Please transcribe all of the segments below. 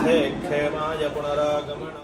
तीर्थे क्षेमाय पुनरागमन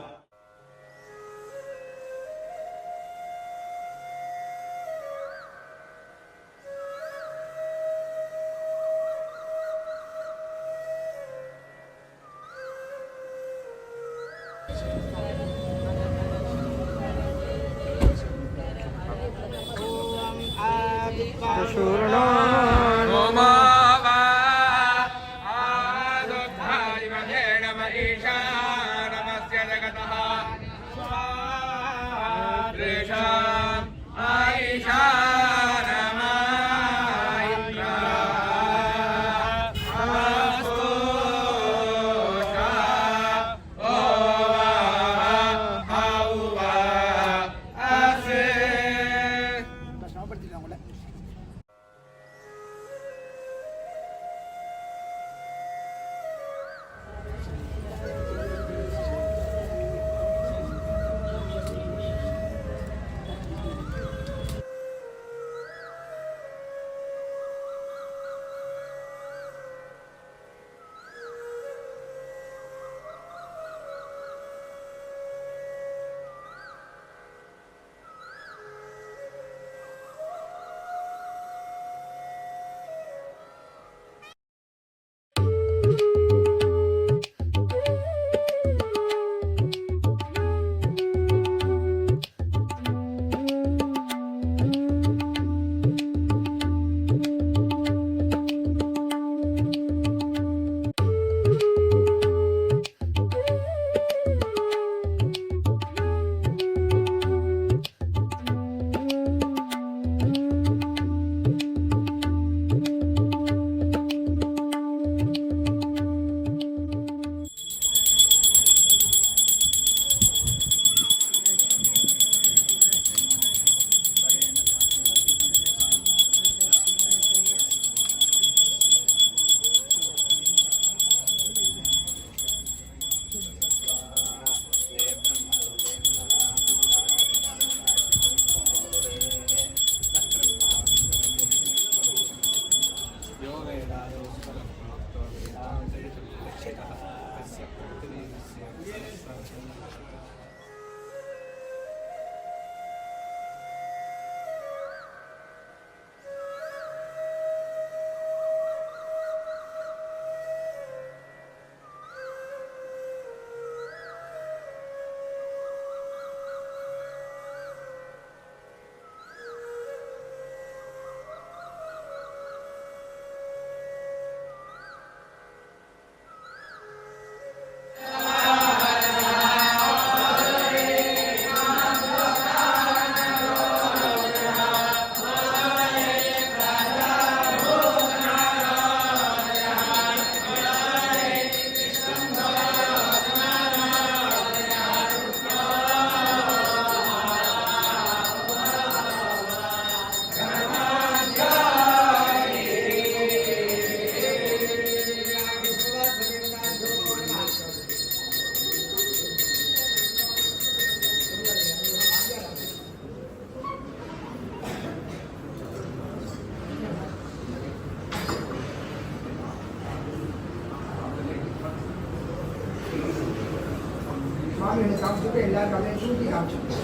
சாமி காமிச்சுட்டு எல்லாரும் கல்லையும் சூட்டி காமிச்சுட்டு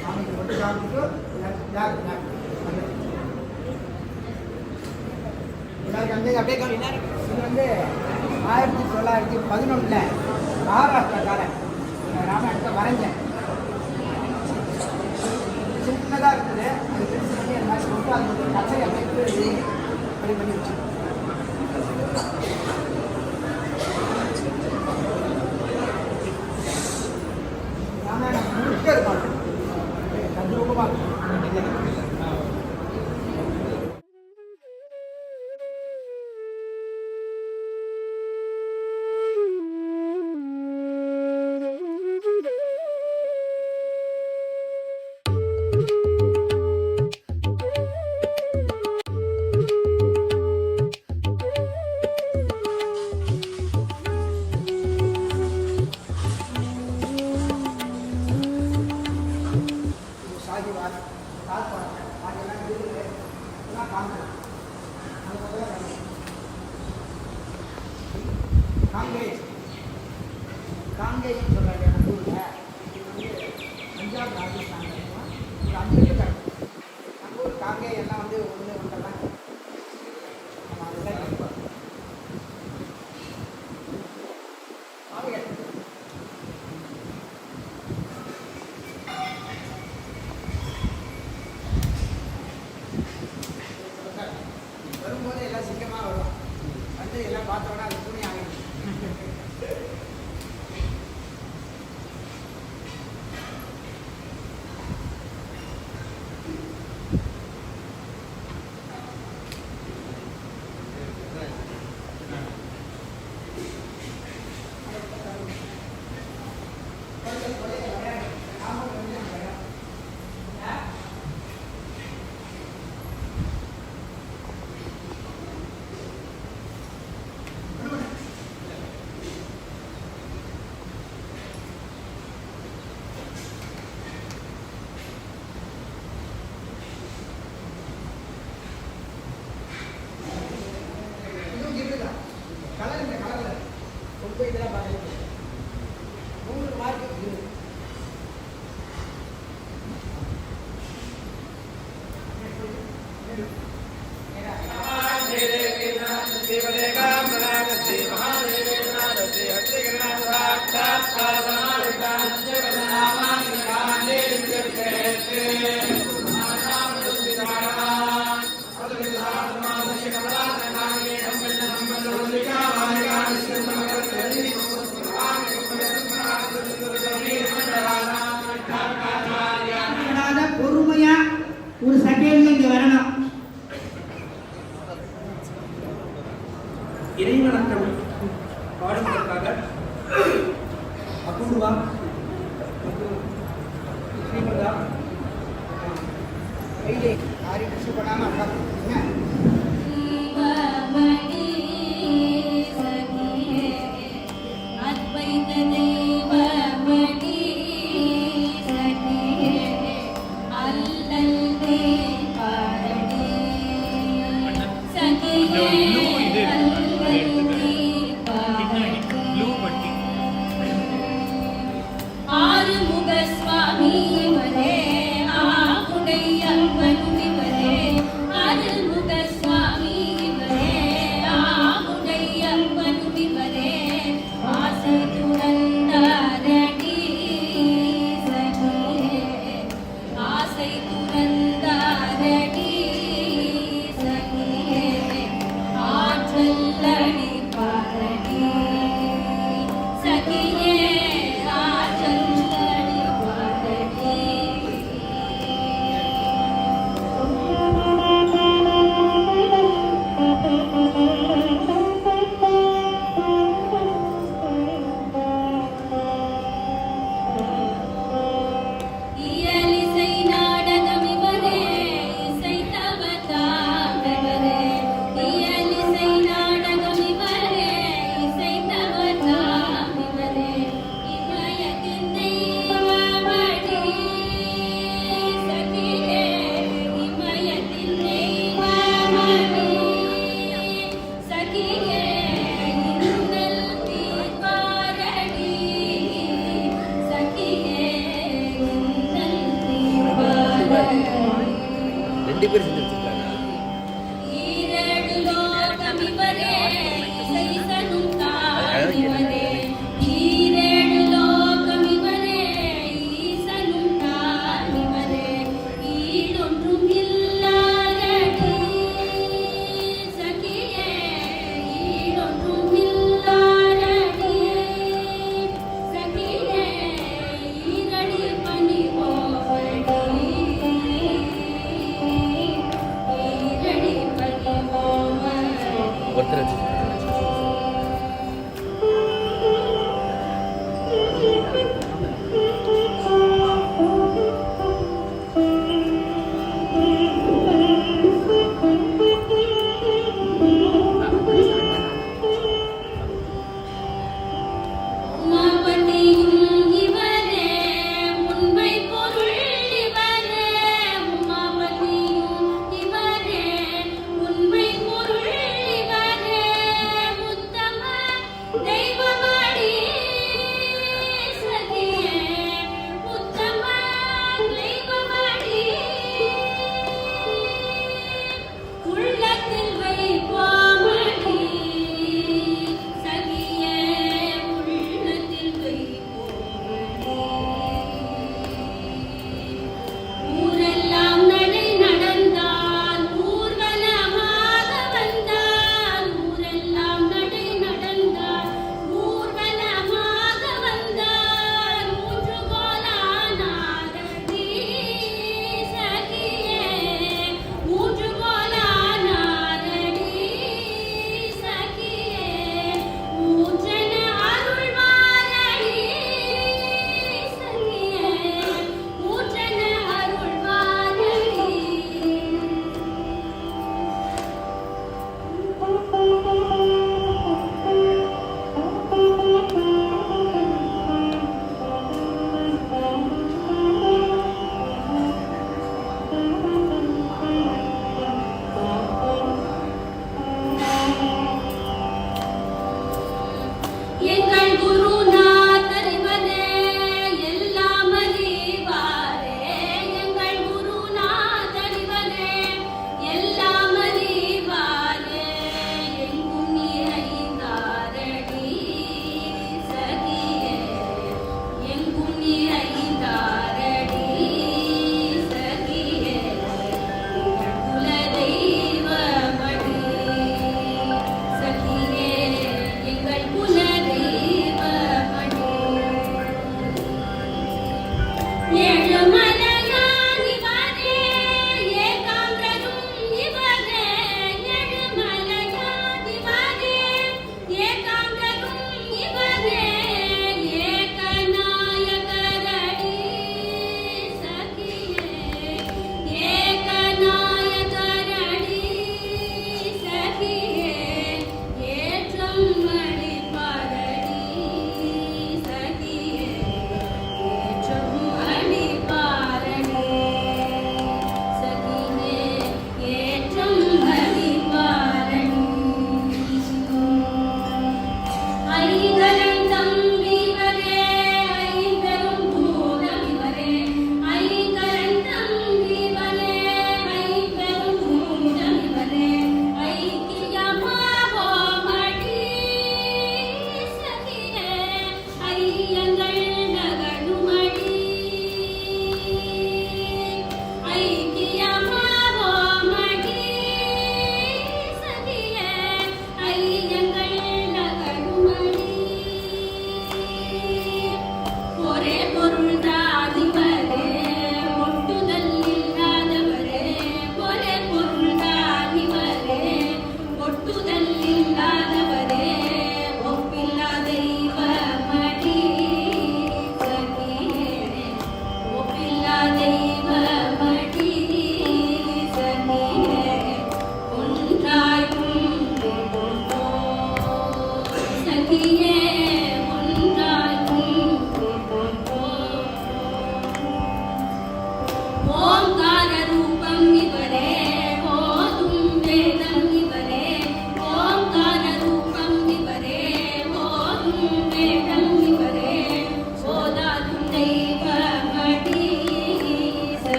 சாமிக்கு மட்டும் காமிச்சுட்டு எல்லாரும் வந்து அப்படியே இது வந்து 1911 மகாராஷ்டிராக்காரன் ராமாயணத்தை வரைஞ்சேன். சின்னதாக இருக்குது, அது பெருசு பண்ணி அந்த மாதிரி போட்டு அது கச்சை அப்படியே அப்படி பண்ணி வச்சு ராமாயணம் முழுக்க இருப்பாங்க தத்ரூபமாக இருக்கும். காங்கேயம் சொல்கிறாங்க நம்ம ஊரில். இது வந்து பஞ்சாப் ராஜஸ்தான் ஒரு 5 கிலோமீட்டர். நம்ம ஊர் காங்கேயம் எல்லாம் வந்து ஒன்று ஒன்றெல்லாம் நம்ம அதெல்லாம் இருப்போம். வரும்போது எல்லாம் சீக்கிரமாக வரும். வந்து எல்லாம் பார்த்தோன்னா அது துணி ஆகிடும். கலர் இந்த கலரில் ரொம்ப இதெல்லாம் பார்த்து 3 மார்க்கு இருக்குது. பொறுமையா ஒரு செகண்ட்ல இங்க வரணும். இறைவணக்கம் பாடுவதற்காக அபூர்வா ஸ்ரீமதா கையிலே யாரையும் மிஸ் பண்ணாமல் உட்காந்து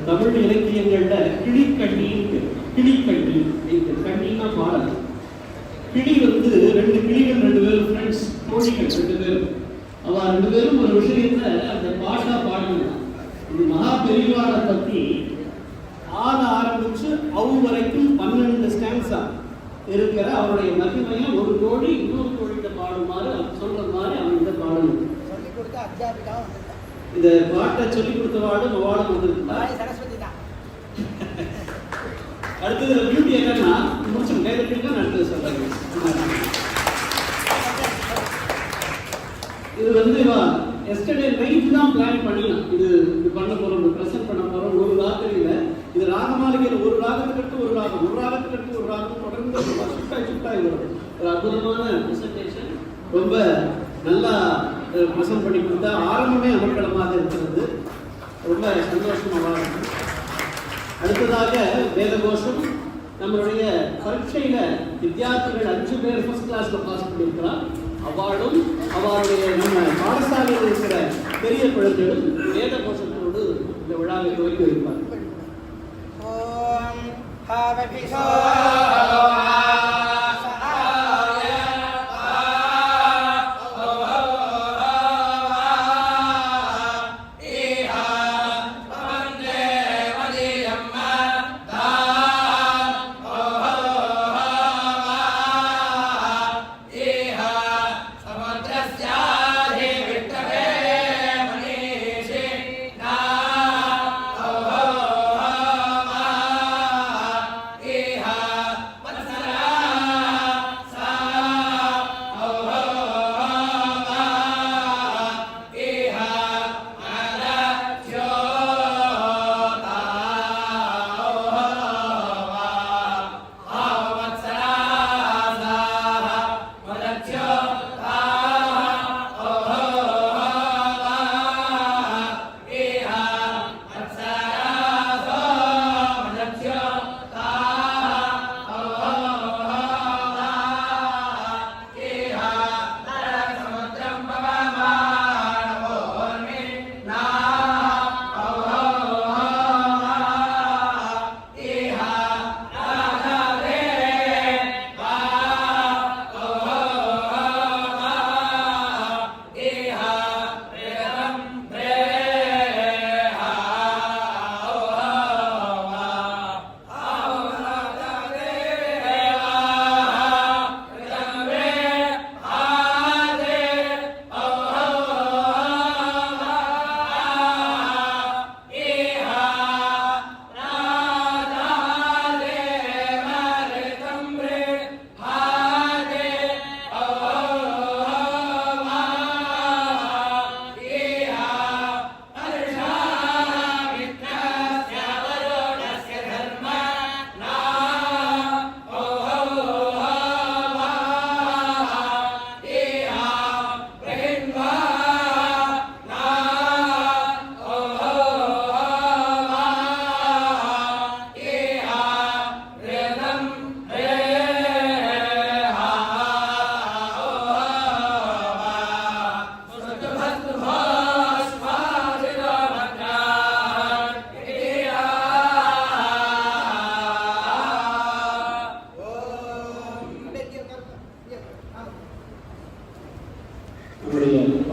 தமிழ் இலக்கியங்கள்ல கிளிக்கண்ணின்னு கிளிக்கண்ணி அப்படிங்கிறது கண்ணின்னா பாடல். கிளி வந்து ரெண்டு கிளிகள், ரெண்டு பேரும் ஃப்ரெண்ட்ஸ், தோழிகள் ரெண்டு பேரும். அவ ரெண்டு பேரும் ஒரு விஷயத்தை அந்த பாட்டா பாடுங்க. இது மகா பெரியவாளை பத்தி ஆரம்பிச்சு வரைக்கும் 12 ஸ்டான்ஸா இருக்கிற அவருடைய மகிமையை ஒரு தோழி இன்னொரு தோழிகிட்ட பாடுமாறு சொல்ற மாதிரி அவன் இந்த பாடணும். இந்த பாட்டை சொல்லிக் கொடுத்தவாடும் அவார்டு வந்திருக்கா சரஸ்வதி தான். அடுத்தது பியூட்டி என்னன்னா முடிச்சு கைதட்டிங்க அடுத்தது சொல்றாங்க. இது வந்து எஸ்டர்டே நைட் தான் பிளான் பண்ணிடலாம். இது பண்ண போறோம், ப்ரெசென்ட் பண்ண போறோம். ஒரு ராத்திரியில இது ராகமாளிகையில் ஒரு ராகத்துக்கு ஒரு ராகம், ஒரு ராகத்துக்கு ஒரு ராகம் தொடர்ந்து சுட்டாய் வரும். ஒரு அற்புதமான ப்ரெசன்டேஷன், ரொம்ப நல்லா ப்ரெசென்ட் பண்ணி கொடுத்தா ஆரம்பமே அமர்க்களமாக இருக்கிறது. ரொம்ப சந்தோஷமாக இருக்கும். அடுத்ததாக வேதகோஷம். நம்மளுடைய பரீட்சையில வித்தியார்த்திகள் 5 பேர் ஃபர்ஸ்ட் கிளாஸ்ல பாஸ் பண்ணியிருக்கிறார். அவார்டும் அவருடைய நம்ம பாடசாலையில் இருக்கிற பெரிய குழந்தைகளும் வேத கோஷத்தோடு இந்த விழாவை துவக்கி வைப்பார்.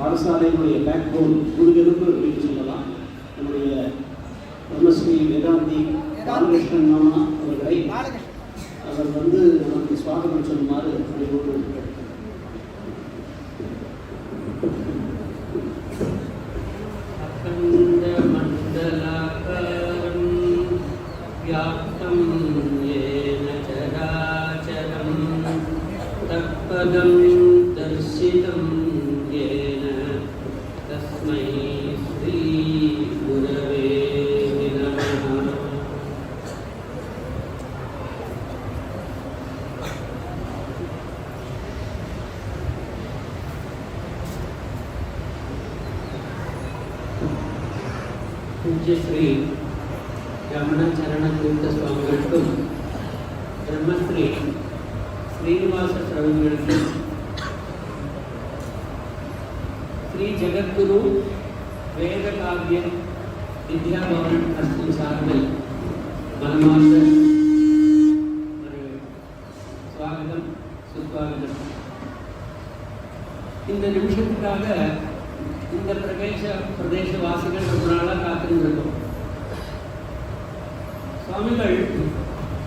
பாடசாலையினுடைய பேக்போன் முழுவெலும்பு அப்படின்னு சொல்லலாம். நம்முடைய பிரம்மஸ்ரீ வேதாந்தி பாலகிருஷ்ணன் மாமா அவர்களை அவர் வந்து நமக்கு சுவாகனம் சொல்லுமாறு அறிவோடு दर्शितं येन तस्मै श्री गुरवे नमः. पूज्य श्री रमणाचरण तीर्थ स्वामिगळुक्कु ब्रह्मश्री श्रीनिवास स्वामिगळुक्कु श्री जगद्गुरु वेद काव्य வித்யாபவன் ட்ரஸ்டின் சார்பில் மனமார்ந்த ஒரு சுவாகதம் சுஸ்வாகதம். இந்த நிமிஷத்துக்காக இந்த பிரதேசவாசிகள் ரொம்ப நாளாக காத்திருந்திருக்கும். சுவாமிகள்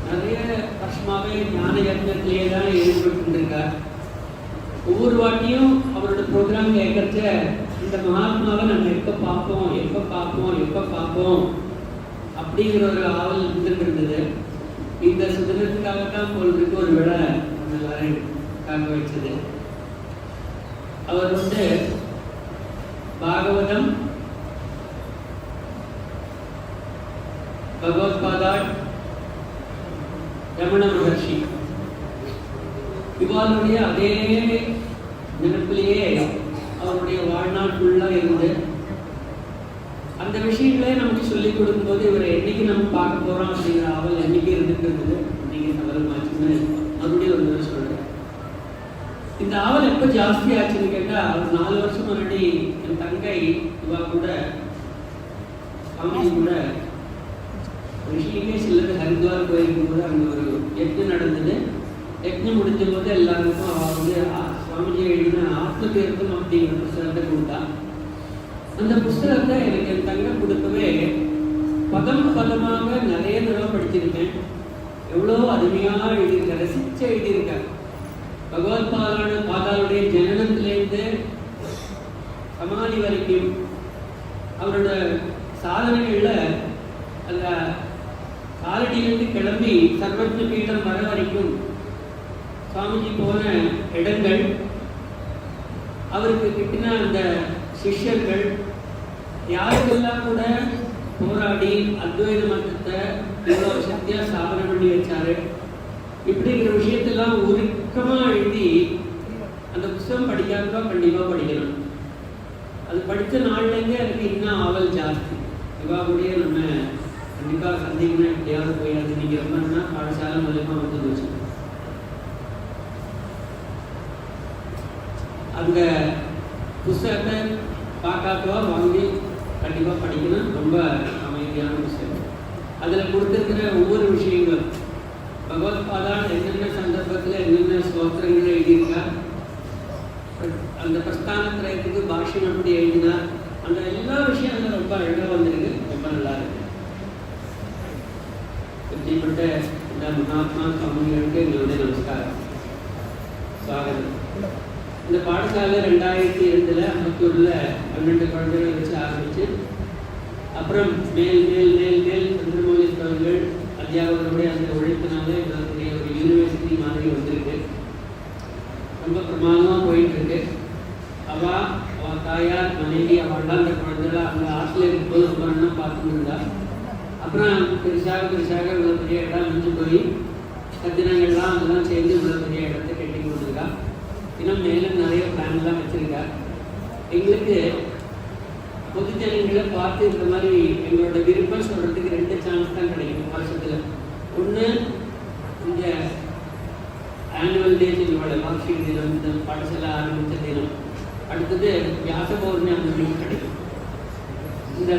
நிறைய வருஷமாகவே ஞான யத்னத்திலேயே தான் ஈடுபட்டுருக்கார். ஒவ்வொரு வாட்டியும் அவரோட ப்ரோக்ராம் கேட்கறச்ச இந்த மகாத்மாவை நம்ம எப்போ பார்ப்போம் அப்படிங்கிற ஒரு ஆவல் இருந்துட்டு இருந்தது. இந்த சுதந்திரத்துக்காகத்தான் போலுக்கு ஒரு விழா நம்ம எல்லாரும் காக்க வச்சது. அவர் பாகவதம், பகவத்பாதாள், ரமண மகர்ஷி இவாளுடைய அதே நினைப்பிலேயே அவருடைய வாழ்நாள் ஃபுல்லாக இருந்து அந்த விஷயங்களே நமக்கு சொல்லிக் கொடுக்கும்போது இவரை என்னைக்கு நம்ம பார்க்க போறோம் அப்படிங்கிற ஆவல் என்னைக்கு இருந்துட்டு இருந்தது. இன்னைக்கு சபலமாச்சுன்னு மறுபடியும் ஒரு தடவை சொல்றேன். இந்த ஆவல் எப்போ ஜாஸ்தி ஆச்சுன்னு கேட்டால், ஒரு 4 வருஷம் முன்னாடி என் தங்கை இவா கூட சாமி கூட ரிஷிகேஷ் இல்லது ஹரித்வார் போயிருக்கும் போது அங்கே ஒரு யஜ்ஞம் நடந்தது. யஜ்ஞம் முடிஞ்ச போது எல்லாருக்கும் அவள் சுவாமிஜி எழுதின ஆத்ம தீர்த்தம் அப்படிங்கிற புஸ்தகத்தை கொடுத்தா. அந்த புஸ்தகத்தை எனக்கு என் தங்க கொடுக்கவே பதமாக நிறைய தடவை படிச்சிருக்கேன். எவ்வளோ அருமையாக எழுதியிருக்க, ரசிச்சு எழுதியிருக்க. பாதாளுடைய ஜனனத்திலேருந்து சமாதி வரைக்கும் அவரோட சாதனைகள்ல அந்த காலடியிலிருந்து கிளம்பி சர்வஜ பீடம் வர வரைக்கும் சுவாமிஜி போன இடங்கள், அவருக்கு கிட்டின அந்த சிஷ்யர்கள், யாருக்கெல்லாம் கூட போராடி அத்வைத மதத்தை இவ்வளோ சக்தியா ஸ்தாபனை பண்ணி வச்சாரு, இப்படிங்கிற விஷயத்தெல்லாம் உருக்கமா எழுதி அந்த புத்தகம் படிக்காதவா கண்டிப்பா படிக்கணும். அது படித்த நாள்லேருந்தே எனக்கு இன்னும் ஆவல் ஜாஸ்தி. இவா கூட நம்ம கண்டிப்பா சந்திக்கணும், எப்படியாவது போய் அது நீங்க ரொம்ப பாடசாலை மூலமா வந்து போச்சு. அந்த புஸ்தகத்தை பார்க்காதவா வாங்கி கண்டிப்பாக படிக்கணும். ரொம்ப அமைதியான புஸ்தகம். அதில் கொடுத்துருக்கிற ஒவ்வொரு விஷயங்களும் பகவத்பாதால் என்னென்ன சந்தர்ப்பத்தில் என்னென்ன ஸ்தோத்திரங்கள் எழுதியிருக்கார், அந்த பிரஸ்தானத்திரயத்துக்கு பாஷ்யம் எப்படி எழுதினார், அந்த எல்லா விஷயம் அதில் ரொம்ப அழகாக வந்திருக்கு. ரொம்ப நல்லா இருக்கு. இப்படிப்பட்ட இந்த மகாத்மா சுவாமிகளுக்கு எங்களுடைய நமஸ்காரம், சுவாகதம். இந்த பாடசாலை 2002 அம்பத்தூரில் 12 குழந்தைகள் வச்சு ஆரம்பிச்சு, அப்புறம் மேல் மேல் மேல் மேல் சந்திரமௌலி அவர்கள் அத்தியாபகருடைய அந்த உழைப்பினால எங்களுடைய ஒரு யூனிவர்சிட்டி மாதிரி வந்திருக்கு. ரொம்ப பிரமாதமாக போயிட்டு இருக்கு. அவள் தாயார் மனைவி அவள்லாம் அந்த குழந்தைகள் அந்த ஆற்றில் இருக்கும்போது ரொம்ப நல்லா பார்த்துட்டு இருந்தா. அப்புறம் பெருசாக இவ்வளோ பெரிய இடம் மிஞ்சு போய் கத்தினங்கள்லாம் அதெல்லாம் சேர்ந்து இவ்வளோ பெரிய இடத்தை கட்டி கொடுத்துருக்கா. இன்னும் மேலும் நிறைய பிளான்லாம் வச்சிருக்கா. எங்களுக்கு பொதுஜனங்களை பார்த்து இந்த மாதிரி எங்களோட விருப்பம் சொல்றதுக்கு 2 சான்ஸ் தான் கிடைக்கும் வருஷத்துல. ஒன்று இந்த ஆனுவல் டே சொல்லுவாங்க, வார்ஷிக தினம், இந்த பாடசாலை ஆரம்பித்த தினம். அடுத்தது வியாச பௌர்ணமி அன்னைக்கு கிடைக்கும். இந்த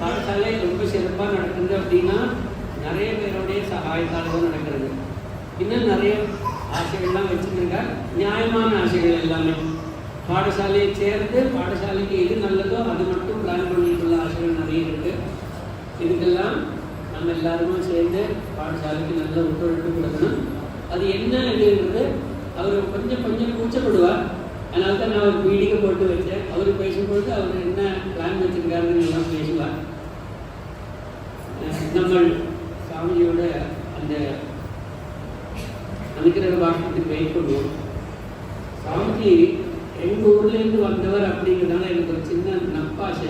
பாடசாலை ரொம்ப சிறப்பாக நடக்குது அப்படின்னா நிறைய பேருடைய சகாயத்தாலும் நடக்கிறது. இன்னும் நிறைய ஆசைகள்லாம் வச்சுருக்கா, நியாயமான ஆசைகள் எல்லாமே. பாடசாலையை சேர்ந்து பாடசாலைக்கு எது நல்லதோ அது மட்டும் பிளான் பண்ணிட்டுள்ள ஆசைகள் நிறைய இருக்கு. இதுக்கெல்லாம் நம்ம எல்லாருமே சேர்ந்து பாடசாலைக்கு நல்ல ஒத்துழைப்பு கொடுக்கணும். அது என்ன இதுன்றது அவர் கொஞ்சம் கூச்சப்படுவார். அதனால தான் நான் ஒரு மீட்டிங்கை போட்டு வச்சேன். அவர் பேசும்பொழுது அவர் என்ன பிளான் வச்சிருக்காருன்னு எல்லாம் பேசுவார். நம்ம சாமியோட அந்த அனுக்கிரக பாஷத்துக்கு வெயிட் பண்ணுவோம். சாமிஜி எங்கள் ஊர்லேருந்து வந்தவர் அப்படிங்கிறதால எனக்கு ஒரு சின்ன நப்பாசை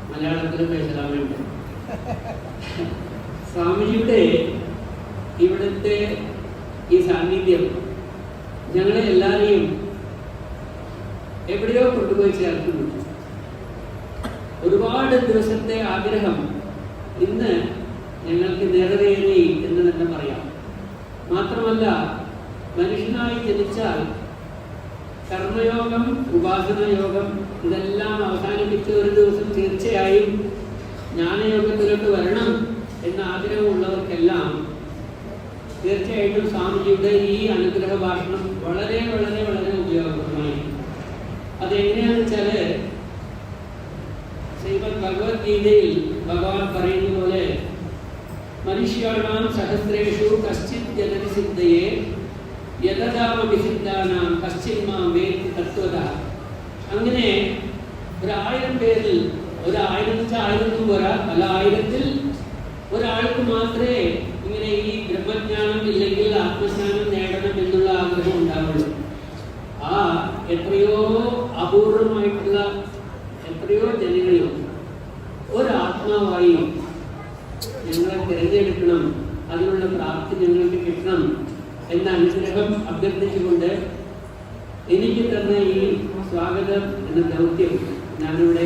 മലയാളത്തിൽ പേശലാമുണ്ട്. സ്വാമിജിയുടെ ഇവിടുത്തെ ഈ സാന്നിധ്യം ഞങ്ങളെ എല്ലാവരെയും എവിടെയോ കൊണ്ടുപോയി ചേർക്കുന്നു. ഒരുപാട് ദിവസത്തെ ആഗ്രഹം ഇന്ന് ഞങ്ങൾക്ക് നിറവേറി എന്ന് തന്നെ പറയാം. മാത്രമല്ല, മനുഷ്യനായി ജനിച്ചാൽ കർമ്മയോഗം, ഉപാസന യോഗം ഇതെല്ലാം അവസാനിപ്പിച്ച് ഒരു ദിവസം തീർച്ചയായും ജ്ഞാനയോഗത്തിലോട്ട് വരണം എന്ന ആഗ്രഹമുള്ളവർക്കെല്ലാം തീർച്ചയായിട്ടും സ്വാമിജിയുടെ ഈ അനുഗ്രഹ ഭാഷണം വളരെ വളരെ വളരെ ഉപയോഗപ്രദമായി. അതെങ്ങനെയാണെന്ന് വെച്ചാൽ ശ്രീമദ് ഭഗവത്ഗീതയിൽ ഭഗവാൻ പറയുന്ന പോലെ മനുഷ്യാണാം സഹസ്രേഷു കശ്ചിത് ജനനി സിദ്ധയെ യഥാമപി സിദ്ധാനാം കശ്ചിത് മാം വേത്തി തത്വതഃ. അങ്ങനെ 1000 പേരിൽ 1000 വെച്ചാൽ 1000 പോരാ, പല 1000-ൽ ഒരാൾക്ക് മാത്രമേ ഇങ്ങനെ ഈ ബ്രഹ്മജ്ഞാനം ഇല്ലെങ്കിൽ ആത്മജ്ഞാനം നേടണം എന്നുള്ള ആഗ്രഹം ഉണ്ടാവുള്ളൂ. ആ എത്രയോ അപൂർവമായിട്ടുള്ള എത്രയോ ജനങ്ങളിൽ ഒരാത്മാവായി ഞങ്ങളെ തിരഞ്ഞെടുക്കണം, അതിനുള്ള പ്രാപ്തി ഞങ്ങൾക്ക് കിട്ടണം എന്ന അനുഗ്രഹം അഭ്യർത്ഥിച്ചുകൊണ്ട് എനിക്ക് തന്ന ഈ സ്വാഗതം എന്ന ദൗത്യം ഞാനിവിടെ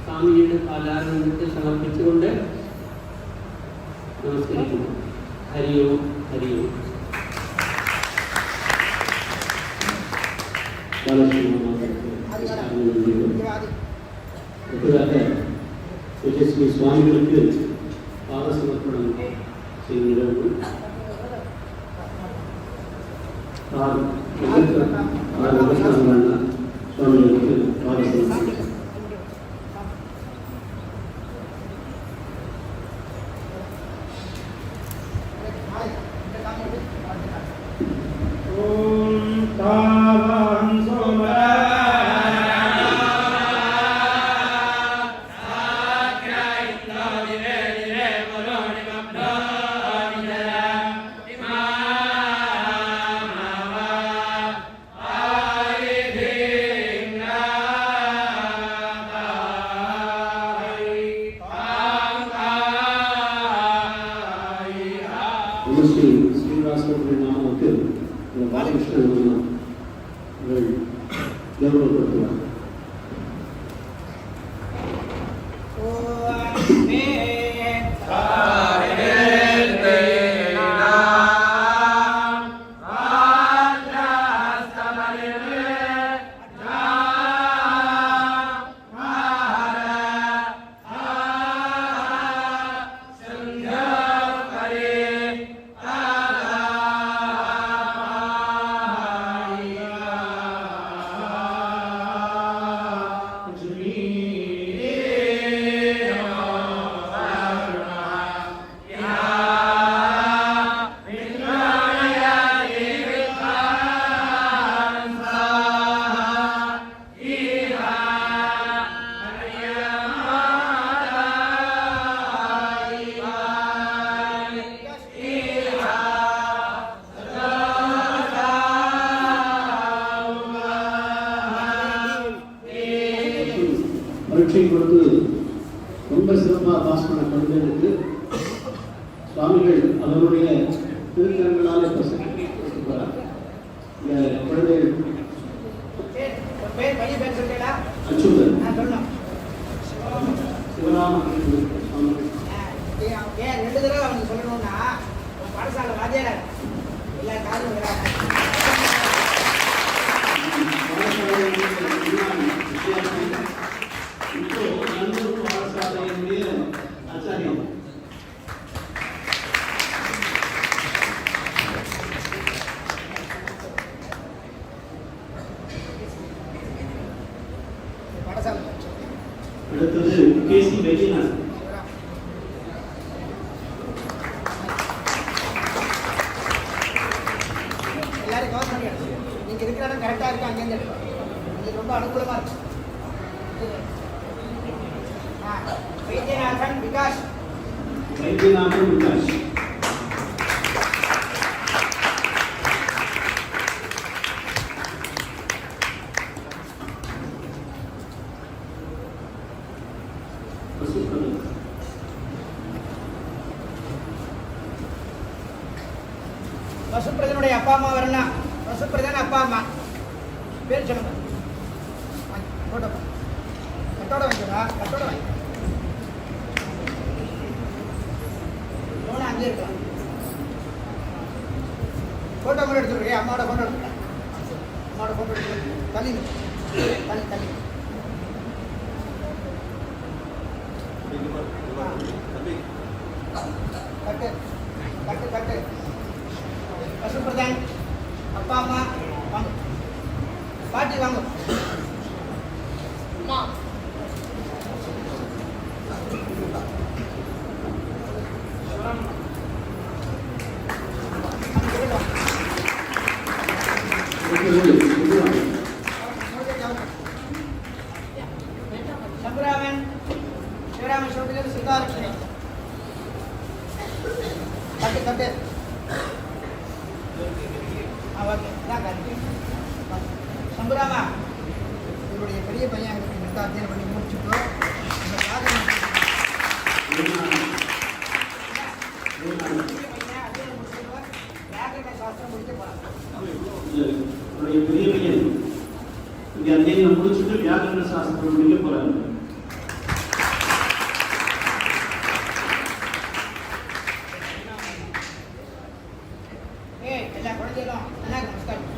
സ്വാമിജിയുടെ പാദാരവിന്ദത്തിൽ സമർപ്പിച്ചുകൊണ്ട് നമസ്കരിക്കുന്നു. ഹരി ഓം ഹരി ഓം. സ്വാമികൾക്ക് പാദസമർപ്പണം ചെയ്യുന്നതിന് സ്വാമികൾക്ക് പാദസമർപ്പണം. ശ്രീനിവാസന്റെ നാമത്തിൽ ബാലകൃഷ്ണൻ ഗൗരവപ്പെടുത്തുക. பரீட்சை கொடுத்து ரொம்ப சிறப்பாக பாஸ் பண்ண குழந்தைகளுக்கு சுவாமிகள் அவருடைய திருக்கரங்களாலே பிரசங்கிப்பார். இந்த குழந்தைகள் அச்சுதன் சிவராம 2 தடவை அவனுக்கு சொல்லணும்னா பாடசாலை வாத்தியார் எல்லா காரணம் அடுத்தது கேசி வைத்தியநாதன். எல்லாரும் கவர் பண்ணி நீங்க இருக்கிற இடம் கரெக்டா இருக்கு, அங்கேருந்து எடுக்கும். உங்களுக்கு ரொம்ப அனுகூலமா இருக்கு. வைத்தியநாதன் விகாஷ். வைத்தியநாதன் விகாஷ். வசுப்பிரதனுடைய அப்பா அம்மா வரலாம். வசுப்பிரதன் அப்பா அம்மா பேர் சொல்லுங்க. போட்டோ கட்டோட வாங்கிக்கா, கட்டோட வாங்கி அங்கே இருக்கலாம். போட்டோ கூட எடுத்துருக்கேன். அம்மாவோட போட்டோ எடுத்துருக்கேன். அம்மாவோட போட்டோ எடுத்துருக்கேன். தள்ளி தள்ளி தள்ளி கட்டு கட்டு கட்டு பசுபிரதான் அப்பா அம்மா வாங்க பாட்டி வாங்க அம்மா சம்பராமன் சிவராமன் சோதரி சுதாலட்சுமி கட்டு கட்டு ஓகே சம்பராமா இவருடைய பெரிய பையன் அத்தியாயம் பண்ணி முடிச்சுட்டோம் இந்த சாதனை பெரிய பையன் அத்தியாயம் முடிச்சுடுவோம் வியாக்கரண சாஸ்திரம் முடிக்க போகிறாங்க என்னுடைய பெரிய பையன் இங்கே அத்தியாயம் முடிச்சுட்டு வியாக்கரண சாஸ்திரம் முடிக்க போறாரு. எல்லா குழந்தைகளும் நல்லா நமஸ்காரம்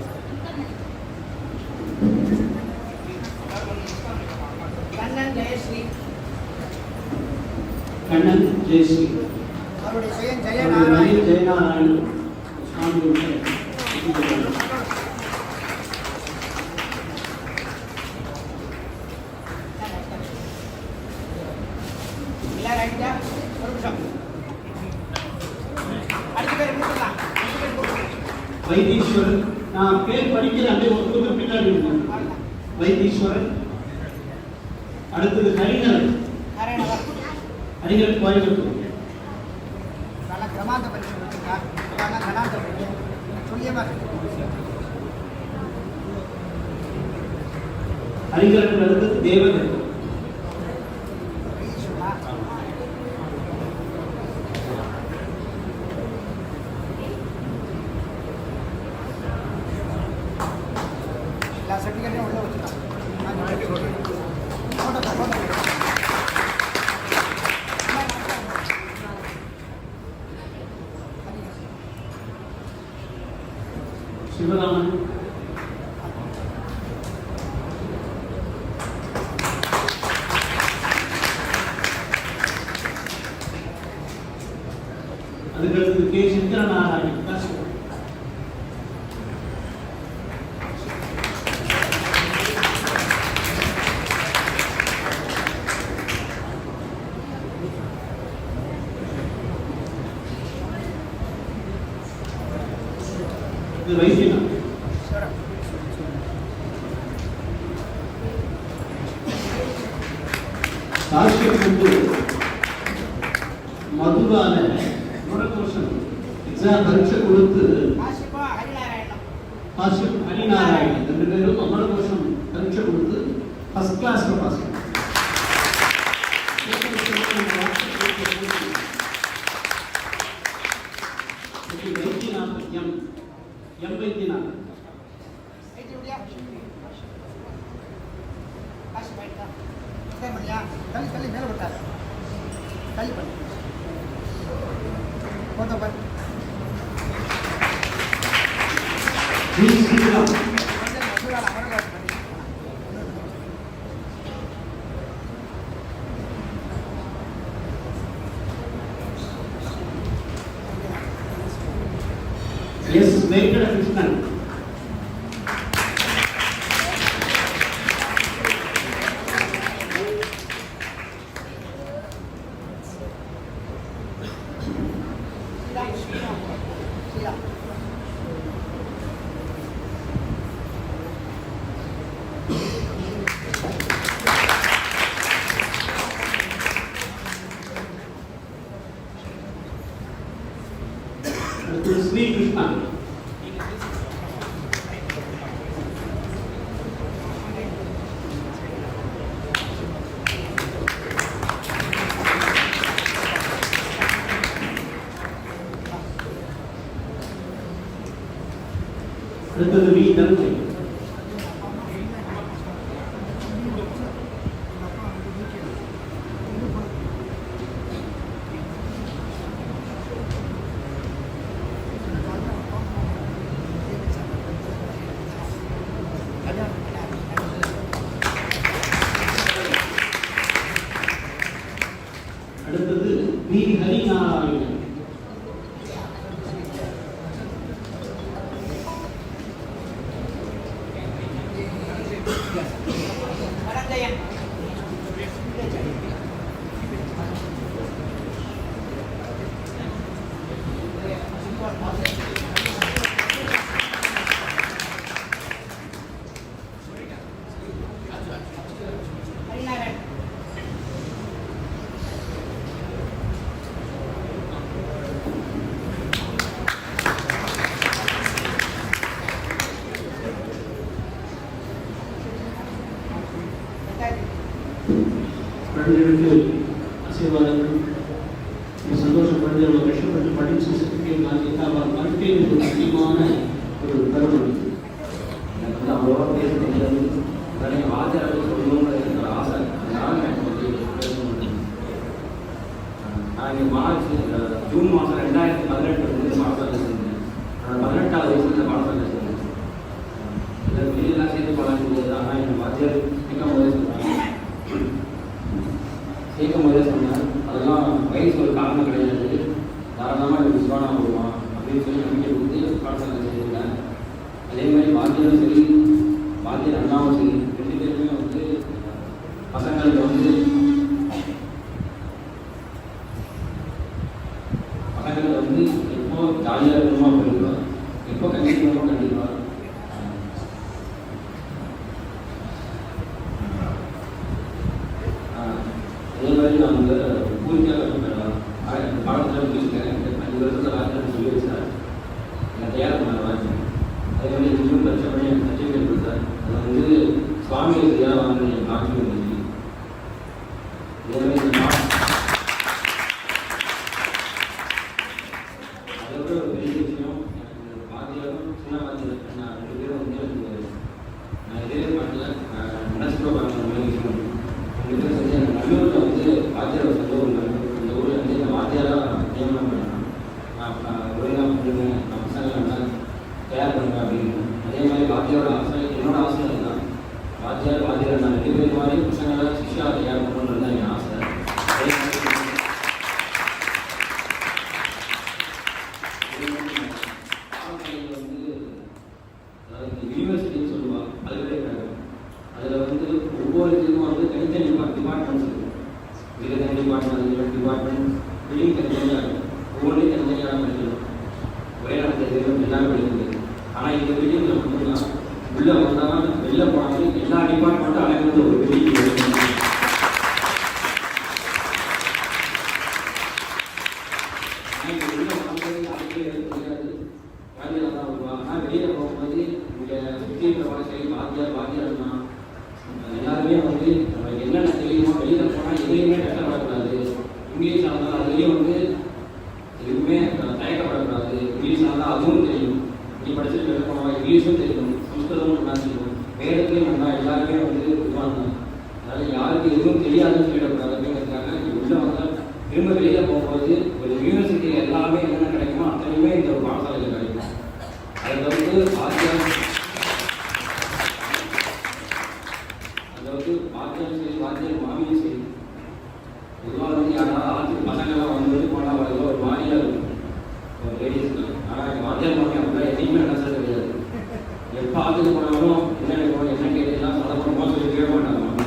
கண்ணன் ஜெயஸ்ரீ கண்ணன் ஜெயஸ்ரீ அவருடைய பையன் அவருடைய மகன் ஜெயநாராயணன் சுவாமி எல்லாரும் ஆகிட்டா ஒரு நிமிஷம் அடுத்த பேர் கூப்பிடலாம் வைத்தீஸ்வரன். நான் பேர் படிக்கிறேன், அப்படியே ஒருத்தர் பின்னாடி இருக்கேன். வைத்தீஸ்வரன். அடுத்தது ஹரிஹரன். ஹரிஹரன் கோயம்புத்தூர். நல்லா கிரமாந்த பரிசு கொடுத்துருக்கா கணாந்த பரிசு சொல்லியமா ஹரிஹரன் அடுத்தது தேவகன். எல்லா சர்டிஃபிகேட்டையும் உள்ள வச்சுக்கலாம் சிவராமன். அதுக்கடுத்து கே சங்கரநாராயணன். இது வைத்தியநாத். காஷ்யப் வந்து மதுரால முடக்கோஷம் எக்ஸாம் பரீட்சை கொடுத்து காஷ்யப் ஹரிநாராயணன் ரெண்டு பேரும் அமரகோஷம் பரீட்சை கொடுத்து ஃபர்ஸ்ட் கிளாஸ்ல பாஸ் பண்ணாங்க. வைத்தியநாத் எம் வைத்தியநாத். தள்ளி தள்ளி மேலே விட்டார் தள்ளி பண்ணி போட்டோ பண்ணி ஜி ஸ்ரீராம். மதுரால் அமரகாட்சி பண்ணி எஸ் வெங்கட கிருஷ்ணன். ஸ்ரீ கிருஷ்ணா. அடுத்தது வி தனஞ்சய். அடுத்தது வி ஹரிநாராயணன். குழந்தைகளுக்கு ஆசீர்வாதங்கள். ரொம்ப சந்தோஷப்படுது. நம்ம கஷ்டப்பட்டு படித்து சர்டிஃபிகேட் வாங்கிட்டா வாழ்க்கை ஒரு முக்கியமான ஒரு தருணம். எனக்கு வந்து அவ்வளோவா பேச தெரியாது. நிறைய வாத்தியார்கள் சொல்லணுங்கிற என்னோட ஆசை. அதனால எனக்கு வந்து பேச முடியும். நான் இங்கே ஜூன் மாதம் 2018 வந்து பாடசாலை சேர்ந்தேன். நான் 18ஆவது வயசுல இந்த பாடசாலை சேர்ந்தேன். இதில் வெளியெல்லாம் சேர்த்து பழக முடியாது. ஆனால் எங்கள் வாத்தியார் சேர்க்கும் போதே சொன்னார், அதெல்லாம் வயசு ஒரு காரணம் கிடையாது, தாராளமாக எனக்கு விஸ்வானம் வருவான் அப்படின்னு சொல்லி நம்பிக்கை கொடுத்து பாடசாலை சேர்த்துருக்கேன். அதே மாதிரி வாத்தியாரும் சரி, வாத்தியார் அண்ணாவும் சரி, 2 பேருமே வந்து பசங்களுக்கு வந்து எப்போ ஜாலியாக இருக்கணுமா போயிருப்பார், எப்போ கண்டிப்பாக கண்டிப்பார். அதே மாதிரி நான் வந்து பூரிக்காக பாடத்தில் முடிச்சுட்டேன். 5 வருஷத்தில் வாத்தியார் சொல்லி வச்சார், என்னை தயார் பண்ண வாத்தியார். அதே மாதிரி இன்னும் பரிசை பண்ணி எனக்கு சர்டிஃபிகேட் கொடுத்தார். அதை வந்து சுவாமியை சரியாக வாங்க என் காட்சி இருந்துச்சு. அதே மாதிரி அதை விட ஒரு பெரிய விஷயம், எனக்கு வாத்தியாரும் சின்ன வாத்தியார் நான் 2 பேரும் வந்து எனக்கு நான் இதே பாட்டில் நினச்சிக்கோ பார்க்குற மாதிரி விஷயம். 2 பேரும் செஞ்சு எனக்கு நல்லூரில் வந்து வாத்தியார் சொந்த ஒரு நல்லூர். இந்த ஊரில் வந்து இந்த வாத்தியாராக நியமனம் பண்ணேன். நான் ஒழுங்காக பண்ணுவேன், நான் பசங்களை நல்லா தயார் பண்ணுவேன் அப்படின்னு. அதே மாதிரி வாத்தியாரோட ஆசை, என்னோட ஆசை அதுதான். வாத்தியார் நான் 2 பேர் மாதிரி பசங்களை சிஷ்யா தயார் பண்ணணுன்றது தான் என் ஆசை. யூனிவர்சிட்டின்னு சொல்லுவாங்க, பல்கலைக்கழகம். அதில் வந்து ஒவ்வொரு இதுக்கும் வந்து தனித்தனி டிபார்ட்மெண்ட்ஸ் இருக்கும். இதுக்கு தனி டிபார்ட்மெண்ட் பில்டிங் தனித்தனியாக இருக்கும். ஒவ்வொன்றையும் தனித்தனியாக படிக்கணும். ஒரே இடத்துல எல்லாமே படிக்க முடியாது. ஆனால் இந்த பில்டிங்கில் மட்டும்தான் உள்ளே வந்தால் வெளில போனாலும் எல்லா டிபார்ட்மெண்ட்டும் அழகு ஒரு பில்டிங் இருக்கும். ஆனால் உள்ள வந்து யாருக்கே எதுவும் தெரியாது, வேலையில் தான் வருவாங்க. ஆனால் வெளியில் போகும்போது இங்கே சுற்றி இருக்கிற சரி வாத்தியார்னா எல்லாருமே வந்து நம்மளுக்கு என்னென்ன தெரியுமோ வெளியில் போனால் எதுலையுமே கஷ்டப்படக்கூடாது. இங்கிலீஷ் ஆனாலும் அதுலேயும் வந்து எதுவுமே தயக்கப்படக்கூடாது. இங்கிலீஷ் ஆனால் அதுவும் தெரியும். நீ படிச்சுட்டு வெளில போனால் இங்கிலீஷும் தெரியும், சம்ஸ்கிருதமும் நல்லா தெரியும், வேதத்துலேயும் நல்லா எல்லாருமே வந்து இதுவாங்க. அதனால் யாருக்கு எதுவும் தெரியாதுன்னு சொல்லிடக்கூடாது. அப்படிங்கிறதுக்காக இங்கே உள்ளே வந்தால் திரும்ப வெளியில் போகும்போது ஒரு யூனிவர்சிட்டி எல்லாமே என்னென்ன கிடைக்குமோ அத்தனையுமே இந்த ஒரு பாடசாலையில் கிடைக்கும். அதை வந்து வாத்தியாரும் சரி, வாத்தியார் மாமியும் சரி, பொதுவாக வந்து யாராவது ஆற்றுக்கு பசங்கள்லாம் வந்து போனால் வரல ஒரு மாதிரியாக இருக்கும் ஒரு லேடிஸ்க்கு. ஆனால் எங்கள் வாத்தியார் மாமி அப்படிலாம் எதையுமே நினைச்சது கிடையாது. எப்போ ஆற்றுக்கு போனாலும் என்ன நினைப்போம், என்ன கேட்டெல்லாம் சதப்படமாக சொல்லி கேட்க மாட்டாங்க மாமி.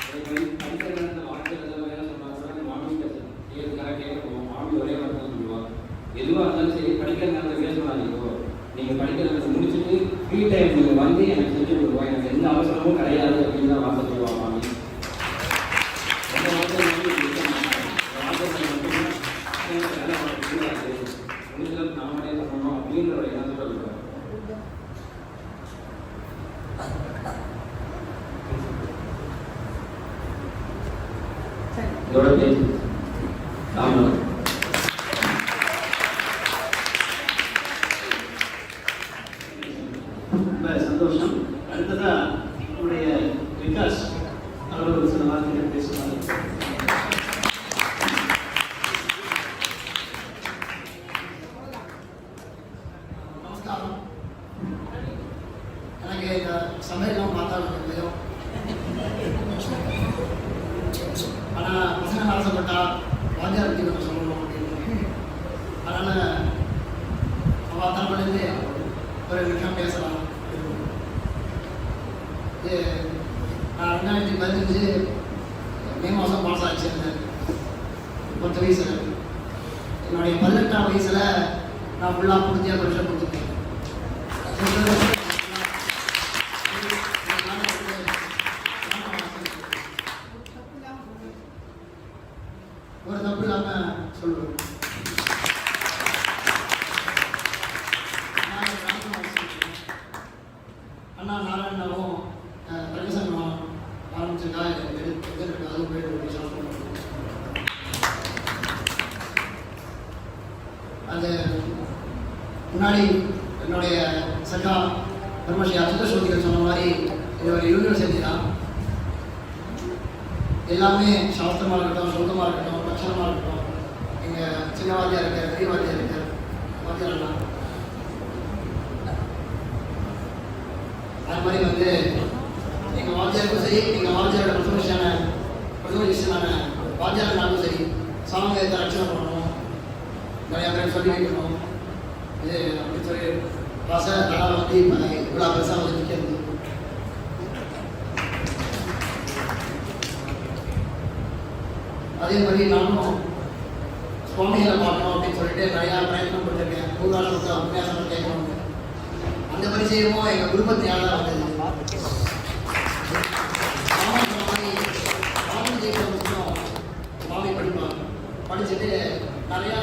அதே மாதிரி படிக்கிற நேரத்தில் வாத்தியார் எதாவது வேலை சொன்னாங்க மாமி கேட்கறதுக்காக கேட்கணும். மாமி ஒரே வார்த்தை தான் சொல்லுவாங்க, எதுவாக இருந்தாலும் சரி படிக்கிற நேரத்தில் பேசுவாங்க. நீங்கள் படிக்கிறத முடிச்சுட்டு ஃப்ரீ டைம் நீங்கள் வந்து எனக்கு செஞ்சு கொடுப்போம், எனக்கு எந்த அவசரமும் கிடையாது அப்படின்னு தான் வார்த்தை சொல்லுவாங்க மாமி. எந்த வார்த்தை முடிஞ்சளவுக்கு நாமளே பண்ணணும் அப்படின்ற ஒரு எண்ணம் சொல்லுவாங்க. இதோட பேசி ராமநாதன். ரொம்ப சந்தோஷம். அடுத்ததா நம்முடைய விகாஸ் அவர் ஒரு சில வார்த்தைகள் பேசுவார். நமஸ்காரம். எனக்கு இந்த சமையல்லாம் பார்த்தா எனக்கு பயம். ஆனால் பசங்க ஆசைப்பட்டா வாத்தியார் பற்றி கொஞ்சம் சொல்லணும் அப்படின்னு. அதனால் அவள் தரப்பிலேருந்து ஒரு நிமிஷம் பேசலாம். இது நான் 2015 மே மாதம் பாடசாலை சேர்ந்தேன். 10 வயசில். என்னுடைய 18ஆம் வயசில் நான் ஃபுல்லாக பூர்த்தியாக பரிசை கொடுத்துட்டேன். ஒரு தப்பு இல்லாமல் சொல்லுவேன். அண்ணா அதெல்லாம் எனக்கு அதுவும் வேணும் சாப்பிடணும். அது முன்னாடி என்னுடைய சகா பிரம்மஸ்ரீ அச்சுத ஸ்ரோதிகள் சொன்ன மாதிரி இது ஒரு யூனிவர்சிட்டி தான். எல்லாமே சாஸ்திரமாக இருக்கட்டும், சொந்தமாக இருக்கட்டும், லட்சணமாக இருக்கட்டும், எங்கள் சின்ன வாத்தியாக இருக்கார், பெரிய வாத்தியாக இருக்கார், வாத்தியாரெல்லாம் அது மாதிரி வந்து எங்கள் வாத்தியாருக்கும் சரி, எங்கள் வாத்தியாரோட பிரதம வாத்தியாருனாலும் சரி, சாமவேதத்தை ரட்சணை பண்ணணும், நிறையா பேர் சொல்லி வைக்கணும். இது அப்படின்னு சொல்லி ரச தடால் வந்து இப்போ இவ்வளோ பெருசாக வந்து நிற்கிறது. அதே மாதிரி நானும் சுவாமிகளை பார்க்கணும் அப்படின்னு சொல்லிட்டு நிறையா பிரயத்னம் பண்ணிருக்கேன். 100 நாள் உபன்யாசம் கேட்கணும். அந்த பரிச்சயமும் எங்கள் குடும்பத்தினால தான் வந்தது. சுவாமி படிப்பாங்க, படிச்சுட்டு நிறையா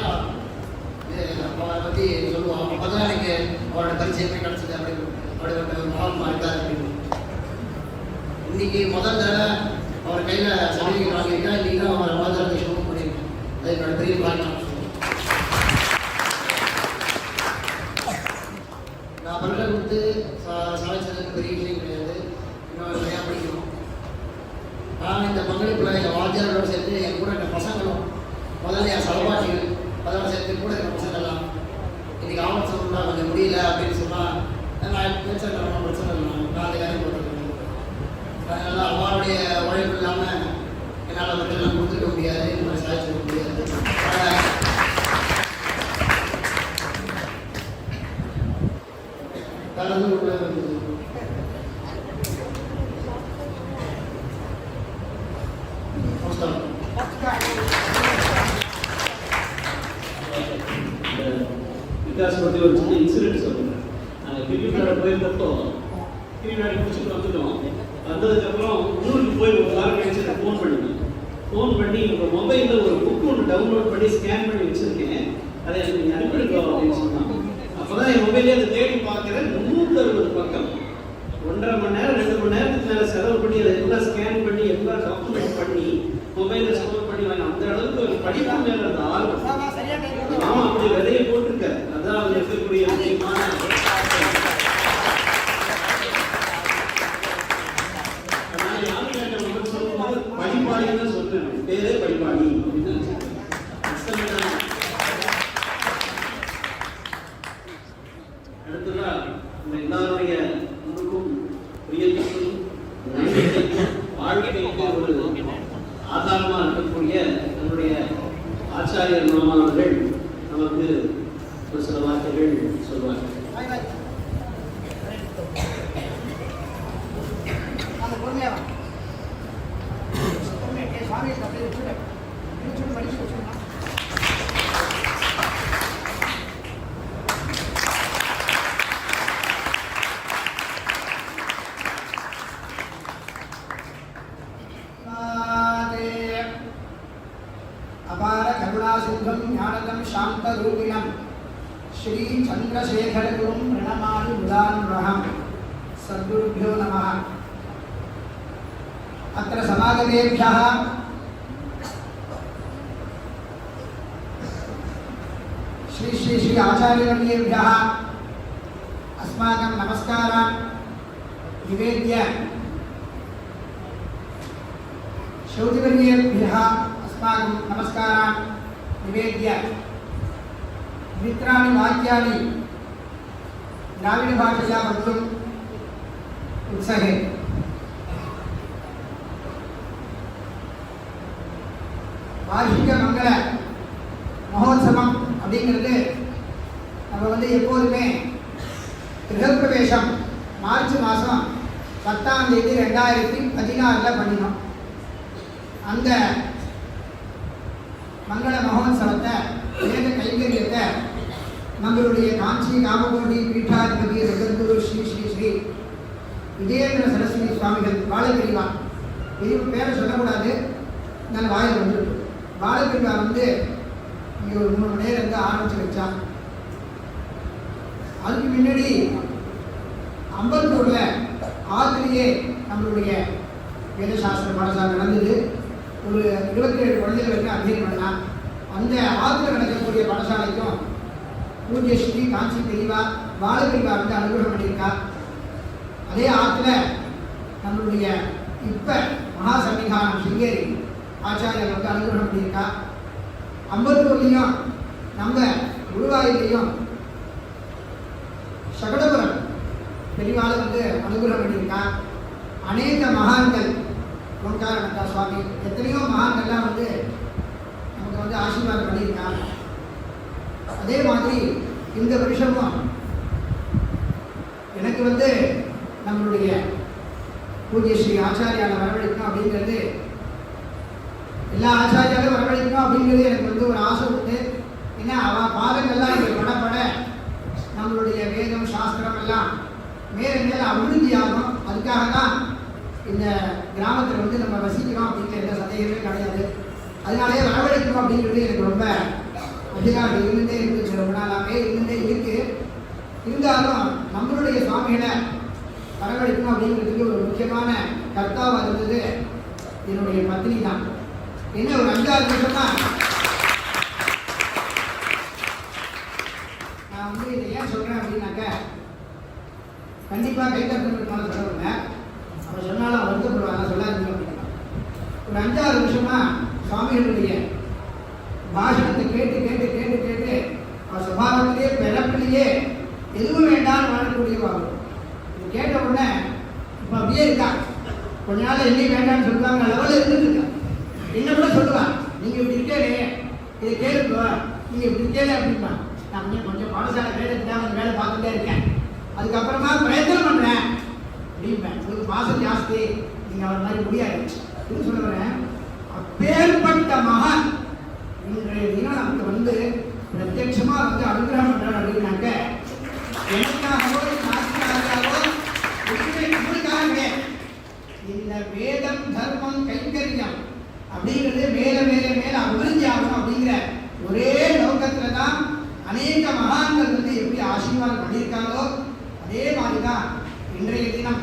அவரை பற்றி சொல்லுவாங்க. அப்போ தான் எனக்கு அவரோட பரிச்சயமே கிடச்சிது. அப்படி ஒரு மகாத்மா இருக்கார் அப்படின்னு. இன்னைக்கு முதல் தடவை அவர் கையில் சர்டிஃபிகேட் வாங்கியிருக்கேன். இன்னைக்கு தான் அவரை வாதத்தை ஷோ பண்ணியிருக்கேன். அது என்னோட பெரிய பாக்கியம். நான் பல்ல கொடுத்து சாதிச்சதுக்கு பெரிய விஷயம் கிடையாது. இன்னும் நிறையா படிக்கணும். நான் இந்த பங்களிப்பில் எங்கள் வாத்தியாரோட சேர்த்து என் கூட இருக்க பசங்களும், முதல்ல என் சகபாட்டிகள், அதோட சேர்த்து கூட இருக்க பசங்கள்லாம் இன்னைக்கு ஆவணம் சொல்லலாம் கொஞ்சம் முடியல அப்படின்னு சொன்னால் நான் பிரச்சனை இல்லை, நான் அந்த காரியம் போட்டுருக்கேன். அதனால அம்மாவுடைய உழைப்பு இல்லாமல் என்னால் அவர்களெல்லாம் கொடுத்துக்க முடியாது, இந்த மாதிரி சாதிச்சிக்க முடியாது. கலந்து உள்ள விகாஸ் பற்றி ஒரு சின்ன இன்சிடென்ட் சொல்லுங்கள். நாங்கள் கிரிக்கெட் போயிருந்தப்போ கிரிக்கெட் முடிச்சுட்டு வந்துட்டோம். வந்ததுக்கப்புறம் ஊருக்கு போய் ஒரு வாரம் கழிச்சு எனக்கு ஃபோன் பண்ணிட்டேன். ஃபோன் பண்ணி உங்கள் மொபைலில் ஒரு புக் ஒன்று டவுன்லோட் பண்ணி ஸ்கேன் பண்ணி வச்சுருக்கேன், அதை எனக்கு நீங்கள் அனுப்பிடுங்க அப்படின்னு சொன்னாங்க. அப்போ தான் என் மொபைலே அதை தேடி பார்க்குறேன். 360 பக்கம், 1.5 மணி நேரம் 2 மணி நேரத்துக்கு மேலே செலவு பண்ணி அதை எல்லாம் ஸ்கேன் பண்ணி எல்லாம் டாக்குமெண்ட் பண்ணி மொபைலில் ஸ்டோர் பண்ணி வாங்க. அந்த அளவுக்கு ஒரு படிப்பு மேலே இருந்த ஆர்வம். ஆமாம், அப்படி விதையை போட்டிருக்க. அதான் அவங்க இருக்கக்கூடிய முக்கியமான படிப்பாளின்னு சொல்றேன். பேரே படிப்பாளி அப்படின்னு அடுத்ததா நம்ம எல்லாருடைய முழுக்கும் பிரியத்துக்கும் நம்பிக்கைக்கும் வாழ்க்கைக்கு ஒரு ஆதாரமா இருக்கக்கூடிய நம்முடைய ஆச்சாரியர் மாமாவர்கள் நமக்கு ஒரு சில வார்த்தைகள் சொல்வார்கள். अपार करुणासिंधुं ज्ञानदं शान्तरूपिणं श्री चन्द्रशेखरगुरुं प्रणमामि मुदान्वहं. सद्गुरुभ्यो नमः. अत्र समागतेभ्यः श्री श्री श्री आचार्यवर्येभ्यः अस्माकं नमस्कारान् निवेद्य श्रोतिवर्येभ्यः अस्माकं नमस्कारान् निवेद्य मित्राणि वाक्यानि द्राविडभाषया वक्तुम् उत्सहे. வார்ஷிக மங்கள மகோத்சவம் அப்படிங்கிறது நம்ம வந்து எப்போதுமே கிரகப்பிரவேசம் மார்ச் மாதம் 10ஆம் தேதி 2016 பண்ணினோம். அந்த மங்கள மகோத்சவத்தை வேத கைங்கரியத்தை நம்மளுடைய காஞ்சி காமகோடி பீட்டாதிபதி ஜெகத்குரு ஸ்ரீ ஸ்ரீ ஸ்ரீ விஜயேந்திர சரஸ்வதி சுவாமிகள் பாலபிரிவா, பெரிய பேரை சொல்லக்கூடாது, நான் வாயில் வந்துருக்கு. பாலபிரிவா வந்து இங்கே ஒரு 3 மணி நேரம் இருந்து ஆரம்பிச்சு வச்சா. அதுக்கு முன்னாடி அம்பத்தூரில் ஆத்திரியே நம்மளுடைய வேதசாஸ்திர பாடசாலை நடந்தது. ஒரு 27 குழந்தைகள் வரைக்கும் அத்தியனம் பண்ணலாம். அந்த ஆற்றுல நடக்கக்கூடிய பாடசாலைக்கும் பூஜ்ய ஸ்ரீ காஞ்சி பெரியவா பாலபிரிவா வந்து அனுகிரகம் பண்ணியிருக்கா. அதே ஆற்றுல நம்மளுடைய இப்ப மகா சன்னிதானம் சிங்கேரி ஆச்சாரியர் வந்து அனுகிரகம் பண்ணியிருக்கா. அம்பத்தூர்லையும் நம்ம குருவாயிலையும் சகடபுரம் பெரியவாள் வந்து அனுகிரகம் பண்ணியிருக்கா. அநேக மகான்கள் ஓங்காரநாதா சுவாமி எத்தனையோ மகான்கள்லாம் வந்து நமக்கு வந்து ஆசீர்வாதம் பண்ணியிருக்காங்க. அதே மாதிரி இந்த வருஷமும் எனக்கு வந்து நம்மளுடைய பூஜ்ய ஸ்ரீ ஆச்சாரியால வரவழைக்கணும் அப்படிங்கிறது, எல்லா ஆச்சாரியாலும் வரவழைக்கணும் அப்படிங்கிறது எனக்கு வந்து ஒரு ஆசை உண்டு. ஏன்னா அவன் பாதங்கள்லாம் இங்கே படப்பட நம்மளுடைய வேதம் சாஸ்திரம் எல்லாம் மேல மேல அபிவிருத்தி ஆகும். அதுக்காக தான் இந்த கிராமத்தில் வந்து நம்ம வசிக்கிறோம் அப்படிங்கிற எந்த சந்தேகமே கிடையாது. அதனாலேயே வரவழைக்கணும் அப்படிங்கிறது எனக்கு ரொம்ப அதிகாரம் இருந்துட்டே இருக்குது, ரொம்ப நாளாகவே இருந்துட்டே இருக்கு. இருந்தாலும் நம்மளுடைய சுவாமிகளை வரவழைக்கணும் அப்படிங்கிறதுக்கு ஒரு முக்கியமான கர்த்தாவாக இருந்தது என்னுடைய பத்னி தான். என்ன ஒரு 5-6 வருஷமா நான் வந்து இதை ஏன் சொல்கிறேன் அப்படின்னாக்க, கண்டிப்பாக கைத்தறிஞர்களுக்கான செலவுங்க அவர் சொன்னாலும் வருத்தப்படுவாங்க, சொல்லாதீங்க அப்படின்னா. ஒரு 5-6 வருஷமா சுவாமிகளுடைய பாஷணத்தை கேட்டு கேட்டு கேட்டு கேட்டு அவர் சுபாவத்திலேயே பிறப்பிலேயே எதுவும் வேண்டாம் வாழக்கூடியவாங்க. இது கேட்ட உடனே இப்போ அப்படியே இருக்கா. கொஞ்ச நாள் எங்கேயும் வேண்டாம்னு சொல்லுவாங்க, லெவலில் இருந்துட்டு இருக்கா. என்ன கூட சொல்லுவான், நீங்கள் இப்படி இருக்கே இதை கேளுப்பா, நீங்கள் இப்படி இருக்கே அப்படின்பா. நான் கொஞ்சம் பாடசாலை வேலைக்கு அந்த வேலை பார்த்துட்டே இருக்கேன், அதுக்கப்புறமா பிரயத்தனம் பண்ணுறேன் அப்படின்பேன். உங்களுக்கு பாசம் ஜாஸ்தி, நீங்கள் அவர் மாதிரி முடியாது அப்படின்னு சொல்லுவேன். அப்பேற்பட்ட மகான் இன்றைய தினம் நமக்கு வந்து பிரத்யட்சமா வந்து அனுகிரகம் பண்றாரு அப்படின்னாக்க, எனக்காகவோ நாட்டுக்காகவோ உங்களுக்காகவே இந்த வேதம் தர்மம் கைங்கரியம் அப்படிங்கிறது மேல மேல மேல அபிவிருத்தி ஆகணும் அப்படிங்கிற ஒரே நோக்கத்துல தான் அநேக மகான்கள் வந்து எப்படி ஆசீர்வாதம் பண்ணியிருக்காங்களோ அதே மாதிரி தான் இன்றைய தினம்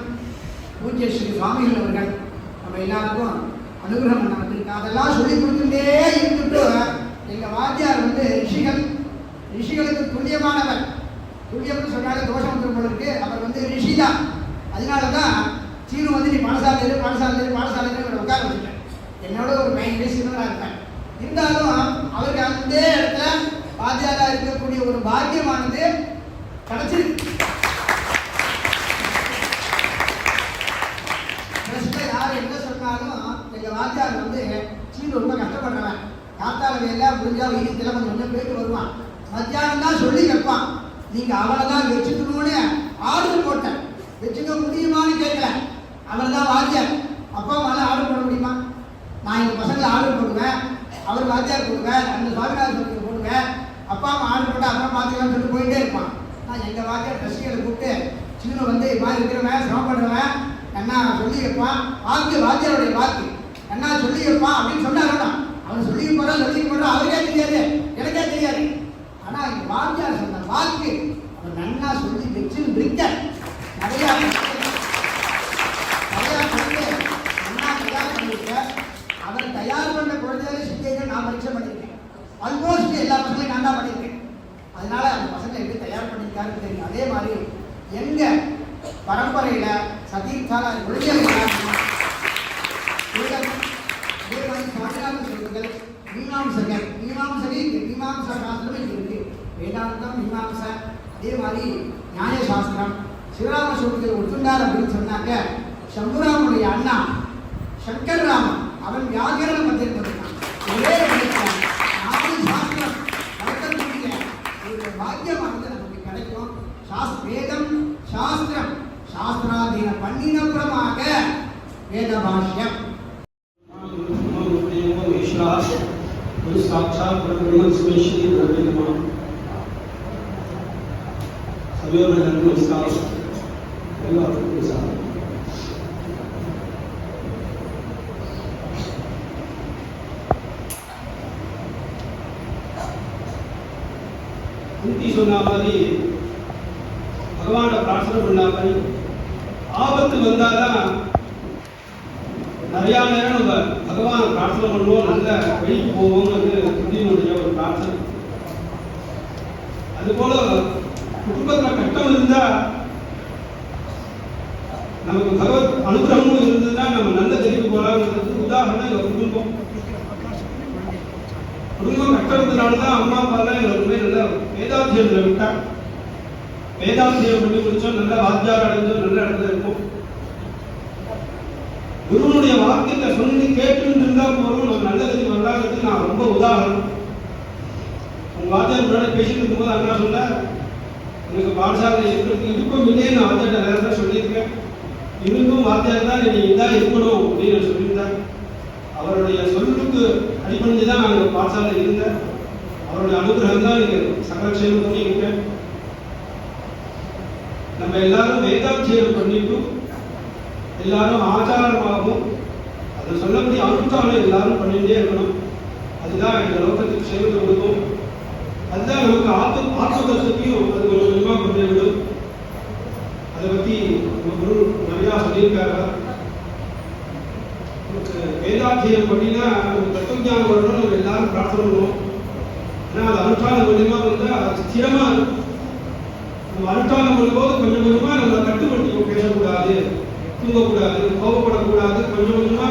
பூஜ்ய ஸ்ரீ சுவாமிகள் அவர்கள் நம்ம எல்லாருக்கும் அனுகிரகம் பண்ண வந்திருக்கா. அதெல்லாம் சொல்லி கொடுத்துட்டே இருந்துட்டு எங்க வாத்தியார் வந்து ரிஷிகளுக்கு துல்லியமானவர். துல்லியம்னு சொன்னாலே தோஷம் வந்துடும் போல இருக்கு. அவர் வந்து ரிஷி தான். அதனாலதான் சீனு வந்து நீ பாடசாலையில உட்கார வச்சுட்டேன். என்னோட ஒரு 9 வயசு சின்னதாக இருப்பேன். இருந்தாலும் அவருக்கு அந்த இடத்துல வாத்தியாரா இருக்கக்கூடிய ஒரு பாக்கியமானது கிடைச்சிருக்கு. யார் என்ன சொன்னாலும் எங்க வாத்தியார் வந்து சீனு ரொம்ப கஷ்டப்படுறவன். காத்தால எல்லாம் முடிஞ்சா வீட்டுல கொஞ்சம் போயிட்டு வருவான். மத்தியானம் தான் சொல்லி வைப்பான், நீங்க அவனை தான் வச்சுக்கணும்னு ஆர்டர் போட்டேன். வச்சுக்க முடியுமான்னு கேட்கல. அவர் தான் வாத்தியார். அப்பா அம்மாலாம் ஆர்டர் போட முடியுமா? நான் எங்கள் பசங்களை ஆர்டர் போடுவேன், அவர் வாத்தியார் போடுவேன், அந்த சுவாமிநாதன் சொல்லிட்டு போடுவேன். அப்பா அம்மா ஆர்டர் போட்டு அப்புறம் பார்த்துக்கலாம்னு சொல்லிட்டு போயிட்டே இருப்பான். நான் எங்கள் வாத்தியார் ரசிகளை கூப்பிட்டு சின்ன வந்து இது மாதிரி இருக்கிறவன் சிரமப்படுறவன் என்ன சொல்லி வைப்பான். வாத்தியாருடைய வாக்கு என்ன சொல்லி வைப்பான் அப்படின்னு சொன்னாருன்னா அவன் சொல்லி போடுறான் அவருக்கே தெரியாது, எனக்கே தெரியாது. ஆனால் எங்கள் வாத்தியார் சொன்ன வாக்கு அவன் நன்னா சொல்லி வச்சு இருக்க நிறையா அவர் தயார் பண்ண குழந்தைகளை சித்தியை நான் பரீட்சை பண்ணியிருக்கேன். ஆல்மோஸ்ட் எல்லா பசங்களையும் நான் தான் பண்ணியிருக்கேன். அதனால அந்த பசங்களை எப்படி தயார் பண்ணியிருக்காருன்னு தெரியும். அதே மாதிரி எங்க பரம்பரையில சதீர்த்தால அதே மாதிரி சுவாமிநாதன் சொல்லுங்கள் மீமாம்சகர் மீமாம்சா சாஸ்திரம் இருக்கு. வேதாந்தம் மீமாம்சா, அதே மாதிரி நியாயசாஸ்திரம். சிவராம சொல்லுங்கள் ஒத்துண்டார் அப்படின்னு சொன்னாக்க சம்புராமுடைய அண்ணா சங்கர்ராமன் அவன் வியாகரணம் வந்திருந்திருக்கான். ஒரே 4 சாஸ்திரம் வளர்க்கக்கூடிய ஒரு பாக்கியமானது நமக்கு கிடைக்கும். வேதம் சாஸ்திரம் சாஸ்திராதீன பண்ணினப்புறமாக வேத பாஷ்யம் साक्षात ब्रह्म स्पेशली ब्रह्म सभी नमस्कार சொன்ன மாதிரி பகவான பிரார்த்தனை பண்ண மாதிரி ஆபத்து வந்தாதான் நிறையா நேரம் நம்ம பகவான் பிரார்த்தனை பண்ணுவோம், நல்ல வழிக்கு போவோங்கிறது புத்தியினுடைய ஒரு பிரார்த்தனை. அதுபோல குடும்பத்தில் கஷ்டம் இருந்தா நமக்கு பகவத் அனுகிரகமும் இருந்ததுன்னா நம்ம நல்ல தெரிவு போறாங்கிறதுக்கு உதாரணம் எங்க குடும்பம். குடும்பம் கஷ்டத்தினால்தான் அம்மா அப்பாலாம் எங்களுக்குமே நல்ல வேதாத்தியத்தில் விட்டா. வேதாத்தியம் பண்ணி முடிச்சோம், நல்ல வாத்தியார் அடைஞ்சோம், நல்ல இடத்துல இருக்கும். குருவனுடைய வாக்கியத்தை சொல்லி கேட்டு இருந்தா போறோம், நம்ம நல்லதுக்கு வரலாங்கிறதுக்கு நான் ரொம்ப உதாரணம். உங்க வாத்தியார் முன்னாடி பேசிட்டு இருக்கும்போது அண்ணா சொன்ன, எனக்கு பாடசாலை இருக்கிறதுக்கு விருப்பம் இல்லையே நான் வாத்தியார்ட்ட வேற தான் சொல்லியிருக்கேன், இருந்தும் வாத்தியார் தான் நீ இதான் இருக்கணும் அப்படின்னு சொல்லியிருந்தேன். அவருடைய சொல்லுக்கு அடிப்படைஞ்சு தான் நான் பாடசாலை இருந்தேன். அவருடைய அனுகிரகம் தான் நீங்க சகலக்ஷேமம் பண்ணி இருக்கேன். நம்ம எல்லாரும் வேதாத்தியம் பண்ணிட்டு எல்லாரும் ஆச்சாரமாகவும் அதை சொல்லப்படி அனுஷ்டானம் எல்லாரும் பண்ணிட்டே இருக்கணும். அதுதான் இந்த லோகத்துக்கு சேவை கொடுக்கும். அதுதான் நமக்கு ஆத்மதத்தையும் அது கொஞ்சம் கொஞ்சமா கொண்டு விடும். அதை பத்தி குரு நிறையா சொல்லியிருக்காங்க. வேதாத்தியம் பண்ணினா நமக்கு தத்துவஞானம் வரணும், நம்ம எல்லாரும் பிரார்த்தனை பண்ணுவோம். ஏன்னா அது அனுஷ்டானம் மூலியமா வந்தா அது ஸ்திரமா இருக்கும். நம்ம அனுஷ்டானம் பண்ணும்போது கொஞ்சம் கொஞ்சமா நம்ம கட்டுப்படுத்தி பேசக்கூடாது, தூங்கக்கூடாது, கோபப்படக்கூடாது. கொஞ்சம் கொஞ்சமா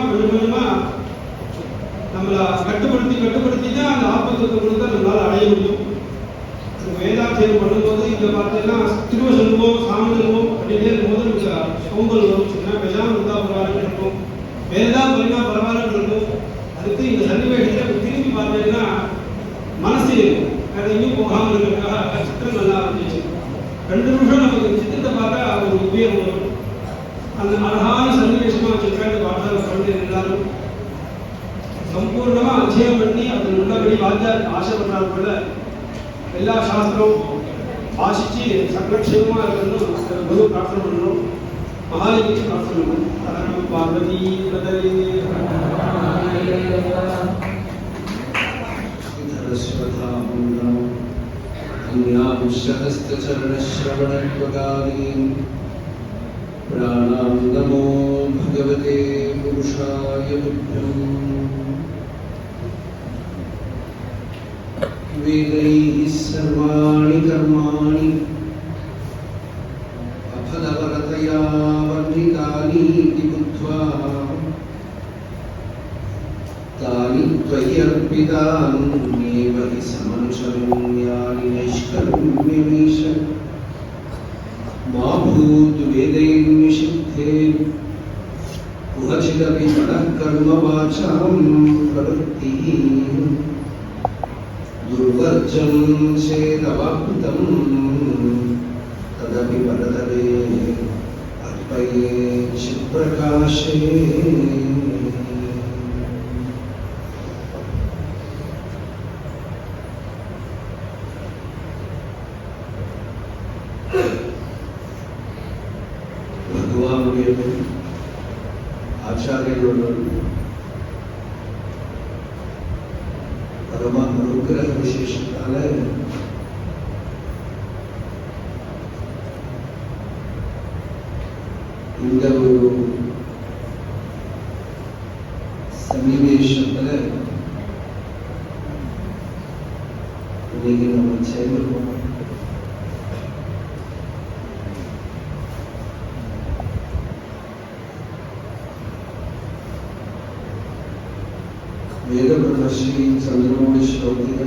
நம்மளை கட்டுப்படுத்தி தான் அந்த ஆத்மத்துவத்தை நம்மளால அடைய முடியும். வேதாத்தியம் பண்ணும்போது இங்க பார்த்தீங்கன்னா திரும்ப சொல்லுவோம், சாமி சொல்லுவோம் அப்படின்னே இருக்கும்போது நமக்கு சோம்பல் வரும். சின்ன பேசாமல் இருந்தா பரவாயில்ல இருக்கும், வேறதான் பண்ணினா பரவாயில்ல இருக்கும். அதுக்கு இந்த சன்னிவேஷத்தை திரும்பி பார்த்தீங்கன்னா மனசு வேற எங்கேயும் போகாமல் இருக்கிறதுக்காக சித்திரம் நல்லா இருந்துச்சு. 2 நிமிஷம் நமக்கு சித்திரத்தை பார்த்தா ஒரு உபயோகம் வரும். அந்த அழகான சன்னிவேஷமா வச்சிருக்காங்க பாடசாலை குழந்தை எல்லாரும் சம்பூர்ணமா அத்தியம் பண்ணி அது உள்ளபடி வாத்தியார் ஆசைப்படுறாங்க போல எல்லா சாஸ்திரம் வாசிச்சு சகலக்ஷேமமா இருக்கணும். குரு பிரார்த்தனை பண்ணணும், மகாலிக்கு பிரார்த்தனை பண்ணணும். அதனால பார்வதி प्राणां नमो भगवते पुरुषाय तुभ्यम्। वेदैः सर्वाणि कर्माणि अफलवरतया वर्णितानि इति बुद्ध्वा तानि त्वयि अर्पितान्येव हि समनुसरण्यानि नैष्कर्म्यमीश। मा भूद्वेदैर्निषिद्धे कुहचिदपि ततः कर्मवाचां प्रवृत्तिः दुर्वर्जं चेदवाप्तं तदपि परतरे अर्पये चित्प्रकाशे। ஆச்சாரியர்களுடன் பரம அனுகிரக விசேஷத்தால இந்த ஒரு சன்னிவேஷத்துல இன்னைக்கு நம்ம சேர்ந்திருக்கோம். वेदब्रह्मश्री चंद्रमौळी श्रोत्रिय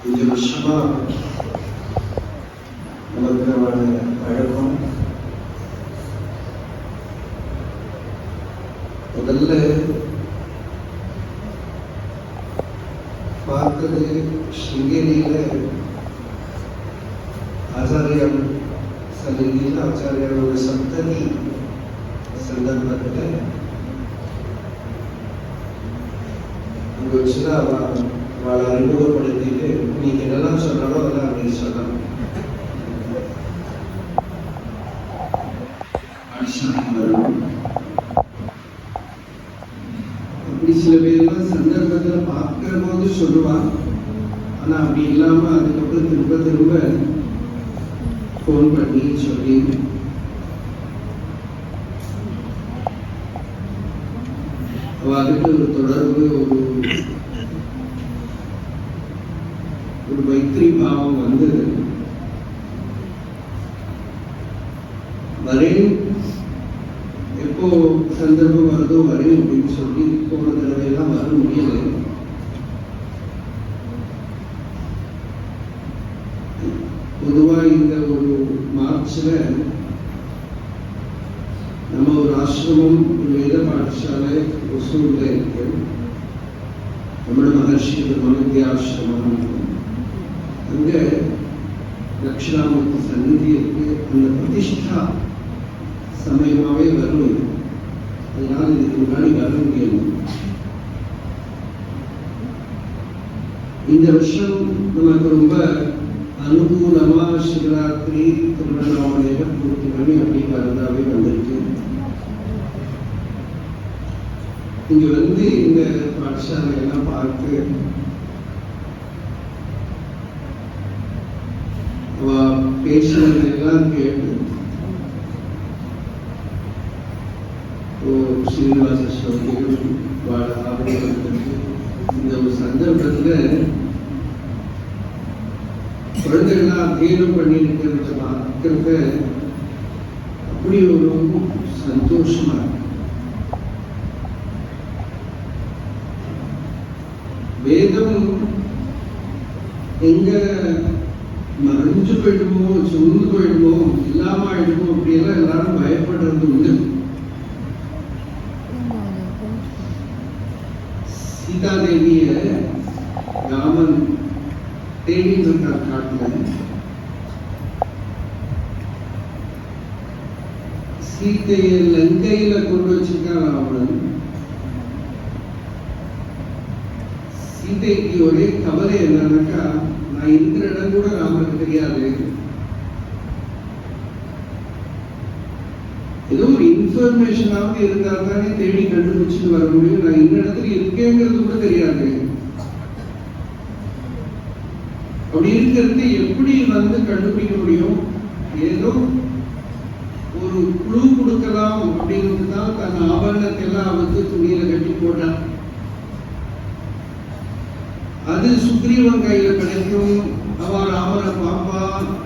5 வருஷமா நமக்கான பழக்கம். முதல்ல பார்த்தது ஸ்ருங்கேரியில ஆச்சாரியர் சன்னிதியில் ஆச்சாரியரோட சப்ததி சந்தர்ப்பத்தில் அங்கே வச்சுதான் அவளை அறிமுகப்படுத்திட்டு நீங்க என்னெல்லாம் சொன்னாலும் அதெல்லாம் அப்படி சொல்லலாம். அப்படி சில பேர்லாம் சந்தர்ப்பத்தில் பார்க்கிற போது சொல்லுவான். ஆனா அப்படி இல்லாம அதுக்கப்புறம் திரும்ப ஃபோன் பண்ணி சொல்லி அவர்கிட்ட ஒரு தொடர்பு, ஒரு மைத்திரி பாவம் வந்தது. வரேன், எப்போ சந்தர்ப்பம் வருதோ வரேன் அப்படின்னு சொல்லி போன தடவையெல்லாம் வர முடியலை. பொதுவாக இந்த ஒரு மார்ச்ல நம்ம ஒரு ஆசிரமம், ஒரு வேத பாடசாலை ஒசூர்ல இருக்கு. ரமண மகர்ஷி மனத்திய ஆசிரமம். அங்க தட்சிணாமூர்த்தி சந்நிதி இருக்கு. அந்த பிரதிஷ்டா சமயமாவே வரும். அதனால இதுக்கு முன்னாடி வர முடியாது. இந்த வருஷம் நமக்கு ரொம்ப அனுகூலமா சிவராத்திரி, திருவண்ணாமலையில பூர்த்தி பண்ணி அப்படி கலந்தாவே வந்திருக்கு. இங்க வந்து இந்த பாடசாலை எல்லாம் பார்த்து பேசுறது எல்லாம் கேட்டு ஸ்ரீனிவாச சுவாமிகள் இந்த ஒரு சந்தர்ப்பத்துல குழந்தைகள்லாம் அத்தியனம் பண்ணிருக்கிறத பார்க்கறத அப்படி ஒரு சந்தோஷமா இருக்கு. வேதம் எங்க மறைஞ்சு போயிடுமோ, சுருந்து போயிடுமோ, இல்லாம ஆயிடுமோ அப்படியெல்லாம் எல்லாரும் பயப்படுறது உண்டு. சீதாதேவிய ராமன் தேடிட்டு இருக்கார் காட்டுல. சீத்தைய லங்கையில கொண்டு வச்சிருக்கான் ராவணன். சீதைக்கு ஒரே கவலை என்னன்னாக்கா, நான் இருக்கிற இடம் கூட ராமனுக்கு தெரியாது. ஏதோ ஒரு இன்ஃபர்மேஷனாவது இருந்தால் தானே தேடி கண்டுபிடிச்சுட்டு வர முடியும். நான் இந்த இடத்துல இருக்கேங்கிறது கூட தெரியாது. அப்படி இருக்கிறது எப்படி வந்து கண்டுபிடிக்க முடியும்? ஏதோ ஒரு குழு கொடுக்கலாம் அப்படிங்கிறது தான் தன் ஆபரணத்தெல்லாம் அவருக்கு துணியில கட்டி போட்டான். அது சுக்ரீவன் கையில கிடைக்கும், அவன் ராமரை பாப்பா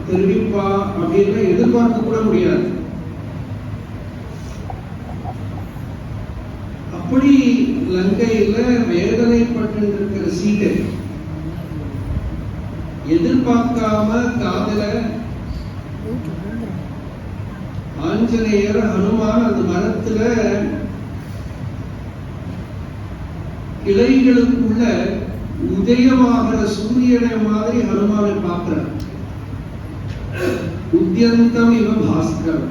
தெரிவிப்பா அப்படின்னு எதிர்பார்க்க கூட முடியாது. அப்படி லங்கையில வேதனைப்பட்டு இருக்கிற சீதை எதிர்பார்க்காம காதல ஆஞ்சநேயர் ஹனுமான் அந்த மரத்துல கிளைகளுக்குள்ள உதயமாகிற சூரியனை மாதிரி ஹனுமானை பார்க்கிறார். உத்யந்தம் இவ பாஸ்கர்.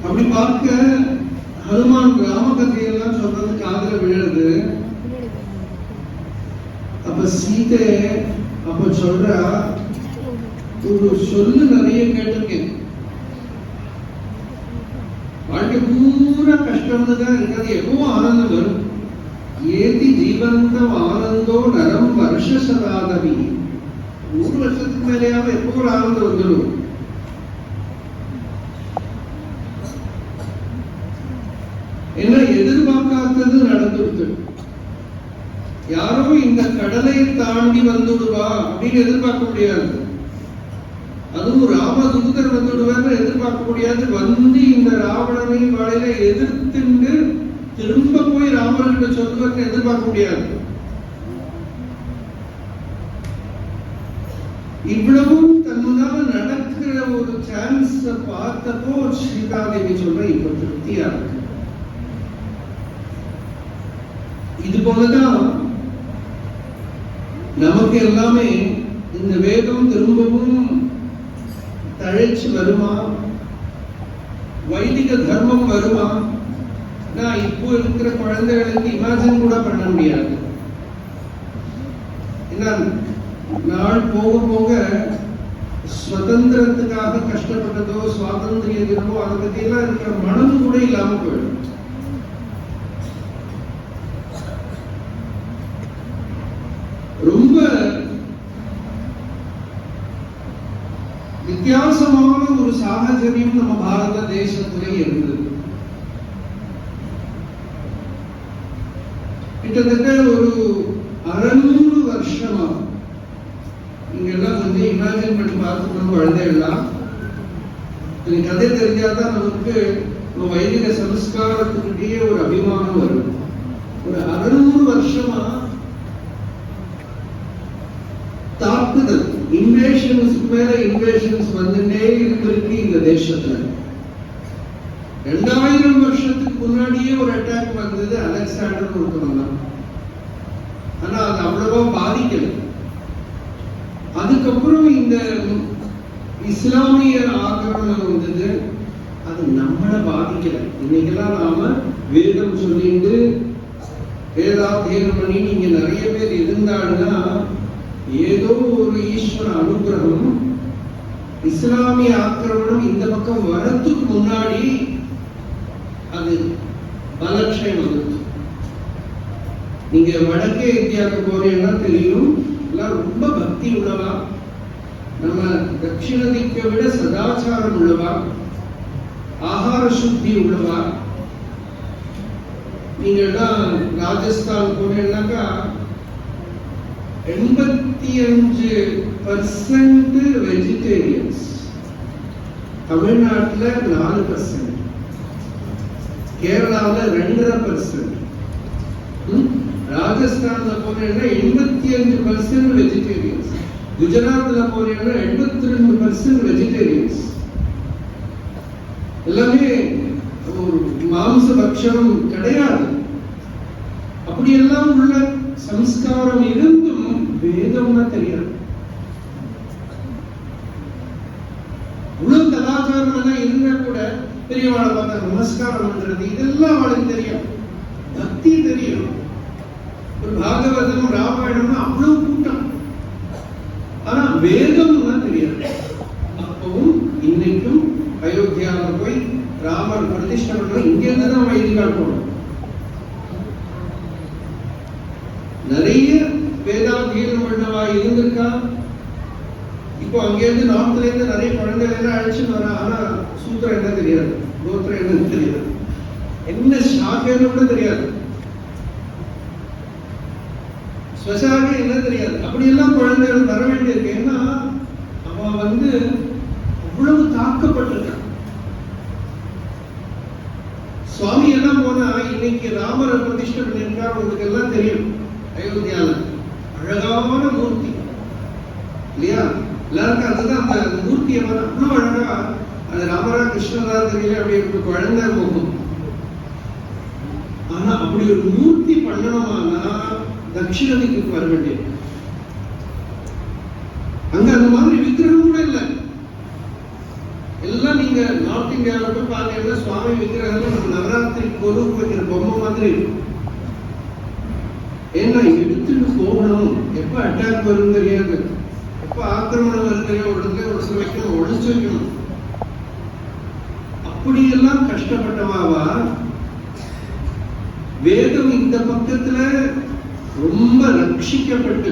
அப்படி பார்க்க ஹனுமான் ராமகதையெல்லாம் சொல்றது காதுல விழுது. அப்ப சீதை அப்ப சொல்றா, ஒரு சொல்லு நிறைய கேட்டிருக்கேன். வாழ்க்கை பூரா கஷ்டம்னு தான் இருக்காது, எப்பவும் ஆனந்தம் வரும். ஏதி ஜீவந்தம் ஆனந்தோ நரம் வருஷ சதாதவி. 100 வருஷத்துக்கு மேலேயாவது எப்போ ஒரு ஆனந்தம் வந்துடும். என்ன எதிர்பார்க்காதது நடந்துருக்கு. யாரோ இந்த கடலை தாண்டி வந்துடுவா அப்படின்னு எதிர்பார்க்க முடியாது. அதுவும் ராமதூதர் வந்துடுவார்னு எதிர்பார்க்க முடியாது. வந்து இந்த ராவணனை வாழையில எதிர்த்துண்டு திரும்ப போய் ராமர்கிட்ட சொல்லுவார்னு எதிர்பார்க்க முடியாது. இவ்வளவும் தன்னுனால நடக்கிற ஒரு சான்ஸ் பார்த்தப்போ சீதாதேவி சொல்ற இப்ப திருப்தியா இருக்கு. இது போலதான் நமக்கு எல்லாமே இந்த வேதம் திரும்பவும் தழைச்சு வருமா, வைதிக தர்மம் வருமா? நான் இப்போ இருக்கிற குழந்தைகளுக்கு இமேஜின் கூட பண்ண முடியாது. நாள் போக போக சுதந்திரத்துக்காக கஷ்டப்பட்டதோ சுவாதந்திரிய தினமோ அதை பத்தி எல்லாம் இருக்கிற மனம் கூட இல்லாம போயிடும். ரொம்ப வித்தியாசமான ஒரு சாகச்சரியம் நம்ம பாரத தேசத்துல இருந்தது. கிட்டத்தட்ட ஒரு 600 வருஷமா இங்கெல்லாம் வந்து இமேஜின் பண்ணி பார்த்துக்கணும் குழந்தைகள்லாம். இந்த கதை தெரிஞ்சாதான் நமக்கு வைதிக சம்ஸ்காரத்துக்கிட்டே ஒரு அபிமானம் வரும். ஒரு 600 வருஷமா தாக்குதல், இன்வேஷன்ஸ் மேல இன்வேஷன்ஸ் வந்துட்டே இருக்கு இந்த தேசத்துல. 2000 வருஷத்துக்கு முன்னாடியே ஒரு அட்டாக் வந்தது, அலெக்சாண்டர் ஒருத்தவங்க தான். ஆனா அது அவ்வளவா பாதிக்கல. அதுக்கப்புறம் இந்த இஸ்லாமிய ஆக்கிரமணம் வந்தது, அது நம்மளை பாதிக்கல. இன்னைக்கெல்லாம் நாம வேதம் சொல்லிட்டு வேதாத்தியனம் பண்ணி நீங்க நிறைய பேர் இருந்தாங்கன்னா ஏதோ ஒரு ஈஸ்வர அனுகிரகம். இஸ்லாமிய ஆக்கிரமணம் இந்த பக்கம் வரத்துக்கு முன்னாடி அது பலட்சயம் வந்துச்சு. நீங்க வடக்கே இந்தியாவுக்கு போறீங்கன்னா தெரியும், எல்லாம் ரொம்ப பக்தி உள்ளவா, நம்ம தட்சிண திக்கை விட சதாச்சாரம் உள்ளவா, ஆகார சுத்தி உள்ளவா. நீங்க எல்லாம் ராஜஸ்தான் போனீங்கன்னாக்கா 85% வெஜிடேரியன்ஸ், தமிழ்நாட்டுல 4%, கேரளாவில் 2.5%, ராஜஸ்தான்ல போனீங்கன்னா 85% வெஜிடேரியன்ஸ், குஜராத்ல போனீங்கன்னா 82% வெஜிடேரியன்ஸ். எல்லாமே ஒரு மாംസ பட்சம் கிடையாது. அப்படியெல்லாம் உள்ள சம்ஸ்காரம் இருந்தும் வேதம்னா தெரியாது. உலக கலாச்சாரம் எல்லாம் இருந்தா கூட பெரியவாளை பார்த்தா நமஸ்காரம் பண்றது இதெல்லாம் அவளுக்கு தெரியும், பக்தி தெரியும். ஒரு பாகவதம் ராமாயணம்னா அவ்வளவு கூட்டம், ஆனா வேதம்னா தெரியாது. அப்பவும் இன்னைக்கும் அயோத்தியாவில் போய் ராமர் பிரதிஷ்டை பண்றோம், இங்க இருந்துதான் வைதிகால் போனோம். நிறைய வேதாத்தியனம் பண்ணவா இருந்திருக்கா. இப்போ அங்கேருந்து நார்த்ல இருந்து நிறைய குழந்தைகள் எல்லாம் அழைச்சுன்னு வரா. ஆனா சூத்திரம் என்ன தெரியாது, கோத்திரம் என்னன்னு தெரியாது, என்ன சாக்கைன்னு கூட தெரியாது, ஸ்வசாக என்ன தெரியாது. அப்படியெல்லாம் குழந்தைகள் வர வேண்டியிருக்கு. ஏன்னா அவன் வந்து அவ்வளவு தாக்கப்பட்டிருக்கான். சுவாமி எல்லாம் போனா இன்னைக்கு ராமரை பிரதிஷ்டை பண்ணியிருக்கார், உங்களுக்கு எல்லாம் தெரியும். அயோத்தியால அழகான மூர்த்தி இல்லையா, எல்லாருக்கும் அதுதான். அந்த மூர்த்தியை அவ்வளவு அழகா, அது ராமரா கிருஷ்ணரா தெரியல, அப்படி ஒரு குழந்தை முகம். ஆனா அப்படி ஒரு மூர்த்தி பண்ணணுமானா தட்சிண திக்கு வர வேண்டியது. அங்க அந்த மாதிரி விக்கிரகம் கூட இல்லை. எல்லாம் நீங்க நார்த் இந்தியாவில போய் பாத்தீங்கன்னா சுவாமி விக்கிரகம் நம்ம நவராத்திரி கொலுக்கு வைக்கிற பொம்மை மாதிரி இருக்கும். ஏன்னா எடுத்துட்டு போகணும், எப்ப அட்டாக் வரும் தெரியாது, எப்ப ஆக்கிரமணம் வரும் தெரியாது, உடச்சு வைக்கணும், உடச்சு வைக்கணும். அப்படியெல்லாம் கஷ்டப்பட்டவாவா வேதம் இந்த பக்கத்துல ரொம்ப ரட்சிக்கப்பட்டு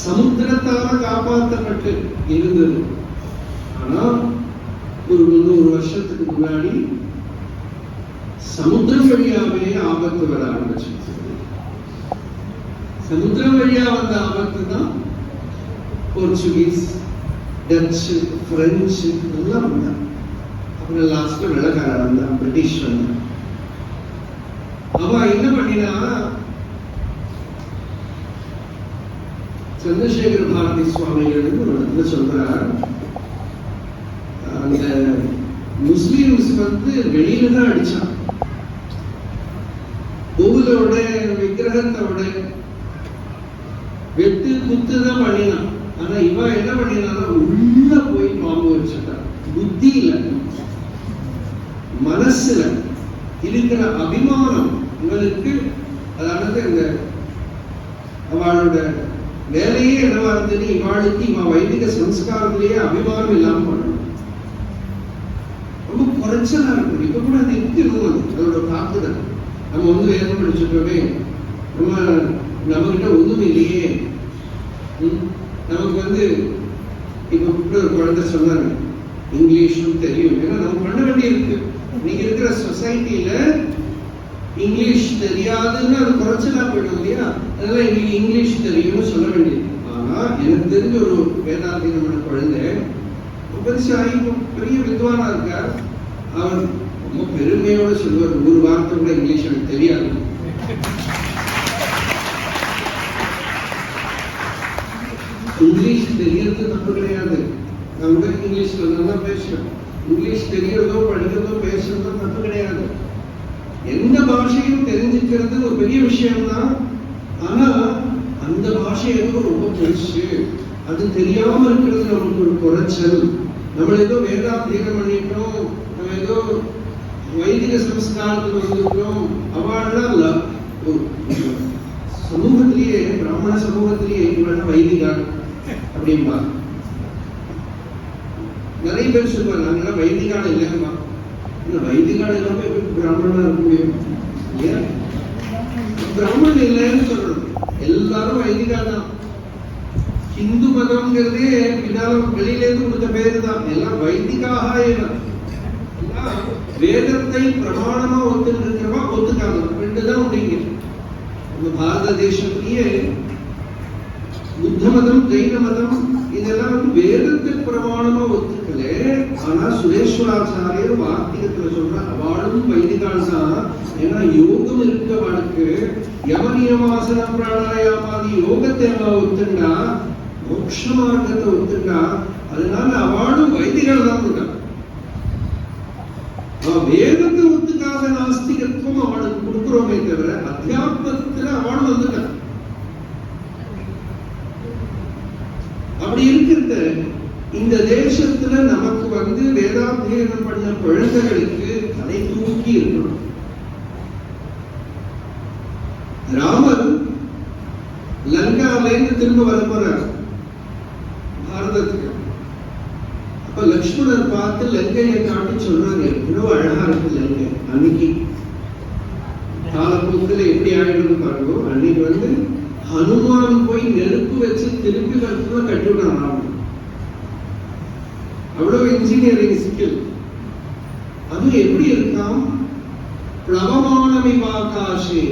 சமுத்திரத்தால காப்பாற்றப்பட்டு இருந்தது. ஆனா ஒரு 300 வருஷத்துக்கு முன்னாடி சமுத்திரம் வழியாவே ஆபத்து வர ஆரம்பிச்சு. சமுத்திரம் வழியா வந்த ஆபத்து தான் போர்ச்சுகீஸ், டச்சு, பிரெஞ்சு எல்லாம் வந்தாங்க. அப்புறம் லாஸ்ட்ல வெள்ளக்காரன் வந்தான், பிரிட்டிஷ் வந்தான். அவன் என்ன பண்ணினா, சந்திரசேகர பாரதி சுவாமிகள் ஒரு இடத்துல சொல்றார், அந்த முஸ்லிம்ஸ் வந்து வெளியில தான் அடிச்சான், கோவிலோட விக்கிரகத்தோட வெட்டு குத்து தான் பண்ணினான். ஆனா இவன் என்ன பண்ணினான், உள்ள போய் பாம்பு வச்சுட்டான். புத்தியில மனசுல இருக்கிற அபிமானம் இவனுக்கு, அதாவது இந்த அவளோட வேலையே என்னவா இருந்தது, இவாளுக்கு இவன் வைதிக சம்ஸ்காரத்திலேயே அபிமானம் இல்லாம பண்ணணும். ரொம்ப குறைச்சலா இருக்குது. இப்ப கூட அது இருக்கணும், அதோட தாக்குதல். நம்ம வந்து வேதம் படிச்சுட்டோமே, நம்ம கிட்ட ஒண்ணும் இல்லையே, நமக்கு வந்து இப்போ கூட ஒரு குழந்தை சொன்னாங்க இங்கிலீஷும் தெரியும். ஏன்னா நம்ம பண்ண வேண்டி இருக்கு. நீங்க இருக்கிற சொசைட்டில இங்கிலீஷ் தெரியாதுன்னு அது குறைச்சலா போயிடும் இல்லையா? அதனால எங்களுக்கு இங்கிலீஷ் தெரியும்னு சொல்ல வேண்டியது. ஆனா எனக்கு தெரிஞ்ச ஒரு வேதாந்தீனமான குழந்தை பெருசாகி பெரிய வித்வானா இருக்கார். அவர் ரொம்ப பெருமையோட சொல்லுவார், ஒரு வார்த்தை கூட இங்கிலீஷ் எனக்கு தெரியாது. இங்கிலீஷ் தெரியறது தப்பு கிடையாது. நான் கூட இங்கிலீஷ்ல நல்லா பேசுறேன். இங்கிலீஷ் தெரியறதோ படிக்கிறதோ பேசுறதோ தப்பு கிடையாது. எந்த பாஷையும் தெரிஞ்சுக்கிறது ஒரு பெரிய விஷயம்தான். ஆனா அந்த பாஷை ஏதோ ரொம்ப பெருசு, அது தெரியாம இருக்கிறது நமக்கு ஒரு குறைச்சல். நம்ம ஏதோ வேதாந்தீனம் பண்ணிட்டோம், நம்ம ஏதோ வைதிக சம்ஸ்காரத்தில் வந்துட்டோம், அவாடெல்லாம் இல்ல. சமூகத்திலேயே பிராமண சமூகத்திலேயே இவன் வைதிகா அப்படின்பா. நிறைய பேர் சொல்லுவாங்க நாங்கெல்லாம் வைதிகான இல்லைங்கம்மா. இந்த வைதிகான இல்லாம எப்படி பிராமணனா இருக்க முடியும்? ஏன் பிராமணன் இல்லைன்னு சொல்றோம்? எல்லாரும் வைதிகா தான். ஹிந்து மதம்ங்கிறதே பின்னால வெளியிலேருந்து கொடுத்த பேரு தான். எல்லாம் வைதிகாக எல்லாம் வேதத்தை பிரமாணமா ஒத்துட்டு இருக்கிறவா ஒத்துக்காங்க. ரெண்டுதான் உண்டிங்க. நம்ம பாரத தேசத்திலேயே புத்த மதம் ஜெயின மதம் இதெல்லாம் வேதத்தை பிரமாணமா ஒத்துக்கல. ஆனா சுரேஸ்வராச்சாரியர் வார்த்திகத்துல சொல்ற அவளும் வைதிகால் தான். ஏன்னா யோகம் இருக்கவனுக்கு யம நியமாசன பிராணாயாமாதி யோகத்தை அவ ஒத்துண்டா, மோட்ச மார்க்கத்தை ஒத்துண்டா. அதனால அவளும் வைதிகால் தான் இருக்கா. வேதத்தை ஒத்துக்காத நாஸ்திகத்துவம் அவனுக்கு கொடுக்கிறோமே தவிர அத்தியாத்மத்துல அவனும் வந்துட்டான். அப்படி இருக்கிறது இந்த தேசத்துல நமக்கு வேதாத்தியனம் பண்ண குழந்தைகளுக்கு அதை தூக்கி இருக்கணும். ராமர் லங்காவிலிருந்து திரும்ப வரப்போறார் பாரதத்துக்கு. அப்ப லக்ஷ்மணர் பார்த்து லங்கையை காட்டி சொல்றாங்க, எவ்வளவு அழகா இருக்கு லங்கை. அன்னைக்கு காலப்போக்கில் எப்படி ஆயிடும்னு பாருங்க. அன்னைக்கு ஹனுமான் போய் நெருப்பு வச்சு திருப்பி கட்டுல கட்டிவிடான். அவ்வளவு இன்ஜினியரிங் ஸ்கில். அது எப்படி இருக்காம்? பிளவமானமிவாகாஷே,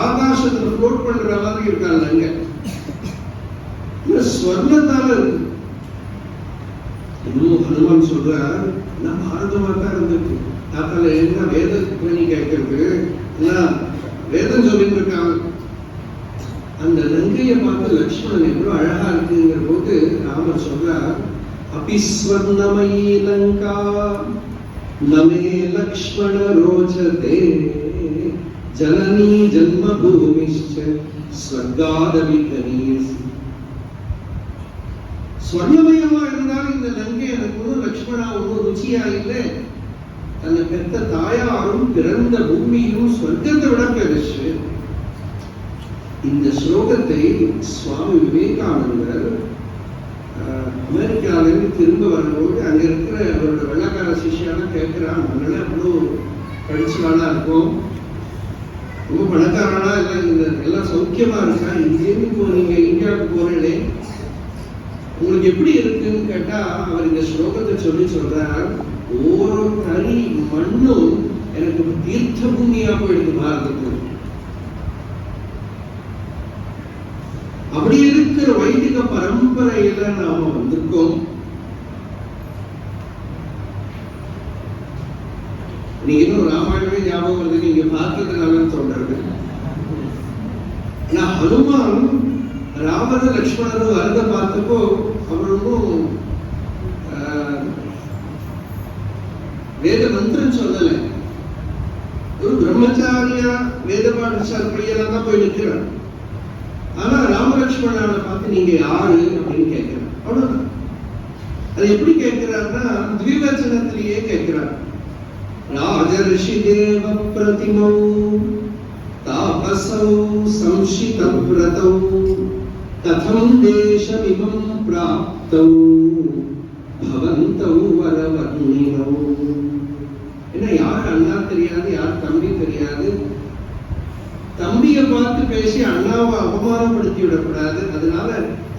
ஆகாசத்துல ஃப்ளோட் பண்ற மாதிரி இருக்காங்க லங்கை. ஸ்வர்ணத்தால இருக்கு. இன்னும் ஹனுமான் சொல்றார், நான் பாரதமா தான் இருந்திருக்கு. தாத்தால என்ன வேத பண்ணி கேட்கறது, வேதம் சொல்லிட்டு இருக்காங்க. அந்த லங்கையை பார்த்து லக்ஷ்மணன் எவ்வளவு அழகா இருக்குங்கிற போது ராமர் சொல்றார், அபிஸ்வர்ணமயி லங்கா நமே லக்ஷ்மண ரோச்சதே ஜனனி ஜன்மபூமிஷ்ச ஸ்வர்காதபி கணீஸ். ஸ்வர்ணமயமா இருந்தாலும் இந்த லங்கை எனக்கு ஒன்றும் லக்ஷ்மணா ஒன்றும் ருச்சியா இல்லை. தன்னை பெற்ற தாயாரும் பிறந்த பூமியும் ஸ்வர்க்கத்தை விட பெருசு. இந்த ஸ்லோகத்தை சுவாமி விவேகானந்தர் அமெரிக்காவிலிருந்து திரும்ப வரும்போது அங்க இருக்கிற அவரோட வெள்ளக்கார சிஷியான கேட்கிறான், அதனால அவ்வளோ படிச்சுவானா இருக்கும், ரொம்ப பணக்காரனா இல்லை, இந்த எல்லாம் சௌக்கியமா இருக்கா, இங்கேருந்து இப்போ நீங்க இந்தியாவுக்கு போறீங்களே உங்களுக்கு எப்படி இருக்குன்னு கேட்டா அவர் இந்த ஸ்லோகத்தை சொல்லி சொல்றார், ஒரு தனி மண்ணும் எனக்கு தீர்த்த பூமியா போயிடுது பாரதத்துக்கு. அப்படி இருக்கிற வைதிக பரம்பரையில நாம வந்திருக்கோம். நீங்க இன்னும் ராமாயணமே ஞாபகம் வருது, நீங்க பார்த்ததுனால தோன்றது. ஆனா ஹனுமான் ராமரும் லக்ஷ்மணரும் வரத பார்த்தப்போ அவருக்கும் வேத மந்திரம் சொல்லல. ஒரு பிரம்மச்சாரியா வேத பாடசாலையெல்லாம் தான் போய் நிற்கிறார். ஆனா ராமலட்சுமணனை பார்த்து நீங்க யாரு அப்படின்னு கேட்கிறார். அவ்வளவுதான். அது எப்படி கேட்கிறார்னா திவிவச்சனத்திலேயே கேட்கிறார். ராஜரிஷி தேவ பிரதிமௌ தாபசௌ சம்ஷித வ்ரதௌ கதம் தேசமிமம் ப்ராப்தௌ பவந்தௌ வரவர்ணினௌ. என்ன யார் அண்ணா தெரியாது, யார் தம்பி தெரியாது, தம்பியை பார்த்து பேசி அண்ணாவை அவமானப்படுத்தி விடக்கூடாது. அதனால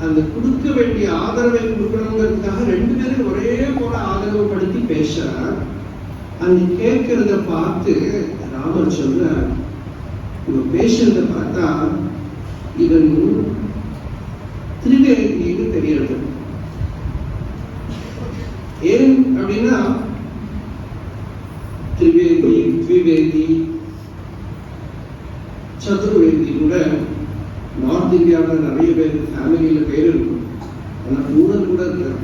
அந்த கொடுக்க வேண்டிய ஆதரவை கொடுக்கணுங்கிறதுக்காக ரெண்டு பேரும் ஒரே போல ஆதரவுப்படுத்தி பேசுறார். அந்த கேட்கறத பார்த்து ராமர் சொல்றார், இவன் பேசுறத பார்த்தா இவன் திரிவேதின்னு தெரியறது. ஏன் அப்படின்னா திரிவேதி, த்விவேதி, சதுர்வேதி கூட நார்த் இந்தியாவில் நிறைய பேர் ஃபேமிலியில பேர் இருக்கும். ஆனா ஊழல் கூட இருக்காது.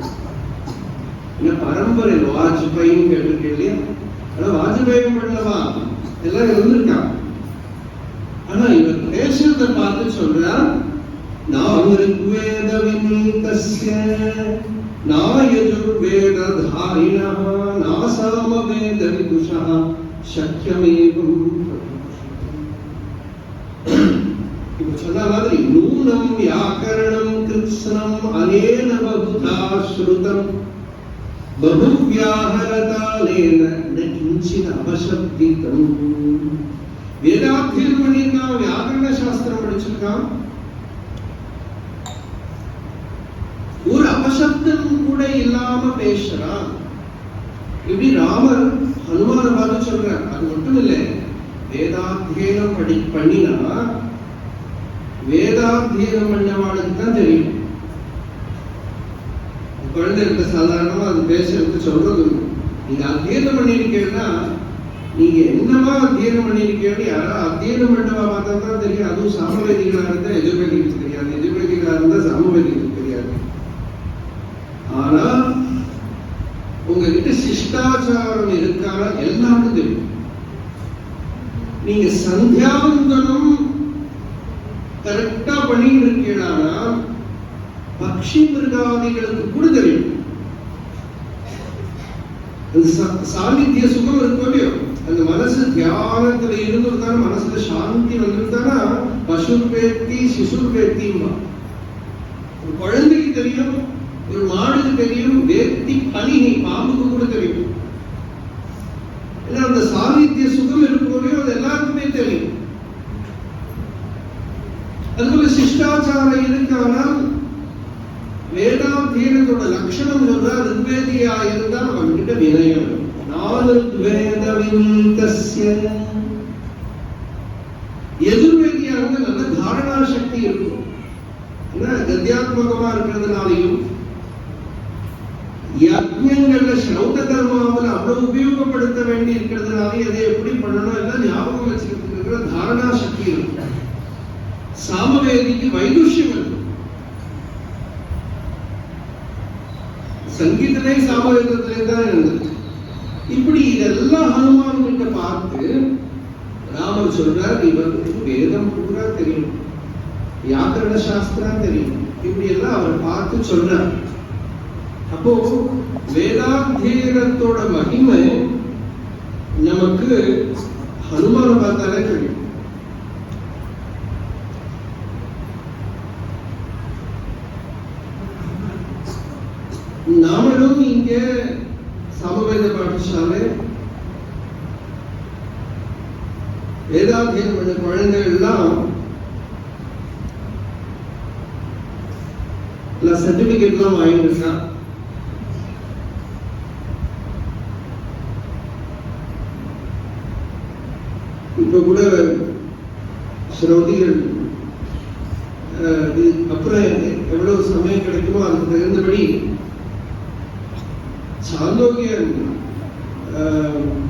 ஏன்னா பரம்பரை வாஜ்பாயின்னு கேட்டிருக்கேன் இல்லையா? ஆனா வாஜ்பாயும் பண்ணவா எல்லாம் இருந்திருக்காங்க. ஆனா இவர் பேசுறத பார்த்து சொல்றார், நான் ரிக்வேத விநீதஸ்ய நாயஜுர்வேத தாரிணா நாசாமவேத விதுஷா சக்கியமேவம். இப்ப சொன்ன மாதிரி நூனம் வியாக்கரணம் கிருத்ஸ்னம் அனேன பகுதா ஸ்ருதம் பகுவ்யாஹரதாலேன ந கிஞ்சித் அவசப்திதம். வேதாத்தியம் பண்ணியிருக்கான், வியாக்கரண சாஸ்திரம் படிச்சிருக்கான், ஒரு அபசப்தம் கூட இல்லாம பேசுறான். இப்படி ராமர் ஹனுமான பார்த்து சொல்றார். அது மட்டும் இல்லை, வேதாத்தியனம் பண்ணினா வேதாத்தியனம் பண்ணவாளுக்கு தான் தெரியும். குழந்தைகிட்ட சாதாரணமா அது பேசுறது சொல்றது, நீங்க அத்தியனம் பண்ணிருக்கீங்கன்னா நீங்க என்னவா அத்தியனம் பண்ணிருக்கீங்க, யாராவது அத்தியனம் பண்ணவா பார்த்தா தான் தெரியும். அதுவும் சாமவேதிகளா இருந்தா எதிர்வேதிகளுக்கு தெரியாது, எதிர்வேதிகளா இருந்தா சாமவேதிகளுக்கு தெரியாது. ஆனா உங்ககிட்ட சிஷ்டாச்சாரம் இருக்கான எல்லாருக்கும் தெரியும். நீங்க சந்தியாவந்தனம் கரெக்டா பண்ணிட்டு இருக்கீங்கன்னா பக்ஷி மிருகாதிகளுக்கு கூட தெரியும். சாநித்திய சுகம் இருக்கோ, அந்த மனசு தியானத்துல இருந்துருந்தான, மனசுல சாந்தி வந்திருந்தானா பசுர் பேத்தி சிசுர் பேத்தியுமா. ஒரு குழந்தைக்கு தெரியும், ஒரு மாடுக்கு தெரியும், வேத்தி பனிகை பாம்புக்கு கூட தெரியும். ஏன்னா அந்த சாநித்திய சுகம் இருக்கோலையோ அது எல்லாருக்குமே தெரியும். அதுபோல சிஷ்டாச்சாரம் இருக்கானால் வேதாத்தியனத்தோட லட்சணம் சொல்றா, ரிக்வேதியா இருந்தா அவன்கிட்ட வினயம். எதிர்வேதியா இருந்தா நல்ல தாரணா சக்தி இருக்கும். ஏன்னா கத்தியாத்மகமா இருக்கிறதுனாலையும் யஜ்ஞங்கள்ல ஸ்ரௌத கர்மாவில் அவ்வளவு உபயோகப்படுத்த வேண்டி இருக்கிறதுனாலே அதை எப்படி பண்ணணும் எல்லாம் ஞாபகம் வச்சுக்கிறதுக்கு இருக்கிற தாரணா சக்தி இருக்கும். சாமவேதிக்கு வைதுஷ்யம் இருக்கும். சங்கீதத்திலே சாமவேதத்திலே தான் இருந்தது. இப்படி இதெல்லாம் ஹனுமான் கிட்ட பார்த்து ராமர் சொல்றார், இவருக்கு வேதம் பூரா தெரியும், வியாக்கரண சாஸ்திரம் தெரியும். இப்படி எல்லாம் அவர் பார்த்து சொல்றார். அப்போ வேதாத்தியனத்தோட மகிமை நமக்கு ஹனுமான பார்த்தாலே தெரியும். நாமளும் இங்க சமவேத பாடசாலை வேதாத்தியனம் பண்ண குழந்தைகள் எல்லாம் சர்டிபிகேட் எல்லாம் வாங்கிட்டு இருக்கான். இப்ப கூட ஸ்ரோதிகள் அப்புறம் எவ்வளவு சமயம் கிடைக்குமோ அதுக்கு தகுந்தபடி சாந்தோக்கியம்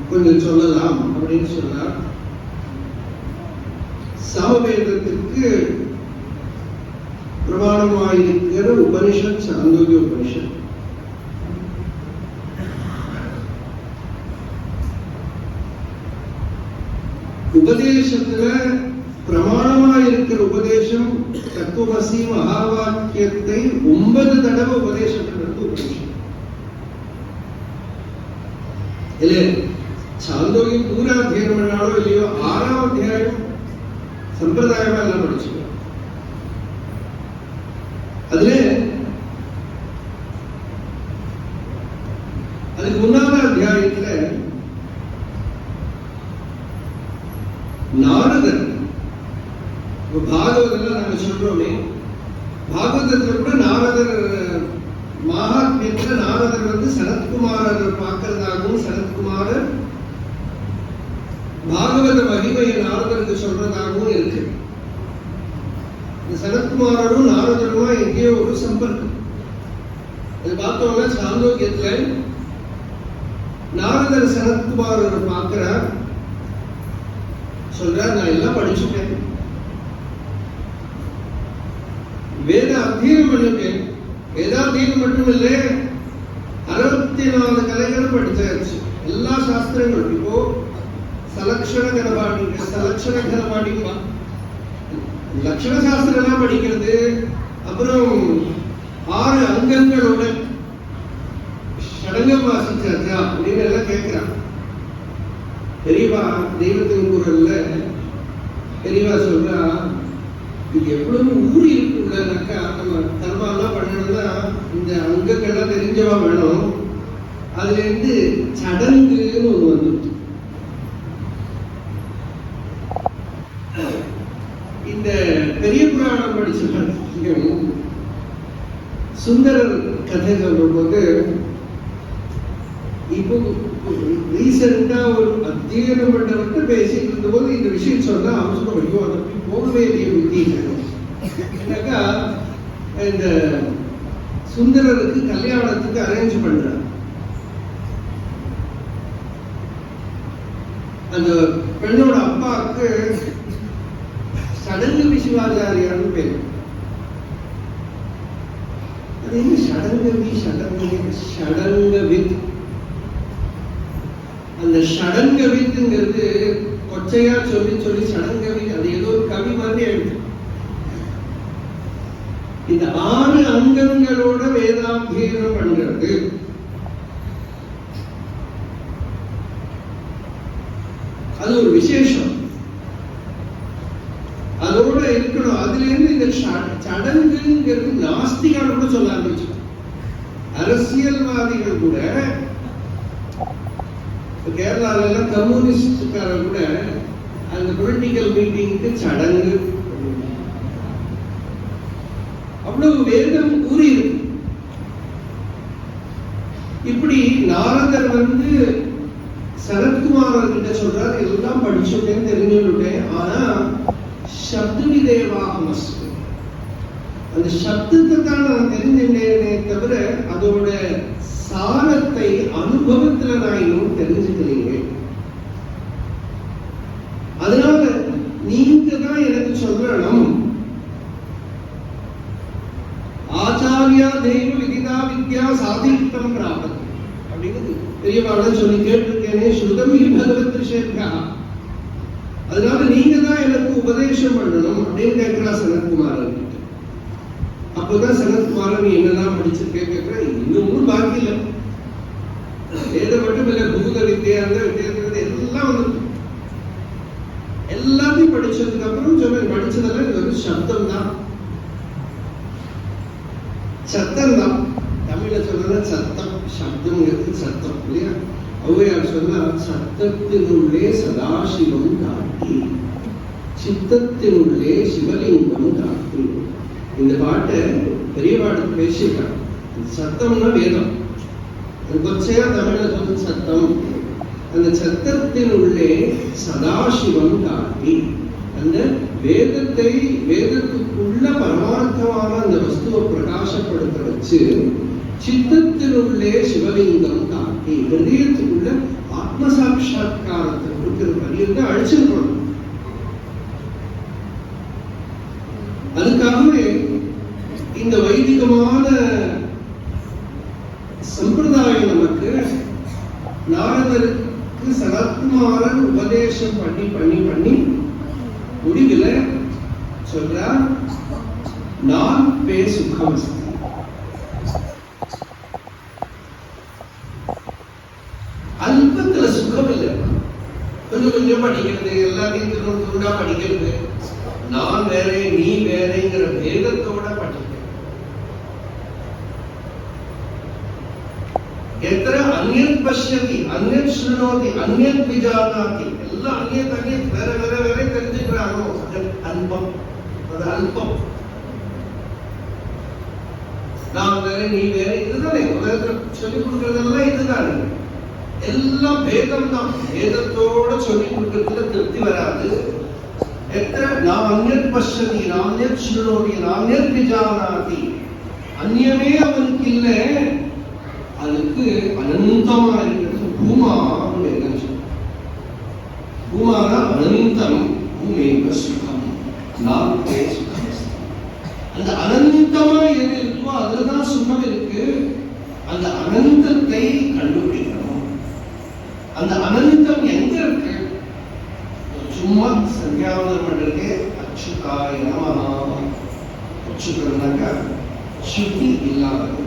கொஞ்சம் சொல்லலாம் அப்படின்னு சொன்னார். சாமவேதத்திற்கு பிரமாணமாயிருக்கிற உபனிஷத் சாந்தோக்கிய உபனிஷத். உபதேசத்துல பிரமாணமா இருக்கிற உபதேசம் தத்துவமசி மகாவாக்கியத்தை 9 தடவை உபதேசத்திலிருந்து உபதேசம் இல்லையே. சாந்தோக்கியம் பூரா அத்தியாயம் பண்ணாலோ இல்லையோ 6ஆம் அத்தியாயம் சம்பிரதாயமா எல்லாம் படிச்சுக்கோ. அதுல அதுக்கு முன்னால அத்தியாயத்துல நாரதர் பாகவதெல்லாம் நாங்க சொல்றோமே, பாகவதத்துல கூட நாரதர் மகாத்மியத்துல நாரதர் வந்து சனத்குமாரர் பார்க்கறதாகவும் சனத்குமாரர் பாகவத மகிமையை நாரதருக்கு சொல்றதாகவும் இருக்கு. இந்த சனத்குமாரரும் நாரதருமா எங்கேயோ ஒரு சம்பர்க்கம். அது பார்த்தோம்னா சாந்தோக்கியத்துல நாரதர் சனத்குமாரர் பார்க்கிறார், சொல்றார், நான் எல்லாம் படிச்சுட்டேன், வேத அத்தியனம் பண்ணிட்டேன். வேதாத்தியனம் மட்டும் இல்லை, 64 கலைகள் படிச்சாச்சு, எல்லா சாஸ்திரங்களும். இப்போ சலக்ஷண கனபாடி, சலக்ஷண கனபாடிக்குமா லட்சண சாஸ்திரம் எல்லாம் படிக்கிறது, அப்புறம் 6 அங்கங்களோட சடங்கம் வாசிச்சாச்சா அப்படின்னு எல்லாம் கேட்கிறான். பெரியவா தெய்வத்தின் குரல்ல பெரியவா சொல்றா, இது எவ்வளவு ஊறி இருக்குள்ளனாக்கா, நம்ம கர்மாலாம் பண்ணணும்னா இந்த அங்கங்கள்லாம் தெரிஞ்சவா வேணும். அதுல இருந்து சடங்குன்னு ஒண்ணு வந்துட்டு, இந்த பெரிய புராணம் படிச்ச சுந்தரர் கதை சொல்லும் போது, இப்போ ரீசெண்டா ஒரு அத்தியனம் பண்ணவர்கிட்ட பேசிட்டு இருந்த போது இந்த விஷயம் சொன்னா அவசரம் படிக்கும், அதை போகவே இல்லையே புத்தி. என்னக்கா, இந்த சுந்தரருக்கு கல்யாணத்துக்கு அரேஞ்ச் பண்றார். அந்த பெண்ணோட அப்பாவுக்கு சடங்கு விசுவாச்சாரியார்னு பேரு. அது என்ன சடங்கவி? ஷடங்கவித். அந்த ஷடங்கவித்ங்கிறது கொச்சையா சொல்லி சொல்லி சடங்கவி, அது ஏதோ ஒரு கவி மாதிரி ஆயிடுச்சு. இந்த 6 அங்கங்களோட வேதாத்தியனம் பண்றது, அது ஒரு விசேஷம், அதோட இருக்கணும். அதுல இருந்து இந்த சடங்குங்கிறது நாஸ்திகால் கூட சொல்ல ஆரம்பிச்சு. அரசியல்வாதிகள் கூட, கேரளால எல்லாம் கம்யூனிஸ்டுக்காரர் கூட அந்த பொலிட்டிக்கல் மீட்டிங்க்கு சடங்கு, அவ்வளவு வேதம் கூறி இருக்கு. இப்படி நாரதர் வந்து சனத்குமாரர் கிட்ட சொல்றாரு, எல்லாம் படிச்சுட்டேன், தெரிஞ்சுட்டேன், ஆனா சப்த விதேவாகமஸ்து, அந்த சப்தத்தை தான் நான் தெரிஞ்சுட்டேனே தவிர அதோட சாரத்தை அனுபவத்துல நான் இன்னும் தெரிஞ்சுக்கிறீங்க. அதனால நீங்க தான் எனக்கு சொல்லணும், ஆச்சாரியா தெய்வ விதிதா வித்யா சாதித்தம் பிராபத் அப்படின்னு பெரியவாள சொல்லி கேட்டிருக்கேனே, ஸ்ருதம் பகவத் ரிஷேர்கா. அதனால நீங்க தான் எனக்கு உபதேசம் பண்ணணும் அப்படின்னு கேட்கிறா சனத்குமாரன். அப்பதான் சனத்குமாரன், நீ என்னெல்லாம் படிச்சிருக்கேன் கேட்கிற, இன்னும் பாக்கி இல்லை, வேதம் மட்டும் இல்ல, பூத வித்தியா இருந்த வித்தியாசம் எல்லாம் வந்து எல்லாத்தையும் படிச்சதுக்கு அப்புறம் சொல்ல, படிச்சதெல்லாம் இது வந்து சப்தம் தான், சத்தம் தான். தமிழ்ல சொல்றதா சத்தம், சப்தம்ங்கிறது சத்தம் இல்லையா? ஔவையார் சொன்னா, சத்தத்தினுள்ளே சதாசிவம் காட்டி, சித்தத்தினுள்ளே சிவலிங்கம் காட்டி. இந்த பாட்டை பெரிய பாட்டு பேசிட்டாங்க. சத்தம்னா வேதம், கொச்சையா தமிழ்ல சொல்ற சத்தம். அந்த சத்தத்தினுள்ளே சதாசிவம் காட்டி, அந்த வேதத்தை, வேதத்துக்குள்ள பரமார்த்தமான அந்த வஸ்துவை பிரகாசப்படுத்த வச்சு, சித்தத்தினுள்ளே சிவலிங்கம் காட்டி, ஹிருதயத்துக்குள்ள ஆத்ம சாட்சா்காரத்தை கொடுக்கிற வழியில அழிச்சிருக்கணும். அதுக்காகவே இந்த வைதிகமான சம்பிரதாயம் நமக்கு நாரதருக்கு சனத்குமாரன் உபதேசம் பண்ணி பண்ணி பண்ணி முடிவில் சொல்றார், நான் பே சுகமஸ்தி. அல்பத்துல சுகம் இல்லை, கொஞ்சம் கொஞ்சம் படிக்கிறது, எல்லாத்தையும் துண்டா படிக்கிறது, நான் வேற நீ வேறங்கிற வேதத்தோட படிக்கிறது. எத்தனை அந்நியத் பஷ்யதி, அந்நியத் ஸ்ருணோதி, அந்நியத் விஜானாதி, எல்லாம் அந்நியத் அந்நியத் வேற வேற வேற தெரிஞ்சுக்கிறானோ, அது அல்பம். அது அல்பம். நான் வேற நீ வேற இதுதானே உலகத்தில் சொல்லிக் கொடுக்கறதெல்லாம் இதுதானே. எல்லாம் பேதம் தான். பேதத்தோட சொல்லிக் கொடுக்கறதுல திருப்தி வராது. எத்தனை நான் அந்நியத் பஷ்யதி நான்யத் ஸ்ருணோதி நான்யத் விஜானாதி, அந்நியமே அவனுக்கு இல்லை, அதுக்கு அனந்தமா இருக்கிறது பூமா. பூமானா அனந்தம், பூமேக சுகம், நான்கே சுகம். அந்த அனந்தமா எது இருக்கோ அதுலதான் சுகம் இருக்கு. அந்த அனந்தத்தை கண்டுபிடிக்கணும். அந்த அனந்தம் எங்க இருக்கு? சும்மா சந்தியாவதனம் பண்றதுக்கு அச்சுதாய நமஹா. அச்சுதனாக்கா சுத்தி இல்லாதது,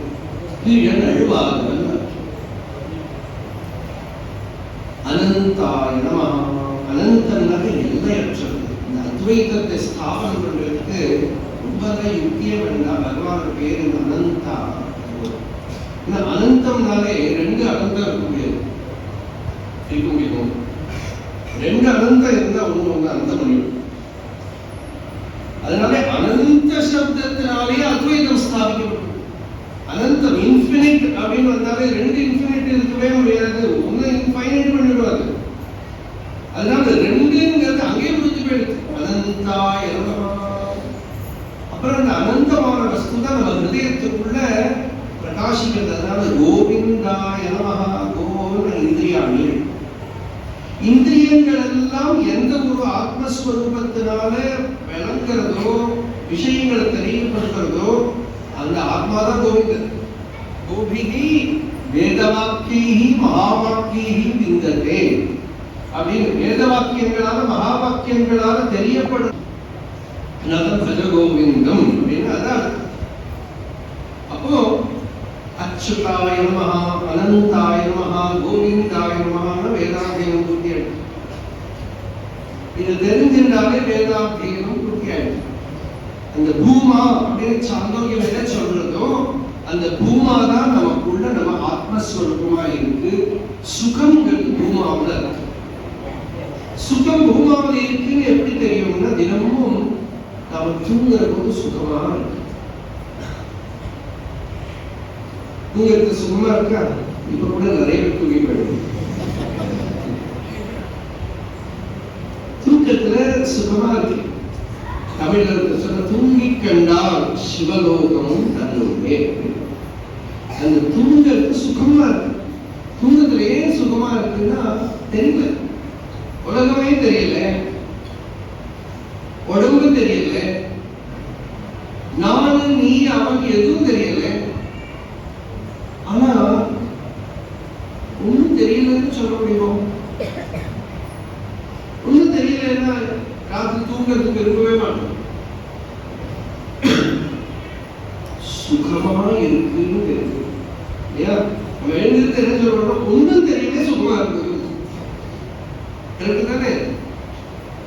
கீழே நழுவாதது. அனந்தாய நமஹா. அனந்தனாக எல்லையற்றது. இந்த அத்வைதத்தை ஸ்தாபனம் பண்றதுக்கு ரொம்ப யுக்தியே வேண்டாம். பகவான் பேரு அனந்தா. இந்த அனந்தம்னாலே ரெண்டு அனந்தம் இருக்க முடியாது. ரெண்டு அனந்தம் இருந்தா ஒண்ணு அனந்த முடியும். அதனால அனந்த சப்தத்தினாலே அத்வைதம் ஸ்தாபிக்கப்படும். அனந்தம் இன்ஃபினிட் அப்படின்னு வந்தாலே ரெண்டு இன்ஃபினிட் இருக்கவே முடியாது. ஒண்ணு இன்ஃபைனைட் பண்ணிடுவாரு. அதனால ரெண்டுங்கிறது அங்கே முடிஞ்சு போயிடுது. அனந்தாய நமஹா. அப்புறம் அந்த அனந்தமான வஸ்து தான் நம்ம ஹிருதயத்துக்குள்ள பிரகாசிக்கிறது. அதனால கோவிந்தாய நமஹா. கோவிந்த இந்திரியாணி. இந்திரியங்கள் எல்லாம் எந்த ஒரு ஆத்மஸ்வரூபத்தினால விளங்குறதோ விஷயங்களை தெரியப்படுத்துறதோ அந்த ஆத்மாதான் கோவிந்தன். கோபிகி வேதவாக்கியி மகாவாக்கியி விந்ததே அப்படின்னு வேத வாக்கியங்களால மகா வாக்கியங்களால தெரியப்படும் பஜ கோவிந்தம் அப்படின்னு அதான். அப்போ அச்சுதாய நமஹா, அனந்தாய நமஹா, கோவிந்தாய நமஹான்னு வேதாத்தியனம் பூர்த்தி ஆயிடுச்சு. இது தெரிஞ்சிருந்தாலே வேதாத்தியனம் பூர்த்தி ஆயிடுச்சு. அந்த பூமா அப்படின்னு சாந்தோக்கியம் எதை சொல்றதோ அந்த பூமா தான் நமக்குள்ள நம்ம ஆத்மஸ்வரூபமா இருக்கு. சுகங்கள் பூமாவில் இருக்கு. சுகம் பூமாவில் இருக்குன்னு எப்படி தெரியும்னா தினமும் நாம தூங்குற போது சுகமா இருக்கு. தூங்கிறது சுகமா இருக்கா? இப்ப கூட நிறைய பேர் தூங்கி போயிடும். தூக்கத்துல சுகமா இருக்கு. தமிழ்ல சொல்ல தூங்கி கண்டால் சிவலோகமும் தன்னுமே. அந்த தூங்கிறது சுகமா இருக்கு. தூங்கத்துல ஏன் சுகமா இருக்குன்னா தெரியல. உலகமே தெரியல, உடம்பு தெரியல, நானு நீ அவன் எதுவும் தெரியல. ஆனா ஒண்ணும் தெரியலன்னு சொல்ல முடியுமோ? ஒண்ணும் தெரியலன்னா ராத்திரி தூங்கிறதுக்கு விரும்பவே மாட்டோம். சுகமா இருக்குன்னு தெரியுது இல்லையா? நம்ம எழுந்திருந்து என்ன சொல்றோம்? ஒண்ணும் தெரியல, சுகமா இருக்கு. கரெக்ட் தானே?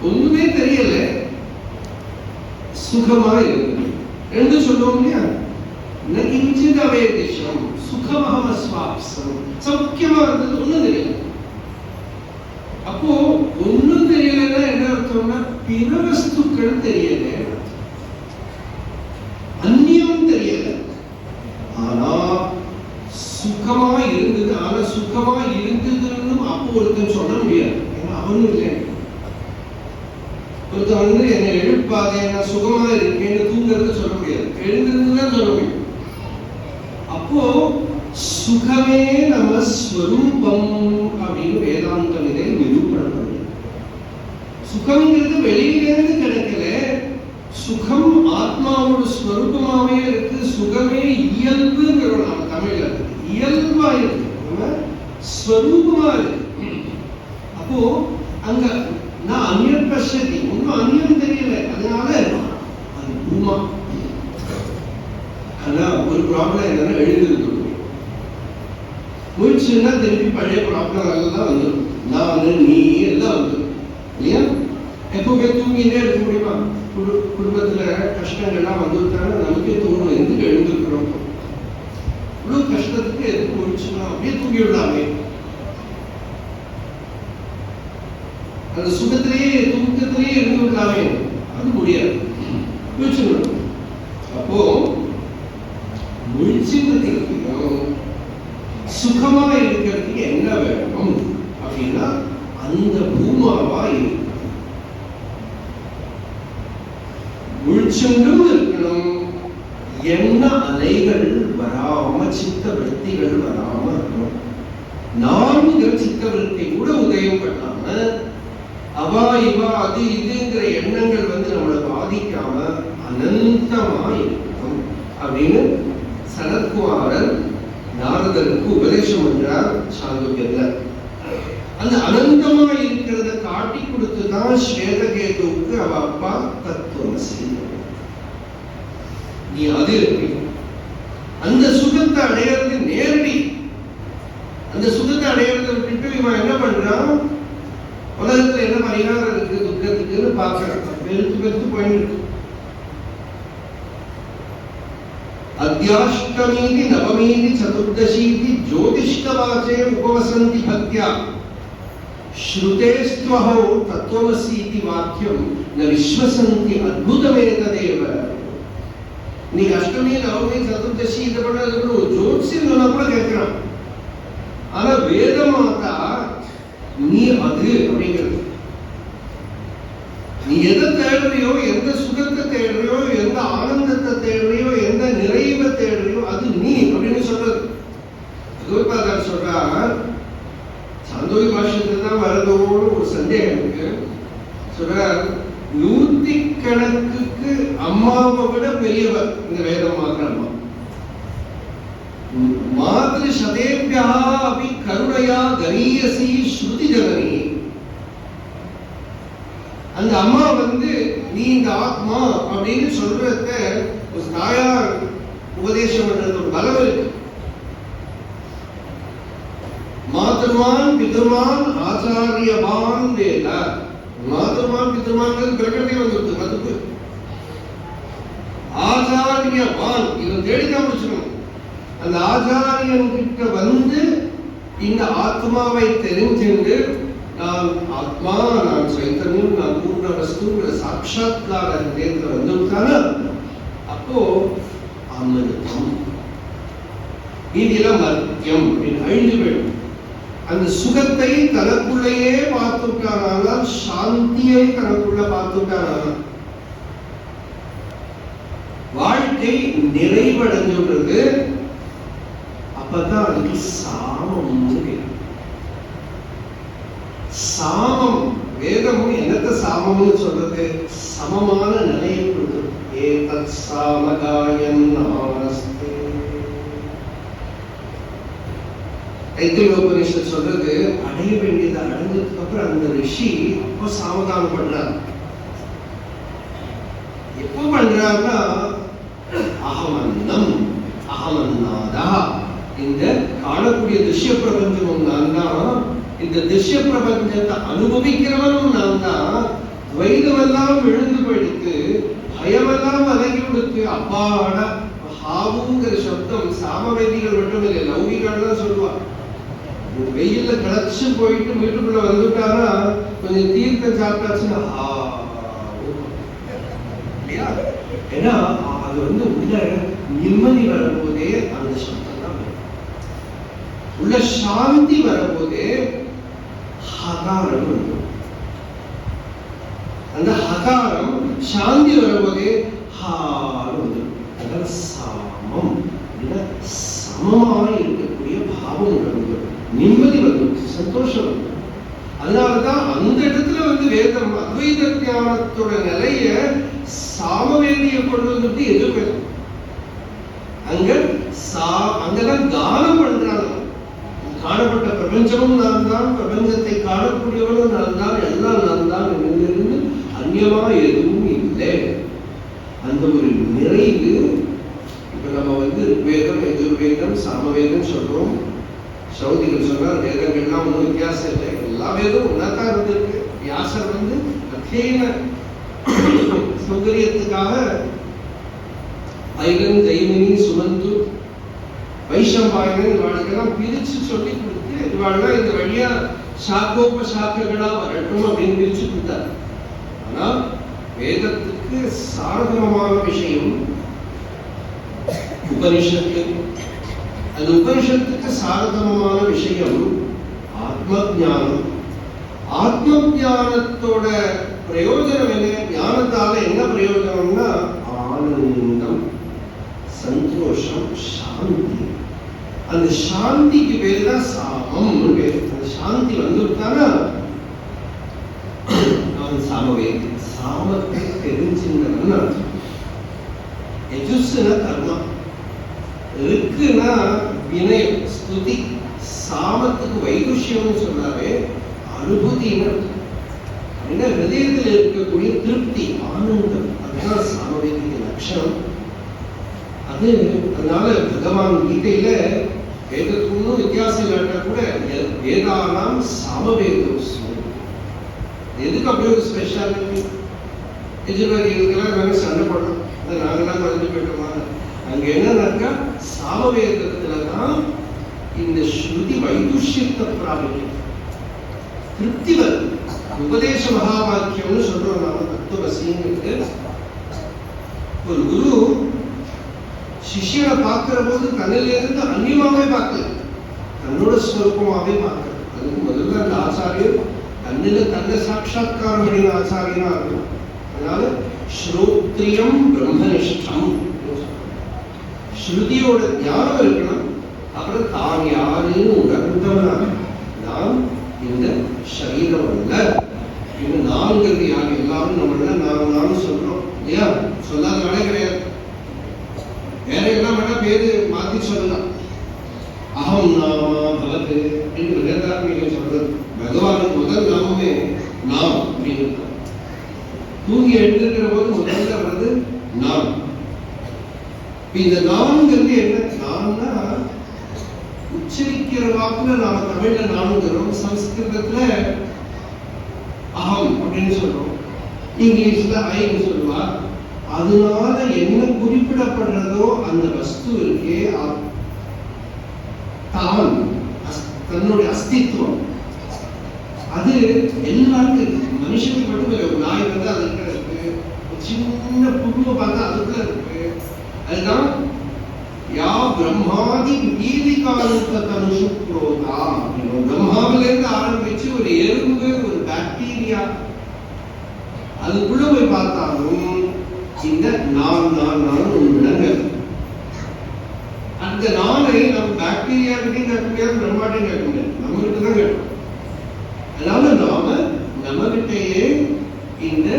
ஒண்ணுமே தெரியல, சுகமா இருக்கு. ரெண்டு சொல்லுவோம் இல்லையா? நகிஞ்சிதவே திஷம் சுகமஹமஸ்வாப்சம். சௌக்கியமா இருந்தது, ஒண்ணும் தெரியல. அப்போ ஒண்ணும் தெரியலன்னா என்ன அர்த்தம்னா பிற வஸ்துக்கள் தெரியல, அந்நியம் தெரியல. ஆனா சுகமா இருந்தது. ஆனா சுகமா இருந்ததுன்னு அப்போ ஒருத்தன் சொல்ல முடியாது. ஏன்னா அவனும் இல்லை. ஒருத்தன் வந்து என்னை எழுப்பாதே, நான் சுகமா இருக்கேன்னு தூங்குறது சொல்ல முடியாது. எழுந்திருந்துதான் சொல்ல முடியும். அப்போ சுகமே நம்ம ஸ்வரூபம் அப்படின்னு வேதாந்தம் இதை நிரூபணம் பண்ணி. சுகம்ங்கிறது வெளியிலிருந்து கிடைக்கல, சுகம் ஆத்மாவோட ஸ்வரூபமாவே இருக்கு. சுகமே இயல்புங்கிறோம் நம்ம தமிழ்ல. இயல்பா இருக்கு, நம்ம ஸ்வரூபமா இருக்கு. அப்போ அங்க நான் அந்நியம் பஷ்யதி, ஒன்னும் அந்நியம் தெரியல. அதனால அது பூமா. ஆனா ஒரு ப்ராப்ளம் என்னன்னா எழுந்திருக்கு முயற்சின்னா திருப்பி பழைய ப்ராப்ளம் எல்லாம் வந்துடும். நான் நீ எல்லாம் வந்துடும் இல்லையா? எப்பவுமே தூங்கினே இருக்க முடியுமா? குடும்பத்துல கஷ்டங்கள்லாம் வந்துட்டாங்கன்னா நமக்கே தோணும், எதுக்கு எழுந்திருக்கிறோம், இவ்வளவு கஷ்டத்துக்கு எதுக்கு முயற்சிக்கலாம், அப்படியே தூங்கி விடலாமே. அந்த சுகத்திலேயே தூக்கத்திலேயே இருந்து விடலாமே, அது முடியாது. யோசிச்சுக்கணும். அப்போ முழிச்சுக்கிறதுக்கும் சுகமா இருக்கிறதுக்கு என்ன வேணும் அப்படின்னா அந்த பூமாவா இருக்கு. முழிச்சுண்டும் இருக்கணும், என்ன அலைகள் வராம சித்த விருத்திகள் வராம இருக்கணும். நான்கு சித்த விருத்தி கூட உதயம் பண்ணாம அவா இவா அது இதுங்கிற எண்ணங்கள் வந்து நம்மளை பாதிக்காம அனந்தமா இருக்கணும் அப்படின்னு சனத்குமாரர் நாரதருக்கு உபதேசம் பண்றார் சாந்தோக்கியத்துல. அந்த அனந்தமா இருக்கிறத காட்டி கொடுத்துதான் ஸ்வேதகேதுவுக்கு அவ அப்பா தத்துவமசி நீ அது இருக்கு. அந்த சுகத்தை அடையிறது நேரடி. அந்த சுகத்தை அடையிறத விட்டுட்டு இவன் என்ன பண்றான், உலகத்துல என்ன பரிகாரம் இருக்கு துக்கத்துக்குன்னு பாக்குறான். பெருத்து பெருத்து போயிட்டு இருக்கு. அத்தியாஷ்டமீதி நவமீதி சதுர்தசீதி ஜோதிஷ்டவாச்சே உபவசந்தி பக்தியா ஸ்ருதேஸ்த்வஹோ தத்துவமசீதி வாக்கியம் ந விஸ்வசந்தி அத்புதமேததேவ. நீ அஷ்டமி நவமி சதுர்தசி இது பண்ணதுக்கு ஒரு ஜோதிஷம் சொன்னா கூட கேட்கிறான். ஆனா வேத மாதா நீ அது அப்படிங்கிறது. நீ எதை தேடுறியோ, எந்த சுகத்தை தேடுறியோ, எந்த ஆனந்தத்தை தேடுறியோ, எந்த நிறைவை தேடுறியோ அது நீ அப்படின்னு சொல்றது. பகவத்பாதர் சொல்றார், சாந்தோகி பாஷ்யத்துல தான் வரதோடு ஒரு சந்தேகம் இருக்கு. சொல்றார், 100 கணக்குக்கு அம்மாவை விட பெரியவர் இந்த வேதம் மாத்திர அம்மா. மாத்ரு சதேபியா அபி கருணையா கரீயசி ஸ்ருதி ஜனனி. அந்த அம்மா வந்து நீ இந்த ஆத்மா அப்படின்னு சொல்றத ஒரு தாயார் உபதேசம் பண்றது ஒரு பலம் இருக்கு. மாத்ருமான் பிதர்மான் ஆச்சாரியவான் வேத. மாத்ருமான் பிதர்மான் பிரகடனை வந்துருக்கு. மதுப்பு ஆச்சாரியவான் இதை தேடிதான் முடிச்சுக்கணும். அந்த ஆச்சாரியன் கிட்ட வந்து இந்த ஆத்மாவை தெரிஞ்சுண்டு நான் ஆத்மா, நான் சைத்தன்யம், நான் பூர்ண வஸ்துங்கிற சாட்சாத்கார நிலையத்துல வந்துட்டான அப்போ அமிர்தம் இதெல்லாம் மத்தியம் அழிஞ்சு போயிடும். அந்த சுகத்தை தனக்குள்ளேயே பார்த்துட்டானால், சாந்தியை தனக்குள்ள பார்த்துட்டானால் வாழ்க்கை நிறைவடைஞ்சுன்றது. அப்பதான் அதுக்கு சாமம். சாமம் வேதமும் என்னத்த சாமம்னு சொல்றது? சமமான நிலையை கொடுக்குது. ஏதத் சாமகாயன் ஆனஸ்தே. தைத்திரியோபனிஷத் சொல்றது, அடைய வேண்டியதை அடைஞ்சதுக்கு அப்புறம் அந்த ரிஷி அப்போ சாமகானம் பண்றார். எப்போ பண்றாருன்னா, அகமன்னம் அகமன்னாதா. இந்த காணக்கூடிய திருஷ்ய பிரபஞ்சமும் நான் தான், இந்த திருஷ்ய பிரபஞ்சத்தை அனுபவிக்கிறவனும் நான் தான். துவைதமெல்லாம் விழுந்து போயிடுத்து, பயமெல்லாம் அடங்கி கொடுத்து அப்பாட ஹாவுங்கிற சப்தம் சாமவேதிகள் மட்டும் இல்லை, லௌகிகள் தான் சொல்லுவாங்க. வெயில்ல கிளச்சு போயிட்டு வீட்டுக்குள்ள வந்துட்டானா கொஞ்சம் தீர்த்தம் சாப்பிட்டாச்சுன்னா இல்லையா? ஏன்னா அது வந்து உள்ள நிம்மதி வரும்போதே அந்த சப்தம் தான் வரும். உள்ள சாந்தி வரும்போதே ஹகாரம் வரும். அந்த ஹகாரம் சாந்தி வரும்போதே ஹாரம் வந்துடும். அதான் சாமம். சமமாக இருக்கக்கூடிய பாவம் வந்து நிம்மதி வந்து சந்தோஷம் வந்து. அதனாலதான் அந்த இடத்துல வந்து வேதம் அத்வைத ஞானத்தோட நிலைய சாமவேதியை கொண்டு வந்துட்டு எதிர்வேதம் அங்கதான் தானம் பண்றாங்க. காணப்பட்ட பிரபஞ்சமும் நான் தான், பிரபஞ்சத்தை காணக்கூடியவனும் நான் தான், எல்லாம் நான் தான் இருந்து அந்நியமா எதுவும் இல்லை. அந்த ஒரு நிறைவு இப்ப நம்ம வந்து வேதம், எதிர்வேதம், சாமவேதம் சொல்றோம். சௌதிகள் சொன்னார், வேதங்கள்லாம் ஒன்றும் வித்தியாசம் இல்லை, எல்லா வேதம் ஒன்னாத்தான் இருந்திருக்கு. வியாசர் வந்து அத்தியன சௌகரியத்துக்காக ஐகன், ஜெய்மினி, சுமந்து, வைஷம்பாயன் இவாளுக்கெல்லாம் பிரிச்சு சொல்லி கொடுத்து இவாள்லாம் இந்த வழியா சாக்கோப சாக்கைகளா வரட்டும் அப்படின்னு பிரிச்சு கொடுத்தார். ஆனா வேதத்துக்கு சாரதமான விஷயம் உபனிஷத்து. அந்த உபனிஷத்துக்கு சாரதமான விஷயம் ஆத்ம ஞானம். ஆத்ம ஞானத்தோட பிரயோஜனம் என்ன? ஞானத்தால என்ன பிரயோஜனம்னா ஆனந்தம், சந்தோஷம், சாந்தி. அந்த சாந்திக்கு பேர் தான் சாமம். அந்த சாந்தி வந்துட்டானா நான் சாமவேதி. சாமத்தை தெரிஞ்சுங்கன்னா யஜுஸ்னா கர்மா, இருக்குன்னா வினயம், ஸ்துதி. சாமத்துக்கு வைதுஷ்யம்னு சொன்னாவே அனுபூதின்னு அப்படின்னா ஹிருதயத்தில் இருக்கக்கூடிய திருப்தி, ஆனந்தம். அதுதான் சாமவேதிக்கு லட்சணம். அது அதனால பகவான் கீதையில வேதத்துக்கு ஒன்றும் வித்தியாசம் இல்லாட்டா கூட வேதானாம் சாமவேதம். எதுக்கு அப்படி ஒரு ஸ்பெஷாலிட்டி? எஜுர்வேதிகளுக்கெல்லாம் நாங்கள் சண்டை போடுறோம், நாங்களாம் குறைஞ்சு போயிட்டோமா? அங்க என்னன்னாக்கா சாமவேதத்துல தான் இந்த ஸ்ருதி வைதுஷ்யத்தை பிராபிக்கும், திருப்தி வருது. உபதேச மகா வாக்கியம்னு சொல்றோம் நாம தத்துவசிங்கிறது. ஒரு குரு சிஷ்யனை பார்க்கிற போது தன்னிலிருந்து அந்நியமாவே பார்க்கல, தன்னோட ஸ்வரூபமாவே பார்க்கல. அதுக்கு முதல்ல அந்த ஆச்சாரியர் தன்னில தன்னை சாட்சாத்காரம் பண்ணின ஆச்சாரியனா இருக்கணும். அதனால ஸ்ரோத்ரியம் பிரம்மனிஷ்டம், ஸ்ருதியோட ஞானம் இருக்கணும். அப்புறம் தான் யாருன்னு உணர்ந்தவனாக, நான் இந்த சரீரம் அல்ல, இது நான்கிறது யார்? எல்லாரும் நம்மள நான் சொல்றோம் இல்லையா? சொல்லாதனாலே கிடையாது. வேற எல்லாம் வேணா பேரு மாத்தி சொல்லலாம். அகம் நாமா பலது அப்படின்னு வேதாத்மிக சொல்றது. பகவானுக்கு முதல் நாமமே நாம் அப்படின்னு. தூங்கி எழுந்திருக்கிற போது முதல்ல வர்றது நான். இந்த நான்கிறது என்ன? நான்னா உச்சரிக்கிற வாக்குல நாம தமிழ்ல நானுங்கிறோம், சம்ஸ்கிருதத்துல அகம் அப்படின்னு சொல்றோம், இங்கிலீஷ்ல ஐன்னு சொல்லுவா. அதனால என்ன குறிப்பிடப்படுறதோ அந்த வஸ்து இருக்கே தான், தன்னுடைய அஸ்தித்வம், அது எல்லாருக்கும் இருக்கு. மனுஷனுக்கு மட்டும் இல்லை. ஒரு நாய் வந்து அதுக்குள்ள இருக்கு, ஒரு சின்ன புழுவை பார்த்தா அதுக்குள்ள இருக்கு. அதுதான் யா பிரம்மாதி வீதிகாலத்த தனுஷு புரோதா. பிரம்மாவிலிருந்து ஆரம்பிச்சு ஒரு எறும்பு, ஒரு பாக்டீரியா, அதுக்குள்ள போய் பார்த்தாலும் இந்த நான் ஒரு விலங்கு. அந்த நானை நம்ம பாக்டீரியா கிட்டையும் கேட்க முடியாது, பிரம்மாட்டையும் கேட்க முடியாது, நம்ம கிட்ட தான் கேட்கணும். அதனால நாம நம்ம கிட்டேயே இந்த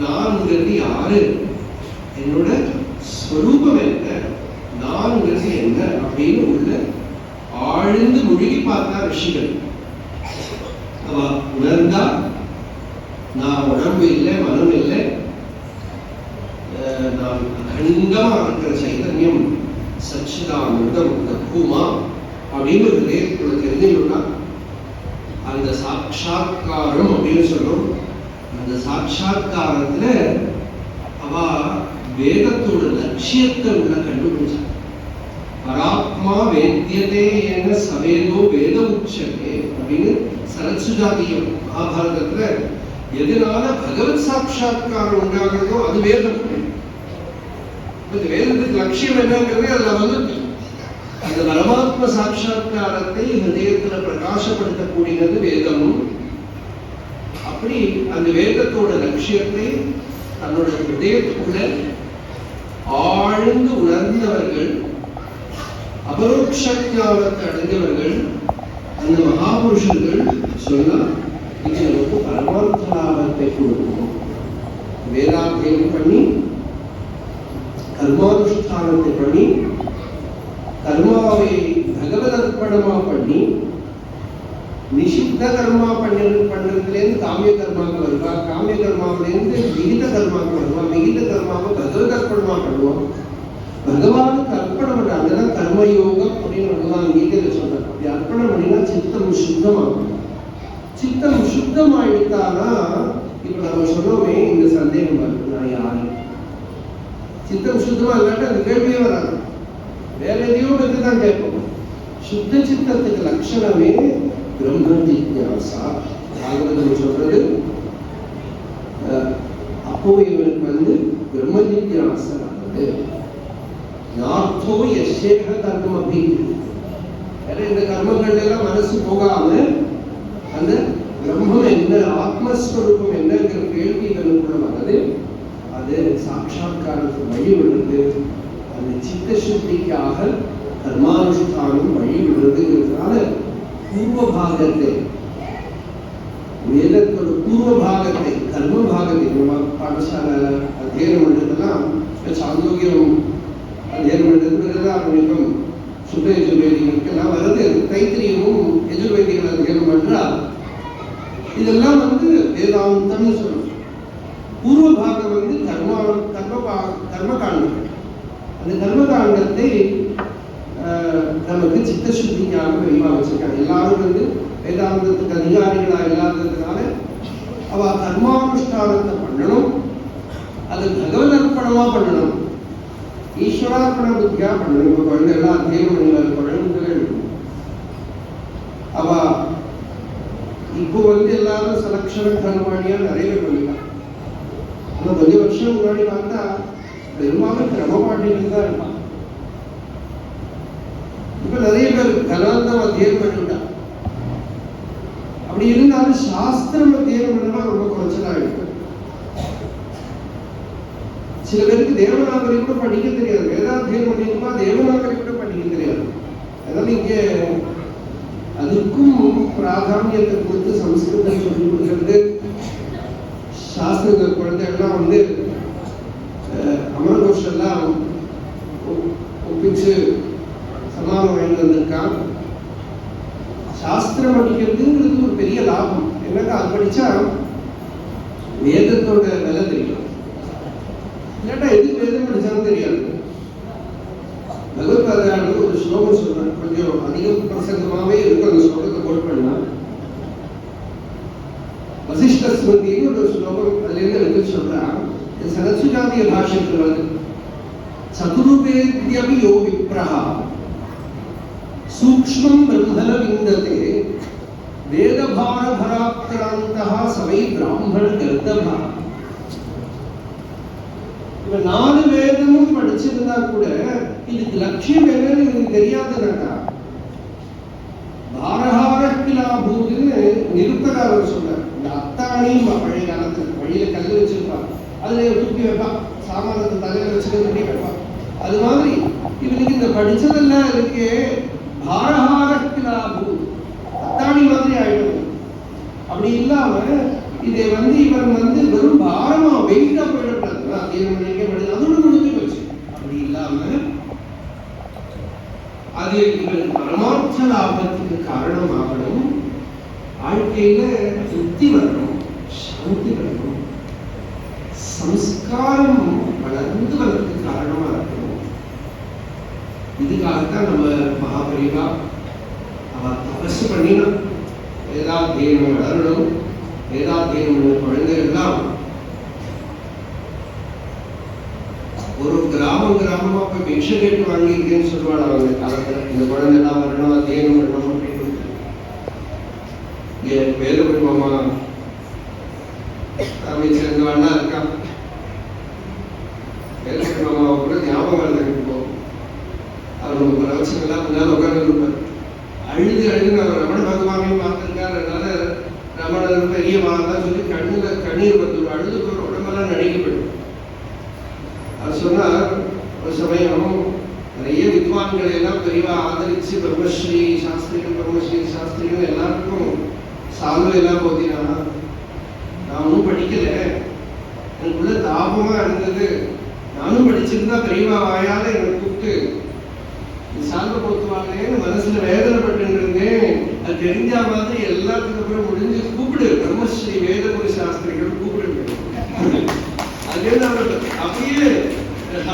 நான்கிறது யாரு, என்னோட ஸ்வரூபம் என்ன, நான்கிறது என்ன அப்படின்னு உள்ள ஆழ்ந்து முழுகி பார்த்தா ரிஷிகள். அவ உணர்ந்தா நான் உடம்பு இல்லை, மனம் இல்லை, நான் அகண்டமா இருக்கிற சைதன்யம், சச்சிதானந்தம், தப்புமா அப்படின்னு ஹிருதயத்துக்குள்ள தெரிஞ்சுக்கணும்னா அந்த சாட்சாத்காரம் அப்படின்னு சொல்றோம். அந்த சாட்சாத்காரத்துல அவ வேதத்தோட லட்சியத்தை உள்ள கண்டுபிடிச்சாங்க. பராத்மா வேத்தியதே என சவேதோ வேத உச்சதே அப்படின்னு சரத்சுஜாதியம் மகாபாரதத்துல எதனால பகவத் சாட்சாத்காரம் உண்டாகிறதோ அது வேதம். வேதத்துக்கு லட்சியம் என்னங்கிறது அதுல வந்து அந்த பரமாத்ம சாட்சாத்காரத்தை ஹிருதயத்துல பிரகாசப்படுத்தக்கூடியது வேதமும். அப்படி அந்த வேதத்தோட லட்சியத்தை தன்னோட ஹிருதயத்துக்குள்ள ஆழ்ந்து உணர்ந்தவர்கள், அபரோக்ஷ ஞானத்தை அடைந்தவர்கள், அந்த மகாபுருஷர்கள் சொன்னா இது நமக்கு பரமார்த்த லாபத்தை கொடுக்கும். வேதாத்தியம் பண்ணி கர்மானுஷ்டானத்தை பண்ணி கர்மாவை பகவத் அர்ப்பணமா பண்ணி நிஷித்த கர்மா பண்றதுலேருந்து காமிய கர்மாக்கள் வருவா, காமிய கர்மாவிலேருந்து விகித கர்மாக்கள் வருவா, விகித கர்மாவை பகவத் அர்ப்பணமா பண்ணுவோம். பகவானுக்கு அர்ப்பணம் பண்ண அங்கதான் கர்மயோகம் அப்படின்னு பகவான் கீதையில சொல்றார். அப்படி அர்ப்பணம் பண்ணினா சித்தம் சுத்தமாகும். சித்தம் சுத்தமாயிட்டானா இப்ப நம்ம சொன்னோமே இந்த சந்தேகம் வருது, நான் யாரு? சித்தம் சுத்தமா இல்லாட்ட அந்த கேள்வியே வராது, வேற எதையோ பற்றி தான் கேட்போம். சுத்த சித்தத்துக்கு லட்சணமே பிரம்ம ஜிக்ஞாசா. பாகவதம் சொல்றது அப்போ இவனுக்கு வந்து பிரம்ம ஜிக்யாசை ஆனது. நார்த்தோ யசேக கர்மம் அப்படின்னு இந்த கர்மங்கள் எல்லாம் மனசு போகாம அந்த பிரம்மம் என்ன, ஆத்மஸ்வரூபம் என்னங்கிற கேள்வி இவனுக்குள்ள வந்தது. அது சாட்சாத்காரத்துக்கு வழி விடுறது. அந்த சித்த சுத்திக்காக கர்மானுஷ்டானம் வழி விடுறதுங்கிறதுனால பூர்வ பாகத்தை, வேதத்தோட பூர்வ பாகத்தை, கர்ம பாகத்தை நம்ம பாடசாலை அத்தியனம் பண்றதெல்லாம் சாந்தோக்கியம் அத்தியனம் பண்றதுலாம் மிகவும் சுத்த யஜுர்வேதிகளுக்கெல்லாம் வருது. தைத்திரியமும் யஜுர்வேதிகள் அத்தியனம் பண்றா. இதெல்லாம் வந்து வேதாந்தம்னு சொல்லணும். பூர்வ பாகம் வந்து கர்மகாண்டம். அந்த கர்மகாண்டத்தை நமக்கு சித்தசுத்திக்காக வெளியாக வச்சிருக்காங்க. எல்லாரும் வந்து வேதாந்தத்துக்கு அதிகாரிகளா இல்லாததுனால அவ கர்மானுஷ்டானத்தை பண்ணணும். அது பகவத் அர்ப்பணமா பண்ணணும், ஈஸ்வரார்ப்பண புத்தியா பண்ணணும். இப்போ குழந்தை எல்லாம் அத்தியம் பண்ணி குழந்தைகள் அவ இப்போ வந்து எல்லாரும் செலக்ஷன் கர்மாணியா நிறைய பேர் பண்ணிக்கலாம். ஆனால் கொஞ்சம் வருஷம் முன்னாடி பார்த்தா பெரும்பாலும் கிரமபாட்டிகள் தான் இருப்பான். இப்ப நிறைய பேர் கலாந்தம் அத்தியனம் பண்ணிட்டா. அப்படி இருந்தாலும் சாஸ்திரம் அத்தியனம் பண்ணா ரொம்ப குறைச்சலா இருக்கு. சில பேருக்கு தேவநாகரி கூட படிக்க தெரியாது. வேதாத்தியனம் பண்ணிருப்பா, தேவநாகரி கூட படிக்க தெரியாது. அதனால இங்க அதுக்கும் பிராதானியத்தை கொடுத்து சம்ஸ்கிருதம் சொல்லி கொடுக்கிறது. சாஸ்திரங்கள் குழந்தைகள்லாம் வந்து அமரகோஷெல்லாம் ஒப்பிச்சு சமாளம் வாங்கி வந்திருக்கான். சாஸ்திரம் படிக்கிறதுங்கிறது ஒரு பெரிய லாபம். என்னன்னா அது படிச்சா வேதத்தோட விலை தெரியும். இல்லாட்டா எது வேதம் படிச்சாலும் தெரியாது. பகவத்பாதான ஒரு ஸ்லோகம் சொல்றேன், கொஞ்சம் அதிக பிரசங்கமாவே இருக்கும். அந்த ஸ்லோகத்தை கோட் பண்ணா வசிஷ்ட ஸ்மிருதின்னு ஒரு ஸ்லோகம் அதுல இருந்து எடுத்து சொல்றான். சரஸ்வஜாதிய பாஷைகள் வந்து சதுருபேத்யபி யோ விப்ரஹா சூக்ஷ்மம் பிரம்மண விந்ததே வேதபார பராக்ராந்தஹ சவை பிராமண கர்த்தபா. இப்ப 4 வேதமும் படிச்சிருந்தா கூட இதுக்கு லட்சியம் என்னன்னு எனக்கு தெரியாதுன்னாக்கா பாரஹாரக்கிலா பூதுன்னு நிருத்தகாரர் சொல்றார். இந்த அத்தாணியும் பழைய காலத்துல வழியில கல் வச்சிருப்பாங்க, அதுல தூக்கி வைப்பான், சாமானத்தை தலையில வச்சுட்டு தூக்கி வைப்பான். அது மாதிரி இவனுக்கு இந்த படிச்சதெல்லாம் இருக்கு பாரஹாரக்கிலா பூ அத்தாணி மாதிரி ஆயிடும். அப்படி இல்லாம இதை வந்து இவன் வந்து வெறும் பாரமா வெயிட்டா போயிடக்கூடாது. அதோட முடிஞ்சு போச்சு. அப்படி இல்லாம அது இவன் பரமார்த்த லாபத்துக்கு காரணமாகணும். வாழ்க்கையில திருப்தி வரணும், சாந்தி வரணும், சம்ஸ்காரம் வளர்ந்து வரதுக்கு காரணமா இருக்கணும். இதுக்காகத்தான் நம்ம மகாபரிவா அவ தபசு பண்ணினா வேதாத்தியனம் வளரணும். வேதாத்தியனம் குழந்தைகள்லாம் ஒரு கிராமமா போய் பிக்ஷை கேட்டு வாங்கியிருக்கேன்னு சொல்லுவாள். அவங்க காலத்துல இந்த குழந்தை எல்லாம் வரணும், அத்தியனம் பண்ணணும் அப்படின்னு வேலுமணி மாமா சேர்ந்தவாள்லாம் இருக்கான். வேலுமணி மாமாவை கூட ஞாபகம் இருந்துட்டு அவர் நம்ம ரவசங்கள்லாம் முன்னாள் உட்கார்ந்து இருப்பார். அழுது அவர் ரமண பகவானையும் பார்த்திருக்காரு. அதனால ரமணர் பெரிய மாதான் சொல்லி கண்ணுல கண்ணீர் வந்துடும், அழுது உடம்பெல்லாம் நடிக்கப்படும். அவர் சொன்னார், ஒரு சமயம் நிறைய வித்வான்களை எல்லாம் பெரியவா ஆதரிச்சு பிரம்மஸ்ரீ சாஸ்திரிகள் பிரம்மஸ்ரீ சாஸ்திரிகள் எல்லாருக்கும் சால்வை எல்லாம் போத்தினா. நான் ஒன்றும் படிக்கல, எனக்குள்ள தாபமா இருந்தது. நானும் படிச்சிருந்தா பெரியவா வாயால என்னை கூப்பிட்டு சால்வை போத்துவாங்கன்னு மனசுல வேதனைப்பட்டு இருந்தேன். அது தெரிஞ்ச மாதிரி எல்லாத்துக்கும் அப்புறம் முடிஞ்சு கூப்பிடு பிரம்மஸ்ரீ வேதபுரி சாஸ்திரிகள் கூப்பிடு. அதே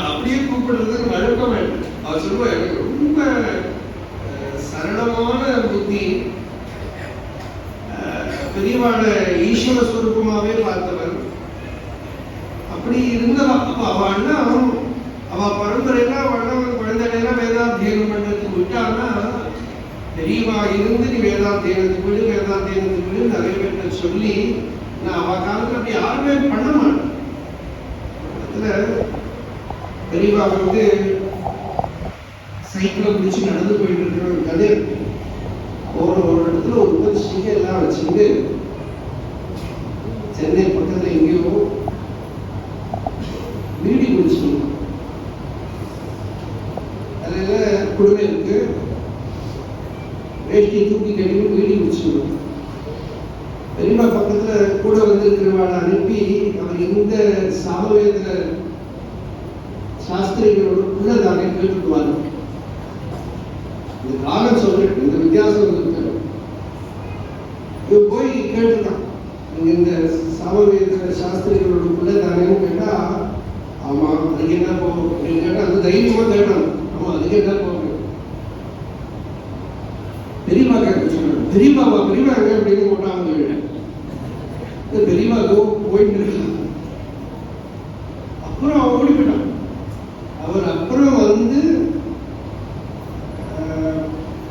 அப்படியே கூப்பிடுறதுக்கு வழக்கம் வேண்டும். அவர் சொல்லுவா, எனக்கு ரொம்ப சரளமான புத்தி, பெரியவாட ஈஸ்வர ஸ்வரூபமாவே பார்த்தவர். அப்படி இருந்தவா. அப்ப அவ அண்ணா அவ பரம்பரையில குழந்தைகள்லாம் வேதாத்தியனம் பண்றதுக்கு விட்டான்னா பெரியவா இருந்து நீ வேதாத்தியனத்துக்கு விடு வேதாத்தியனத்துக்கு விடு நிறைய பேர்கிட்ட சொல்லி நான் அவ காலத்துல அப்படி யாருமே பண்ண மாட்டேன். பக்கத்துல பெரியவா வந்து சைக்கிளை பிடிச்சி நடந்து போயிட்டு இருக்கிற ஒரு கதை இருக்கு. ஒரு இடத்துல ஒரு உபதிஷ்டிகை எல்லாம் வச்சுட்டு சென்னை பக்கத்துல எங்கேயோ வீடி குடிச்சுக்கணும். அதுல குடும்பம் இருக்கு, வேஷ்டி தூக்கி கட்டி வீடி குடிச்சுக்கணும். பெரியமா பக்கத்துல கூட வந்து இருக்கிறவாளை அனுப்பி அவர் இந்த சாமவேத சாஸ்திரிகளோட உள்ளதானே கேட்டுக்குவாங்க. இந்த காலம் சொல்லிட்டு இந்த வித்தியாசம் இருக்கு. இவன் போய் கேட்டுட்டான், நீங்க இந்த சாமவேத சாஸ்திரிகளோட உள்ளதானேன்னு கேட்டா, ஆமா அதுக்கு என்ன போகும் அப்படின்னு கேட்டா அது தைரியமா கேட்டான். ஆமா அதுக்கு என்ன போகும். பெரியமா கேட்க சொன்னாங்க. பெரியமாவா பெரியமா எங்க அப்படின்னு போட்டாங்க. பெரியமா போயிட்டு இருக்காங்க. அப்புறம் அவன் ஓடி போயிட்டான். அவர் அப்புறம் வந்து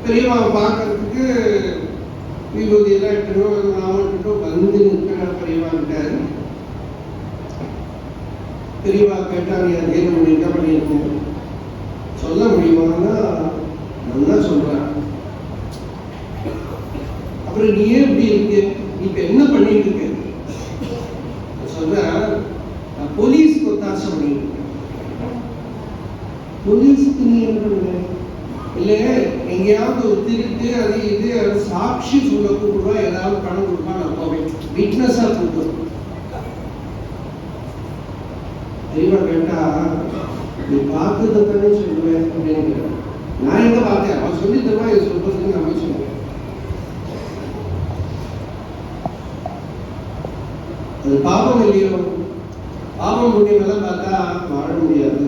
பெரியமாவை பார்க்கறதுக்கு விபூதி எல்லாம் இட்டுனோம் நாமட்டும் வந்து நிற்கிற பெரியமா இருக்காரு. பெரியமா கேட்டா நீ அதே நம்ம என்ன பண்ணியிருக்கோம் சொல்ல முடியுமான்னா நல்லா சொல்றேன். அப்புறம் நீ ஏன் இப்படி இருக்கு, நீ இப்ப என்ன பண்ணிட்டு இருக்க சொல்ற. நான் போலீஸ்க்கு ஒத்தாசை பண்ணிட்டு இருக்கேன். போலீஸ்க்கு நீ என்ன பண்ணுவ? இல்ல எங்கேயாவது ஒரு திருட்டு அது இது சாட்சி சொல்ல கூப்பிடுவா, ஏதாவது பணம் கொடுப்பா, நான் போவேன் விட்னஸா கூப்பிடுவேன். தெளிவா கேட்டா நீ பார்த்ததை தானே சொல்லுவேன் அப்படின்னு. நான் எங்க பார்த்தேன், அவன் சொல்லி தருவா இது சொல்றதுன்னு நம்ம சொல்லுவேன். அது பாவம் இல்லையோ? பாவம் புண்ணியம் எல்லாம் பார்த்தா வாழ முடியாது.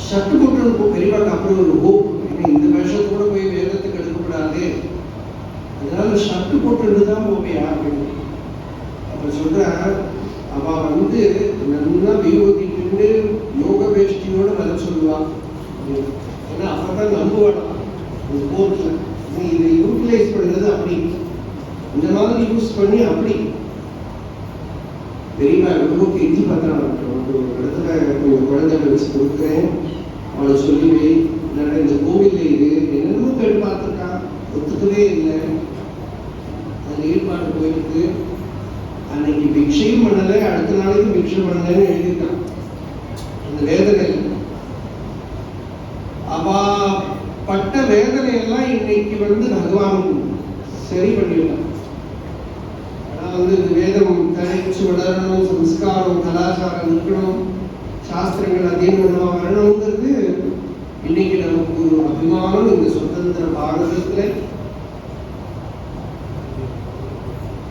சட்டு போட்டு பெரியவாக்கு அப்புறம் ஒரு ஹோப், இந்த வருஷத்தோட போய் வேதத்துக்கு எடுக்கப்படாது, அதனால சட்டு போட்டுதான் போவியா அப்படின்னு. அப்ப சொல்ற அவ வந்து நல்லா விபூதிட்டு யோக வேஷ்டியோட வர சொல்லுவான். ஏன்னா அப்பதான் நம்புவாடா கோர்ட்ல இதை யூட்டிலைஸ் பண்றது. அப்படி இந்த மாதிரி யூஸ் பண்ணி அப்படி பெரியவா எவ்வளோ கெஞ்சி பார்த்தான். ஒரு இடத்துல கொஞ்சம் குழந்தைகளை வச்சு கொடுக்குறேன், அவளை சொல்லி வை, இல்லைன்னா இந்த கோவில்ல இது என்னென்னமோ கேட்டு பார்த்துருக்கான், ஒத்துக்கவே இல்லை. அதில் ஈடுபாடு போயிருக்கு. அன்னைக்கு பிக்ஷையும் பண்ணலை, அடுத்த நாளைக்கு பிக்ஷை பண்ணலன்னு எழுதிட்டான். அந்த வேதனை அவ பட்ட வேதனையெல்லாம் இன்னைக்கு வந்து பகவான் சரி பண்ணிவிட்டான். வந்து வேதம் தனிச்சு வளரணும், சம்ஸ்காரம் கலாச்சாரம் இருக்கணும், சாஸ்திரங்கள் அதீனமா வரணுங்கிறது இன்னைக்கு நமக்கு ஒரு அபிமானம். இந்த சுதந்திர பாரதத்துல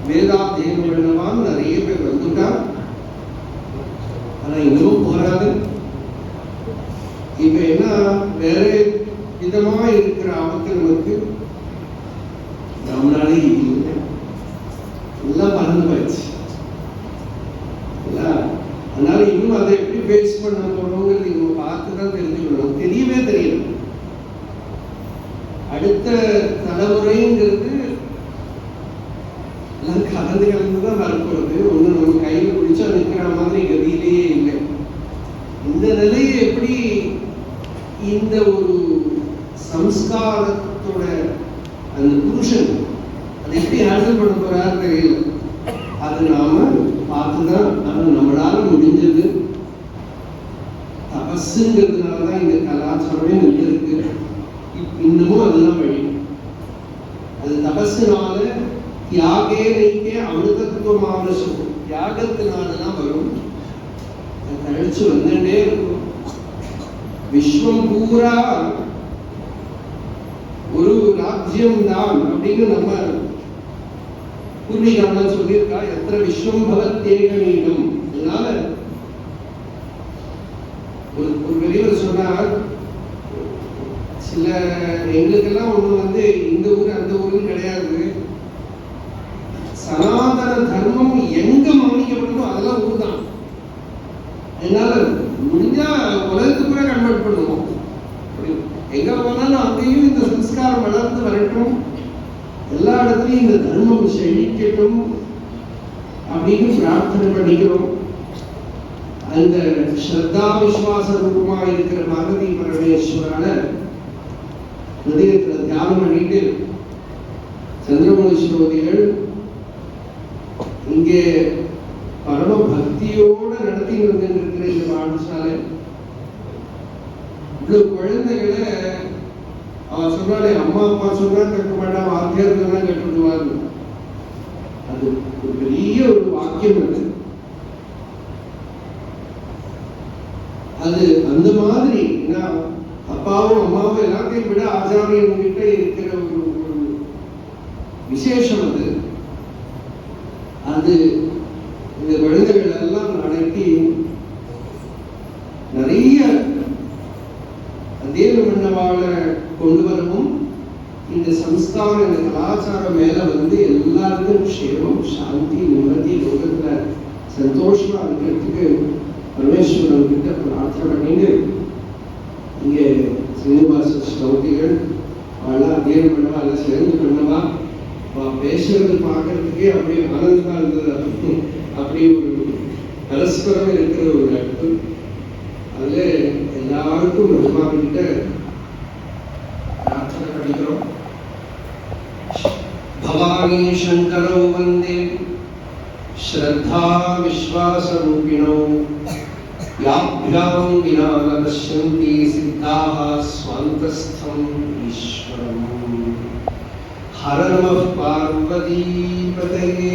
வேதாத்தியனம் பண்ணவான் நிறைய பேர் வந்துட்டா. ஆனா இன்னும் போராது. இப்ப என்ன வேற விதமா இருக்கிற ஆபத்து நமக்கு நம்மளாலே எல்லாம் பறந்து போயிடுச்சு. அதனால இன்னும் அதை எப்படி பேஸ் பண்ண போறோங்கிறது இவங்க பார்த்துதான் தெரிஞ்சுக்கணும். தெரியவே தெரியல. அடுத்த தலைமுறைங்கிறது எல்லாம் கலந்து கலந்துதான் வரப்போறது. ஒண்ணு நம்ம கையில பிடிச்சா நிற்கிற மாதிரி கதியிலேயே இல்லை. இந்த நிலையை எப்படி இந்த ஒரு சம்ஸ்காரத்தோட அந்த புருஷன் அதை எப்படி ஹேண்டில் பண்ண போறாரு தெரியல. அது நாம பார்த்துதான். ஆனா நம்மளால முடிஞ்சது தபஸுங்கிறதுனாலதான் இந்த கலாச்சாரமே இருக்கு. இன்னமும் அதுதான் வழி. அது தபஸுனால தியாகே நைக்கே அமிர்தத்துவமான சொல்லும் தியாகத்தினாலதான் வரும். கழிச்சு வந்துட்டே இருக்கும். விஸ்வம் பூரா ஒரு ராஜ்யம் தான் அப்படின்னு நம்ம பூர்வீகான சொல்லியிருக்கா. எத்தனை விஸ்வம் பவத்தேகமீனம். அதனால ஒரு பெரியவர் சொன்னார், சில எங்களுக்கெல்லாம் ஒண்ணு வந்து இந்த ஊர் அந்த ஊருன்னு கிடையாது. சனாதன தர்மம் எங்க மானிக்கப்படுதோ அதெல்லாம் ஊர் தான். அதனால முடிஞ்சா உலகத்துக்கு கூட கன்வெர்ட் பண்ணுவோம். எங்க போனாலும் அங்கேயும் இந்த சம்ஸ்காரம் வளர்ந்து வரட்டும், எல்லா இடத்துலையும் இந்த தர்மம் செழிக்கட்டும் அப்படின்னு பிரார்த்தனை பண்ணிக்கிறோம். அந்த ஸ்ரத்தா விஸ்வாச ரூபமா இருக்கிற பார்வதி பரமேஸ்வரான ஹிருதயத்துல தியானம் பண்ணிட்டு சந்திரமௌலி ஸ்ரோதிகள் இங்கே பரம பக்தியோட நடத்தி வந்துருக்கிற இந்த பாடசாலை இவ்வளவு குழந்தைகளை அவ சொல்றாளே அம்மா அப்பா சொன்னா கேட்க மாட்டான், வாத்தியார் சொன்னா கேட்டுடுவாங்க. அது ஒரு பெரிய ஒரு வாக்கியம் அது. அது அந்த மாதிரி அப்பாவும் அம்மாவும் எல்லாத்தையும் விட ஆச்சாரியன் கிட்ட இருக்கிற ஒரு விசேஷம் அது. அது இந்த குழந்தைகள் எல்லாம் அடக்கி நிறைய அதே மன்னவாழ கொண்டு வரவும் இந்த சம்ஸ்காரம் இந்த கலாச்சாரம் மேல வந்து எல்லாருக்கும் க்ஷேமம் சாந்தி நிம்மதி லோகத்துல சந்தோஷமா இருக்கிறதுக்கு பரமேஸ்வரன் கிட்ட பிரார்த்தனை பண்ணிட்டு இங்க சீனிவாச ஸ்லோகிகள் அவெல்லாம் அத்தியனம் பண்ணவா எல்லாம் சேர்ந்து பண்ணவா பேசுறது பார்க்கறதுக்கே அப்படியே ஆனந்தமா இருந்தது. அப்படி ஒரு பரஸ்பரம் இருக்கிற ஒரு நட்பு. அதுல எல்லாருக்கும் பெருமாள் கிட்ட பிரார்த்தனை பண்ணிக்கிறோம். பவானி சங்கரோ வந்தே ஸ்ரத்தா விஸ்வாச ரூபிணோ யாப்யாம் வினா ந பஷ்யந்தி சித்தாः ஸ்வாந்தஸ்தம் ஈஸ்வரம். ஹர நமः பார்வதி பதயே.